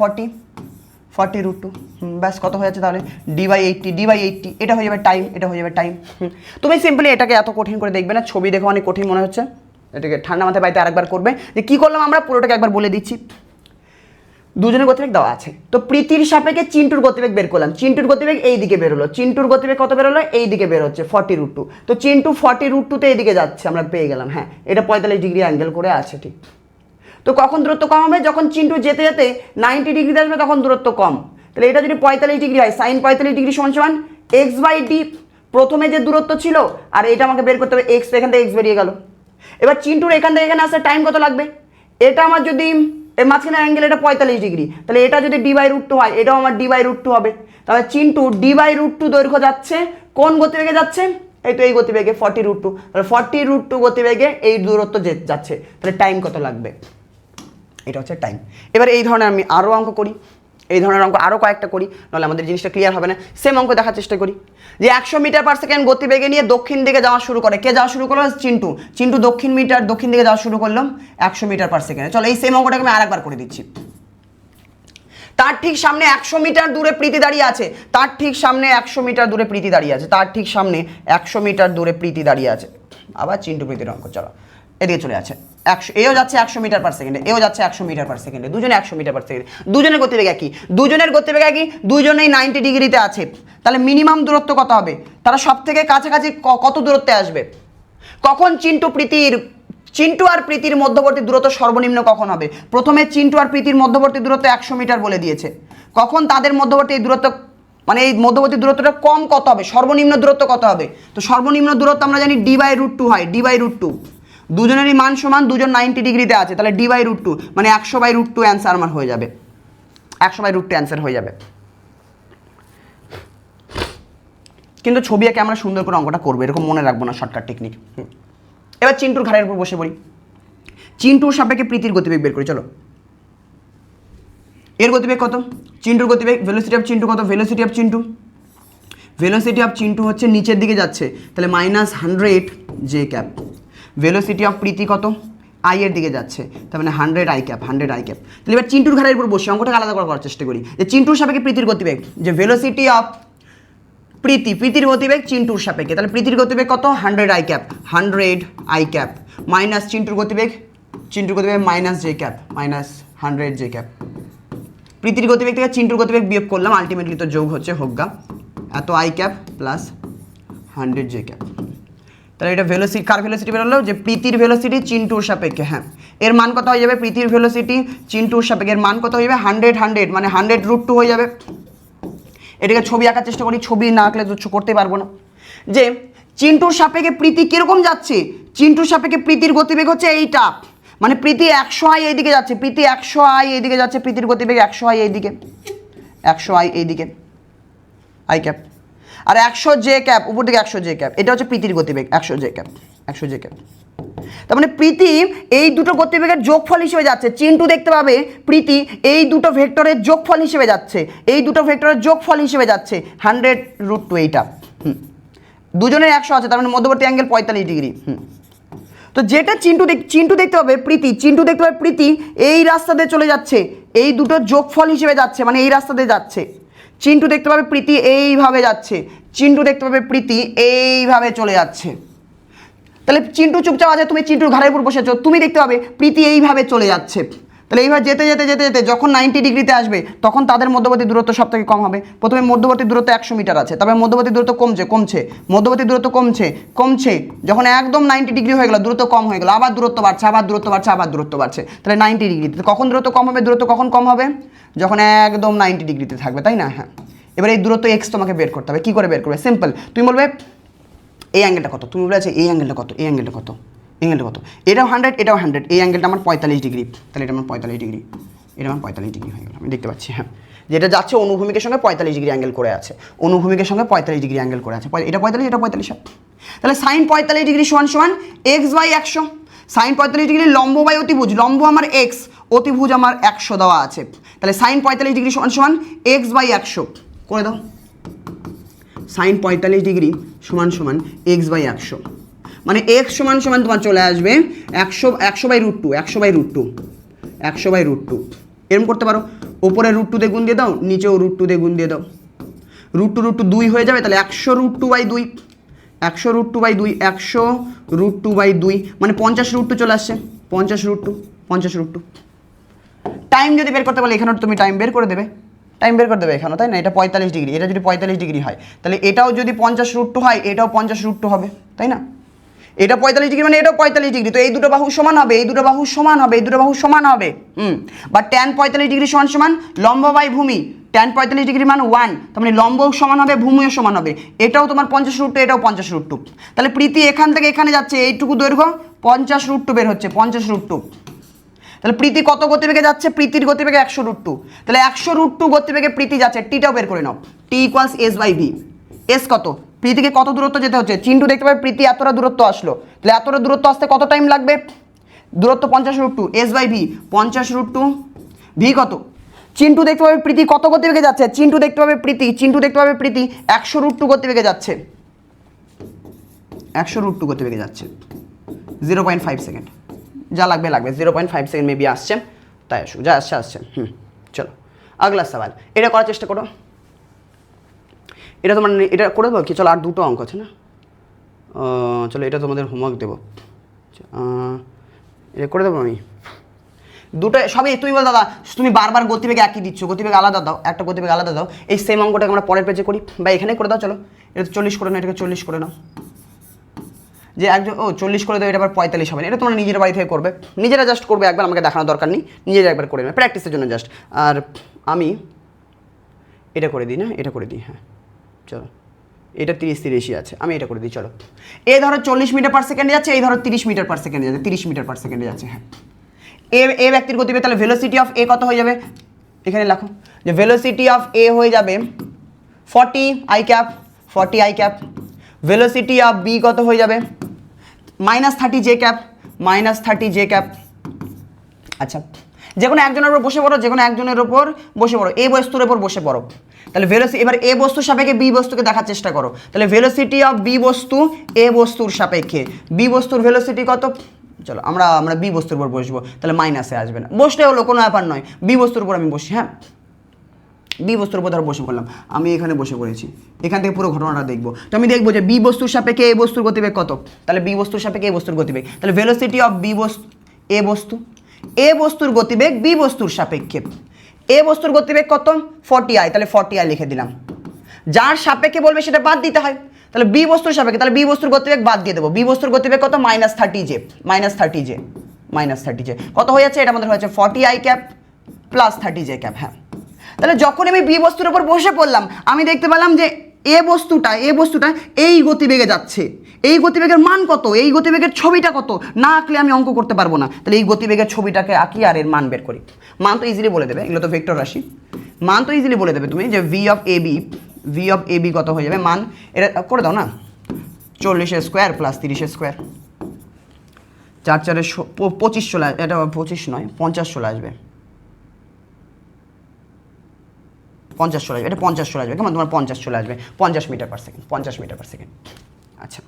40√2, ব্যাস কত হয়ে যাচ্ছে তাহলে d/80, এটা হয়ে যাবে টাইম, এটা হয়ে যাবে টাইম। তুমি সিম্পলি এটাকে এত কঠিন করে দেখবে না, ছবি দেখে অনেক কঠিন মনে হচ্ছে, এটাকে ঠান্ডা মাথায় বাড়িতে আরেকবার করবে যে কী করলাম আমরা, পুরোটাকে একবার বলে দিচ্ছি। দুজনের গতিবেগ দেওয়া আছে, তো প্রীতির সাপেক্ষে চিন্টুর গতিবেগ বের করলাম, চিন্টুর গতিবেগ এই দিকে বেরোলো, চিন্টুর গতিবেগ কত বেরোলো, এই দিকে বের হচ্ছে 40√2, তো চিন্টু 40√2 তে এইদিকে যাচ্ছে, আমরা পেয়ে গেলাম, হ্যাঁ এটা 45 ডিগ্রি অ্যাঙ্গেল করে আছে, ঠিক। তো কখন দূরত্ব কম হবে, যখন চিন্টু যেতে যেতে 90 ডিগ্রিতে আসবে তখন দূরত্ব কম, তাহলে এটা যদি 45 ডিগ্রি হয়, sin 45 ডিগ্রি সমান সমান x/d, প্রথমে যে দূরত্ব ছিল, আর এটা আমাকে বের করতে হবে x, এখান থেকে x বেরিয়ে গেল। এবার চিন্টুর এখান থেকে এখানে আসতে টাইম কত লাগবে, এটা আমার যদি এর মাঝখানে অ্যাঙ্গেল এটা 45 ডিগ্রি, তাহলে এটা যদি d/√2 হয়, এটাও আমার d/√2 হবে, তাহলে চিন্টু d/√2 দৈর্ঘ্য যাচ্ছে, কোন গতিবেগে যাচ্ছে, এই তো এই গতিবেগে 40√2, তাহলে 40√2 গতিবেগে এই দূরত্ব যাচ্ছে, তাহলে টাইম কত লাগবে, এটা হচ্ছে টাইম। এবার এই ধরনের আমি আরও অঙ্ক করি, এই ধরনের অঙ্ক আরও কয়েকটা করি, নাহলে আমাদের জিনিসটা ক্লিয়ার হবে না। সেম অঙ্ক দেখার চেষ্টা করি যে 100 মিটার পার সেকেন্ড গতিবেগে নিয়ে দক্ষিণ দিকে যাওয়া শুরু করে, কে যাওয়া শুরু করলো, চিন্টু, চিন্টু দক্ষিণ দিকে যাওয়া শুরু করলাম 100 মিটার পার সেকেন্ডে। চলো এই সেম অঙ্কটাকে আমি আরেকবার করে দিচ্ছি। তার ঠিক সামনে 100 মিটার দূরে প্রীতি দাঁড়িয়ে আছে, তার ঠিক সামনে 100 মিটার দূরে প্রীতি দাঁড়িয়ে আছে, তার ঠিক সামনে 100 মিটার দূরে প্রীতি দাঁড়িয়ে আছে। আবার চিন্টু প্রীতির অঙ্ক, চলো এদিকে চলে আছে 100, এও যাচ্ছে 100 মিটার পার সেকেন্ডে, এও যাচ্ছে 100 মিটার পার সেকেন্ডে, দুজনে 100 মিটার পার সেকেন্ডে, দুজনের গতিবেগ একই, দুজনের গতিবেগ একই, দুজনেই 90 ডিগ্রিতে আছে, তাহলে মিনিমাম দূরত্ব কত হবে, তারা সব থেকে কাছাকাছি কত দূরত্বে আসবে, কখন চিন্টু আর প্রীতির মধ্যবর্তী দূরত্ব সর্বনিম্ন কখন হবে, প্রথমে চিন্টু আর প্রীতির মধ্যবর্তী দূরত্ব 100 মিটার বলে দিয়েছে, কখন তাদের মধ্যবর্তী এই দূরত্ব, মানে এই মধ্যবর্তী দূরত্বটা কম কত হবে, সর্বনিম্ন দূরত্ব কত হবে, তো সর্বনিম্ন দূরত্ব আমরা জানি d/√2 হয়, d/√2, দুজনেরই মান সমান, দুজন 90 ডিগ্রিতে আছে, তাহলে d/√2 মানে 100/√2 অ্যান্সার আমার হয়ে যাবে, 100/√2 অ্যান্সার হয়ে যাবে। কিন্তু ছবি এঁকে আমরা সুন্দর করে অঙ্কটা করবো, এরকম মনে রাখবো না, শর্টকাট টেকনিক। এবার চিন্টুর ঘাড়ের উপর বসে পড়ি, চিন্টুর সাপেক্ষে প্রীতির গতিবেগ বের করি, চলো এর গতিবেগ কত, চিন্টুর গতিবেগ, ভেলোসিটি অফ চিন্টু কত, ভেলোসিটি অফ চিন্টু হচ্ছে নিচের দিকে যাচ্ছে, তাহলে -100 জে ক্যাপ, ভেলোসিটি অফ প্রীতি কত, আই এর দিকে যাচ্ছে, তার মানে 100 আই ক্যাপ। তাহলে এবার চিন্টুর ঘাড়ের উপর বসে অঙ্কটাকে আলাদা করার চেষ্টা করি, যে চিন্টুর সাপেক্ষে প্রীতির গতিবেগ, যে ভেলোসিটি অফ প্রীতির গতিবেগ চিন্টুর সাপেক্ষে, তাহলে প্রীতির গতিবেগ কত, 100 আই ক্যাপ, মাইনাস চিন্টুর গতিবেগ minus J cap, -100 J cap, প্রীতির গতিবেগ থেকে চিন্টুর গতিবেগ বিয়োগ করলাম, আলটিমেটলি তো যোগ হচ্ছে হোগা, এত I cap plus 100 J cap, তাহলে এটা ভেলোসিটি, কার ভেলোসিটি বেরোলো, যে প্রীতির ভেলোসিটি চিন্টুর সাপেক্ষে, হ্যাঁ এর মান কত হয়ে যাবে, প্রীতির ভেলোসিটি চিন্টুর সাপেক্ষে এর মান কত হয়ে যাবে, 100 মানে 100√2 হয়ে যাবে। এটাকে ছবি আঁকার চেষ্টা করি, ছবি না আঁকলে তো করতে পারবো না। যে চিন্টুর সাপেক্ষে প্রীতি কিরকম যাচ্ছে, চিন্টুর সাপেক্ষে প্রীতির গতিবেগ হচ্ছে এইটা, মানে প্রীতি 100 আই এইদিকে যাচ্ছে, প্রীতি 100 আই এইদিকে যাচ্ছে, প্রীতির গতিবেগ 100 আই এইদিকে, 100 আই এইদিকে আই ক্যাপ, আর 100 জে ক্যাপ উপর দিকে 100 জে ক্যাপ, এটা হচ্ছে প্রীতির গতিবেগ 100 জে ক্যাপ। তার মানে প্রীতি এই দুটো গতিবেগের যোগফল হিসেবে যাচ্ছে, চিন্টু দেখতে পাবে প্রীতি এই দুটো ভেক্টরের যোগফল হিসেবে যাচ্ছে, 100√2 এইটা, দুজনের 100 আছে, তার মানে মধ্যবর্তী অ্যাঙ্গেল 45 ডিগ্রি। তো যেটা চিন্টু দেখতে পাবে প্রীতি এই রাস্তাতে চলে যাচ্ছে, এই দুটো যোগফল হিসেবে যাচ্ছে, মানে এই রাস্তাতে যাচ্ছে, চিন্টু দেখতে পাবে প্রীতি এইভাবে যাচ্ছে, এইভাবে চলে যাচ্ছে, তাহলে চিন্টু চুপচাপ আছে, তুমি চিন্টুর ঘাড়ের উপর বসেছো, তুমি দেখতে পাবে প্রীতি এইভাবে চলে যাচ্ছে, তাহলে এইভাবে যেতে যখন 90 ডিগ্রিতে আসবে তখন তাদের মধ্যবর্তী দূরত্ব সব থেকে কম হবে। প্রথমে মধ্যবর্তী দূরত্ব 100 মিটার আছে, তারপরে মধ্যবর্তী দূরত্ব মধ্যবর্তী দূরত্ব কমছে, যখন একদম 90 ডিগ্রি হয়ে গেল, দূরত্ব কম হয়ে গেল, আবার দূরত্ব বাড়ছে, তাহলে 90 ডিগ্রিতে কখন দূরত্ব কম হবে, কখন কম হবে, যখন একদম 90 ডিগ্রিতে থাকবে, তাই না? হ্যাঁ, এবার এই দূরত্ব x তোমাকে বের করতে হবে, কী করে বের করবে, সিম্পল, তুমি বলবে এই অ্যাঙ্গেলটা কত, তুমি বলে আছে এই অ্যাঙ্গেলটা কত, এটাও 100, এটাও 100, এই অ্যাঙ্গেলটা আমার 45 ডিগ্রি, তাহলে এটা আমার 45 ডিগ্রি, হয়ে গেল, আমি দেখতে পাচ্ছি, হ্যাঁ যেটা যাচ্ছে অনুভূমিকের সঙ্গে 45 ডিগ্রি অ্যাঙ্গেল করে আছে, এটা 45, তাহলে সাইন 45 ডিগ্রি সমান x/100, সাইন 45 ডিগ্রি লম্ব বাই অতিভুজ, লম্ব আমার x, অতিভুজ আমার 100 দেওয়া আছে, তাহলে সাইন 45 ডিগ্রি সমান x/100 করে দাও, সাইন 45 ডিগ্রি সমান x/100, মানে এক্স সমান সমান তোমার চলে আসবে 100/√2, 100/√2 এরকম করতে পারো। ওপরে √2 দিয়ে গুণ দিয়ে দাও, নিচেও √2 দিয়ে গুণ দিয়ে দাও, √2 2 হয়ে যাবে, তাহলে 100√2/2, 100√2/2, 100√2/2 মানে 50√2 চলে আসছে, 50√2। টাইম যদি বের করতে বলে এখানে তুমি টাইম বের করে দেবে, এখানে, তাই না? এটা 45 ডিগ্রি, এটা যদি 45 ডিগ্রি হয় তাহলে এটাও যদি 50√2 হয় এটাও 50√2 হবে, তাই না? এটা 45 ডিগ্রি মানে এটাও 45 ডিগ্রি, তো এই দুটো বাহু সমান হবে, এই দুটো বাহু সমান হবে। বা tan 45 ডিগ্রি সমান লম্ব বাই ভূমি, tan 45 ডিগ্রি মান 1, তার মানে লম্বও সমান হবে, ভূমিও সমান হবে। এটাও তোমার 50√2, এটাও 50√2। তাহলে প্রীতি এখান থেকে এখানে যাচ্ছে, এইটুকু দৈর্ঘ্য 50√2 বের হচ্ছে, 50√2। তাহলে প্রীতি কত গতিবেগে যাচ্ছে? প্রীতির গতিবেগ 100√2, তাহলে 100√2 গতিবেগে প্রীতি যাচ্ছে। টিটাও বের করে নাও, টি ইকুয়ালস S/V। এস কত? প্রীতিকে কত দূরত্ব যেতে হচ্ছে? চিন্টু দেখতে পাবে প্রীতি এতটা দূরত্ব আসলো, তাহলে এতটা দূরত্ব আসতে কত টাইম লাগবে? দূরত্ব 50√2, S/V 50√2, ভি কত? চিন্টু দেখতে পাবে প্রীতি কত গতিবেগে যাচ্ছে? চিন্টু দেখতে পাবে প্রীতি 100√2 গতিবেগে যাচ্ছে, 100√2 গতিবেগে যাচ্ছে, 0.5 সেকেন্ড। যা লাগবে 0.5 সেকেন্ড মেবি আসছে, তাই আসুক, যা আসছে। চলো আগলা সওয়াল, এটা করার চেষ্টা করো। এটা তোমার এটা করে দেবো কি? চলো আর দুটো অঙ্ক আছে না, চলো এটা তোমাদের হোমওয়ার্ক দেবো, এটা করে দেবো আমি দুটো সবই। তুমি বল দাদা তুমি বারবার গতিবেগ একই দিচ্ছ, গতিবেগ আলাদা দাও, একটা গতিবেগ আলাদা দাও। এই সেম অঙ্কটাকে আমরা পরের পেজে করি, বা এখানে করে দাও। চলো এটা 40 করে নাও, এটাকে 40 করে নাও। যে একজন 40 করে দেবে, এটা আবার 45 হবে না। এটা তোমরা নিজের বাড়ি থেকে করবে, নিজেরা জাস্ট করবে একবার, আমাকে দেখানোর দরকার নেই, নিজেরা একবার করে নেবে প্র্যাকটিসের জন্য জাস্ট। আর আমি এটা করে দিই না, এটা করে দিই, হ্যাঁ চলো এটা 30 আছে, আমি এটা করে দিই। চলো এই ধরো 40 মিটার পার সেকেন্ডে যাচ্ছে, এই ধরো 30 মিটার পার সেকেন্ডে যাচ্ছে, 30 মিটার পার সেকেন্ডে যাচ্ছে। হ্যাঁ এ ব্যক্তির গতিবেগ, তাহলে ভেলোসিটি অফ এ কত হয়ে যাবে? এখানে লেখো যে ভেলোসিটি অফ এ হয়ে যাবে 40 i cap. Velocity of B কত হয়ে যাবে? -30 j ক্যাপ। আচ্ছা যে কোনো একজনের উপর বসে পড়ো, এই বস্তুর উপর বসে পড়ো। তাহলে ভেলোসিটি, এবার এ বস্তুর সাপেক্ষে বি বস্তুকে দেখার চেষ্টা করো। তাহলে ভেলোসিটি অফ বি বস্তু এ বস্তুর সাপেক্ষে, বি বস্তুর ভেলোসিটি কত? চলো আমরা বি বস্তুর উপর বসবো, তাহলে মাইনাসে আসবে না, বসলে হলো, কোনো ব্যাপার নয়। বি বস্তুর উপর আমি বসি, হ্যাঁ বি বস্তুর উপর ধরো বসে পড়লাম, আমি এখানে বসে পড়েছি, এখান থেকে পুরো ঘটনাটা দেখবো। তো আমি দেখবো যে বি বস্তুর সাপেক্ষে এ বস্তুর গতিবেগ কত, তাহলে বি বস্তুর সাপেক্ষে এ বস্তুর গতিবেগ, তাহলে ভেলোসিটি অফ বি বস্তু এ বস্তুর গতিবেগ বি বস্তুর সাপেক্ষে, এ বস্তুর গতিবেগ কত? 40i, তাহলে 40i লিখে দিলাম। যার সাপেক্ষে বলবে সেটা বাদ দিতে হয়, তাহলে বি বস্তুর সাপেক্ষে, তাহলে বি বস্তুর গতিবেগ বাদ দিয়ে দেবো। বি বস্তুর গতিবেগ কত? -30j কত হয়ে যাচ্ছে? এটা আমাদের হয়েছে 40i cap plus 30j cap. হ্যাঁ তাহলে যখন আমি বি বস্তুর উপর বসে পড়লাম, আমি দেখতে পেলাম যে এ বস্তুটা এই গতিবেগে যাচ্ছে। এই গতিবেগের মান কত? এই গতিবেগের ছবিটা কত? না আঁকলে আমি অঙ্ক করতে পারবো না। তাহলে এই গতিবেগের ছবিটাকে আঁকি আর এর মান বের করি। মান তো ইজিলি বলে দেবে, এগুলো তো ভেক্টর রাশি, মান তো ইজিলি বলে দেবে তুমি যে ভি অফ এ বি কত হয়ে যাবে মান। এটা করে দাও না, 40² প্লাস 30², 4 4 25 চলে আসবে, এটা 25 নয় 50 চলে আসবে, 50 চলে আসবে, এটা 50 চলে আসবে, কেমন? তোমার 50 চলে আসবে, 50 মিটার পার সেকেন্ড। আচ্ছা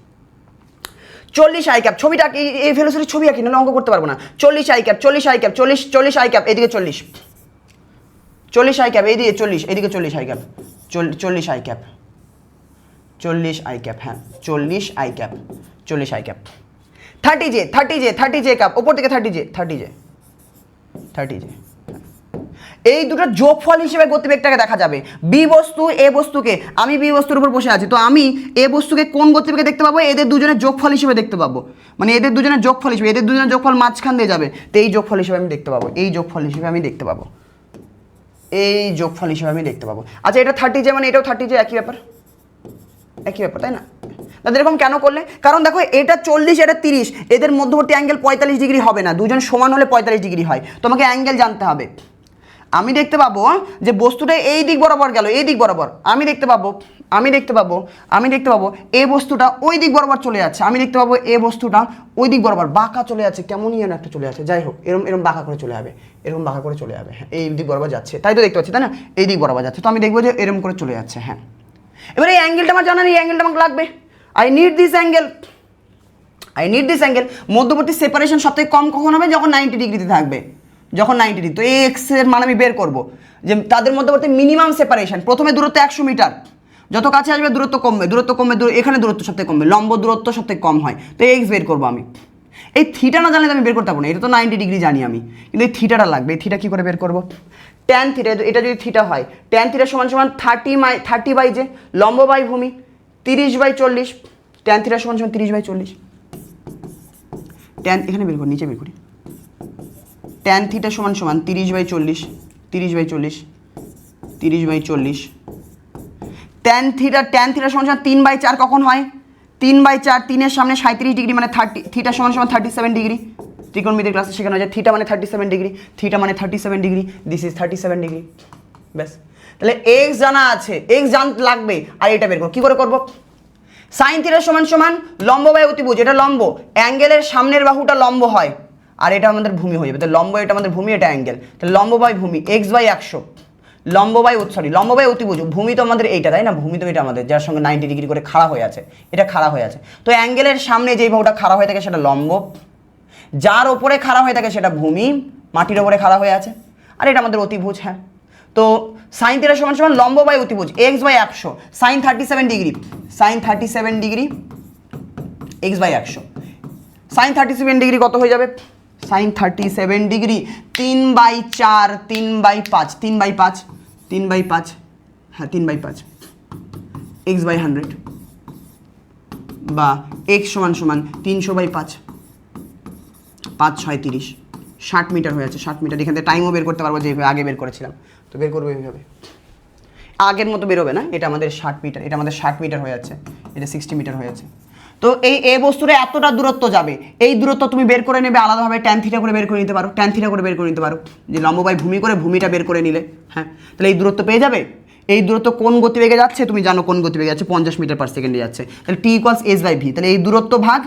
40i ক্যাপ, ছবিটা এই ভেলোসিটির ছবি আঁকি, নাহলে অঙ্ক করতে পারবো না। 40i ক্যাপ, 40i ক্যাপ, এদিকে 40i ক্যাপ, এইদিকে 40, এদিকে 40i ক্যাপ, 40i ক্যাপ, হ্যাঁ 40i ক্যাপ। 30j ক্যাপ, ওপর থেকে 30j। এই দুটো যোগফল হিসেবে গতিবেগটাকে দেখা যাবে। বি বস্তু এ বস্তুকে, আমি বি বস্তুর উপর বসে আছি, তো আমি এ বস্তুকে কোন গতিবেগে দেখতে পাবো? এদের দুজনের যোগফল হিসেবে দেখতে পাবো, মানে এদের দুজনের যোগফল হিসেবে, এদের দুজনের যোগফল মাঝখান দিয়ে যাবে, তো এই যোগফল হিসেবে আমি দেখতে পাবো, এই যোগফল হিসেবে আমি দেখতে পাবো। আচ্ছা এটা 30j মানে এটাও 30j, একই ব্যাপার, তাই না? দাদা এরকম কেন করলে? কারণ দেখো এটা 40, এটা 30, এদের মধ্যবর্তী অ্যাঙ্গেল 45 ডিগ্রি হবে না, দুজন সমান হলে 45 ডিগ্রি হয়, তোমাকে অ্যাঙ্গেল জানতে হবে। আমি দেখতে পাবো যে বস্তুটা এই দিক বরাবর গেল, এই দিক বরাবর, আমি দেখতে পাবো এই বস্তুটা ওই দিক বরাবর চলে যাচ্ছে, আমি দেখতে পাবো এই বস্তুটা ওই দিক বরাবর বাঁকা চলে যাচ্ছে, কেমনই যেন একটা চলে যাচ্ছে, যাই হোক এরকম বাঁকা করে চলে যাবে, হ্যাঁ এই দিক বরাবর যাচ্ছে, তাই তো দেখতে পাচ্ছি, তাই না? এই দিক বরাবর যাচ্ছে, তো আমি দেখবো যে এরকম করে চলে যাচ্ছে। হ্যাঁ এবার এই অ্যাঙ্গেলটা আমার জানা নেই, এই অ্যাঙ্গেলটা আমাকে লাগবে, I need this angle, I need this angle. মধ্যবর্তী সেপারেশন সবথেকে কম কখন হবে? যখন 90 ডিগ্রিতে থাকবে, যখন 90 ডিগ্রি। তো এই এক্সের মান আমি বের করবো যে তাদের মধ্যবর্তী মিনিমাম সেপারেশন। প্রথমে দূরত্ব 100 মিটার, যত কাছে আসবে দূরত্ব কমবে, এখানে দূরত্ব সবথেকে কমবে, লম্ব দূরত্ব সবথেকে কম হয়। তো এক্স বের করবো আমি। এই থিটা না জানলে আমি বের করতে পারবো না, এটা তো 90 ডিগ্রি জানি আমি, কিন্তু এই থিটাটা লাগবে। এই থিটা কী করে বের করবো? ট্যান থিটা, এটা যদি থিটা হয়, ট্যান থিটা সমান সমান 30 বাই যে লম্ব বাই ভূমি 30/40, ট্যান থিটা সমান সমান 30/40। ট্যান এখানে বের করি, নিচে বের করি। ট্যান থিটা সমান সমান 30/40, 30/40। ট্যান থিটা সমান সমান 3/4 কখন হয়? 3/4, 3-এর সামনে 37 ডিগ্রি মানে 30, থিটা সমান সমান 37 ডিগ্রি। ত্রিকোণমিতির ক্লাসে শেখানো যায় থিটা মানে 37 ডিগ্রি, থিটা মানে 37 ডিগ্রি, দিস ইজ 37 ডিগ্রি। ব্যাস, তাহলে এক্স জানা আছে, এক্স লাগবে। আর এটা বের করবো, কী করে করবো? সাইন থিটা সমান সমান লম্ব বাই অতিভুজ, এটা লম্ব, অ্যাঙ্গেলের সামনের বাহুটা লম্ব হয়, আর এটা আমাদের ভূমি হয়ে যাবে। তো লম্ব এটা আমাদের ভূমি, এটা অ্যাঙ্গেল, তাহলে লম্ব বাই ভূমি x/100, লম্ব বাই অতিভুজ। ভূমি তো আমাদের এইটা, তাই না? ভূমি তো এটা আমাদের, যার সঙ্গে 90 ডিগ্রি করে খাড়া হয়ে আছে, এটা খাড়া হয়ে আছে। তো অ্যাঙ্গেলের সামনে যেই বাহুটা খাড়া হয়ে থাকে সেটা লম্ব, যার ওপরে খাড়া হয়ে থাকে সেটা ভূমি, মাটির ওপরে খাড়া হয়ে আছে, আর এটা আমাদের অতিভুজ। হ্যাঁ, তো সাইন থিটা সমান সমান লম্ব বাই অতিভুজ x/100, sine 37 degree, sine 37 degree x/100। Sine 37 degree কত হয়ে যাবে? সাইন 37 ডিগ্রি 3/4, 3/5, 3/5, 3/5, হ্যাঁ 3/5 x/100, বা x সমান সমান 300/5, 5×6 30, 60 মিটার হয়ে আছে। 60 মিটার, এখান থেকে টাইমও বের করতে পারবো যেভাবে আগে বের করেছিলাম। তো বের করবো এইভাবে, আগের মতো বেরোবে না। এটা আমাদের 60 মিটার, এটা আমাদের 60 মিটার হয়ে যাচ্ছে, এটা 60 মিটার হয়ে যাচ্ছে। তো এই বস্তুটা এতটা দূরত্ব যাবে, এই দূরত্ব তুমি বের করে নেবে আলাদাভাবে, ট্যান থিটা করে বের করে নিতে পারো, ট্যান থিটা করে বের করে নিতে পারো, যে লম্ব বাই ভূমি করে ভূমিটা বের করে নিলে। হ্যাঁ, তাহলে এই দূরত্ব পেয়ে যাবে। এই দূরত্ব কোন গতিবেগে যাচ্ছে তুমি জানো, কোন গতিবেগে যাচ্ছে? 50 মিটার পার সেকেন্ডে যাচ্ছে। তাহলে টি ইকুয়ালস s/v, তাহলে এই দূরত্ব ভাগ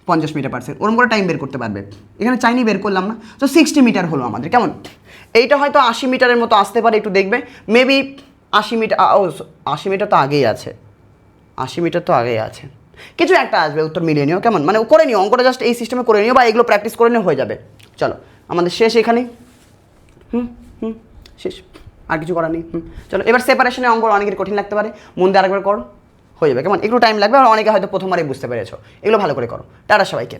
50 মিটার পার সেকেন্ড, ওরকম করে টাইম বের করতে পারবে। এখানে চাইনি বের করলাম না। তো 60 মিটার হলো আমাদের। কেমন? এইটা হয়তো 80 মিটারের মতো আসতে পারে, একটু দেখবে। মেবি 80 মিটার, 80 মিটার তো আগেই আছে, 80 মিটার তো আগেই আছে, কিছু একটা আসবে, উত্তর মিলিয়ে নিও। কেমন? মানে করে নিও অঙ্কটা, জাস্ট এই সিস্টেমে করে নিও, বা এগুলো প্র্যাকটিস করে নিও, হয়ে যাবে। চলো, আমাদের শেষ এখানেই। শেষ, আর কিছু করার নেই। চলো, এবার সেপারেশনের অঙ্ক অনেকের কঠিন লাগতে পারে, মন দিয়ে আরেকবার করো, হয়ে যাবে। কেমন? একটু টাইম লাগবে, আর অনেকে হয়তো প্রথমবারই বুঝতে পেরেছো। এগুলো ভালো করে করো। টাটা সবাইকে।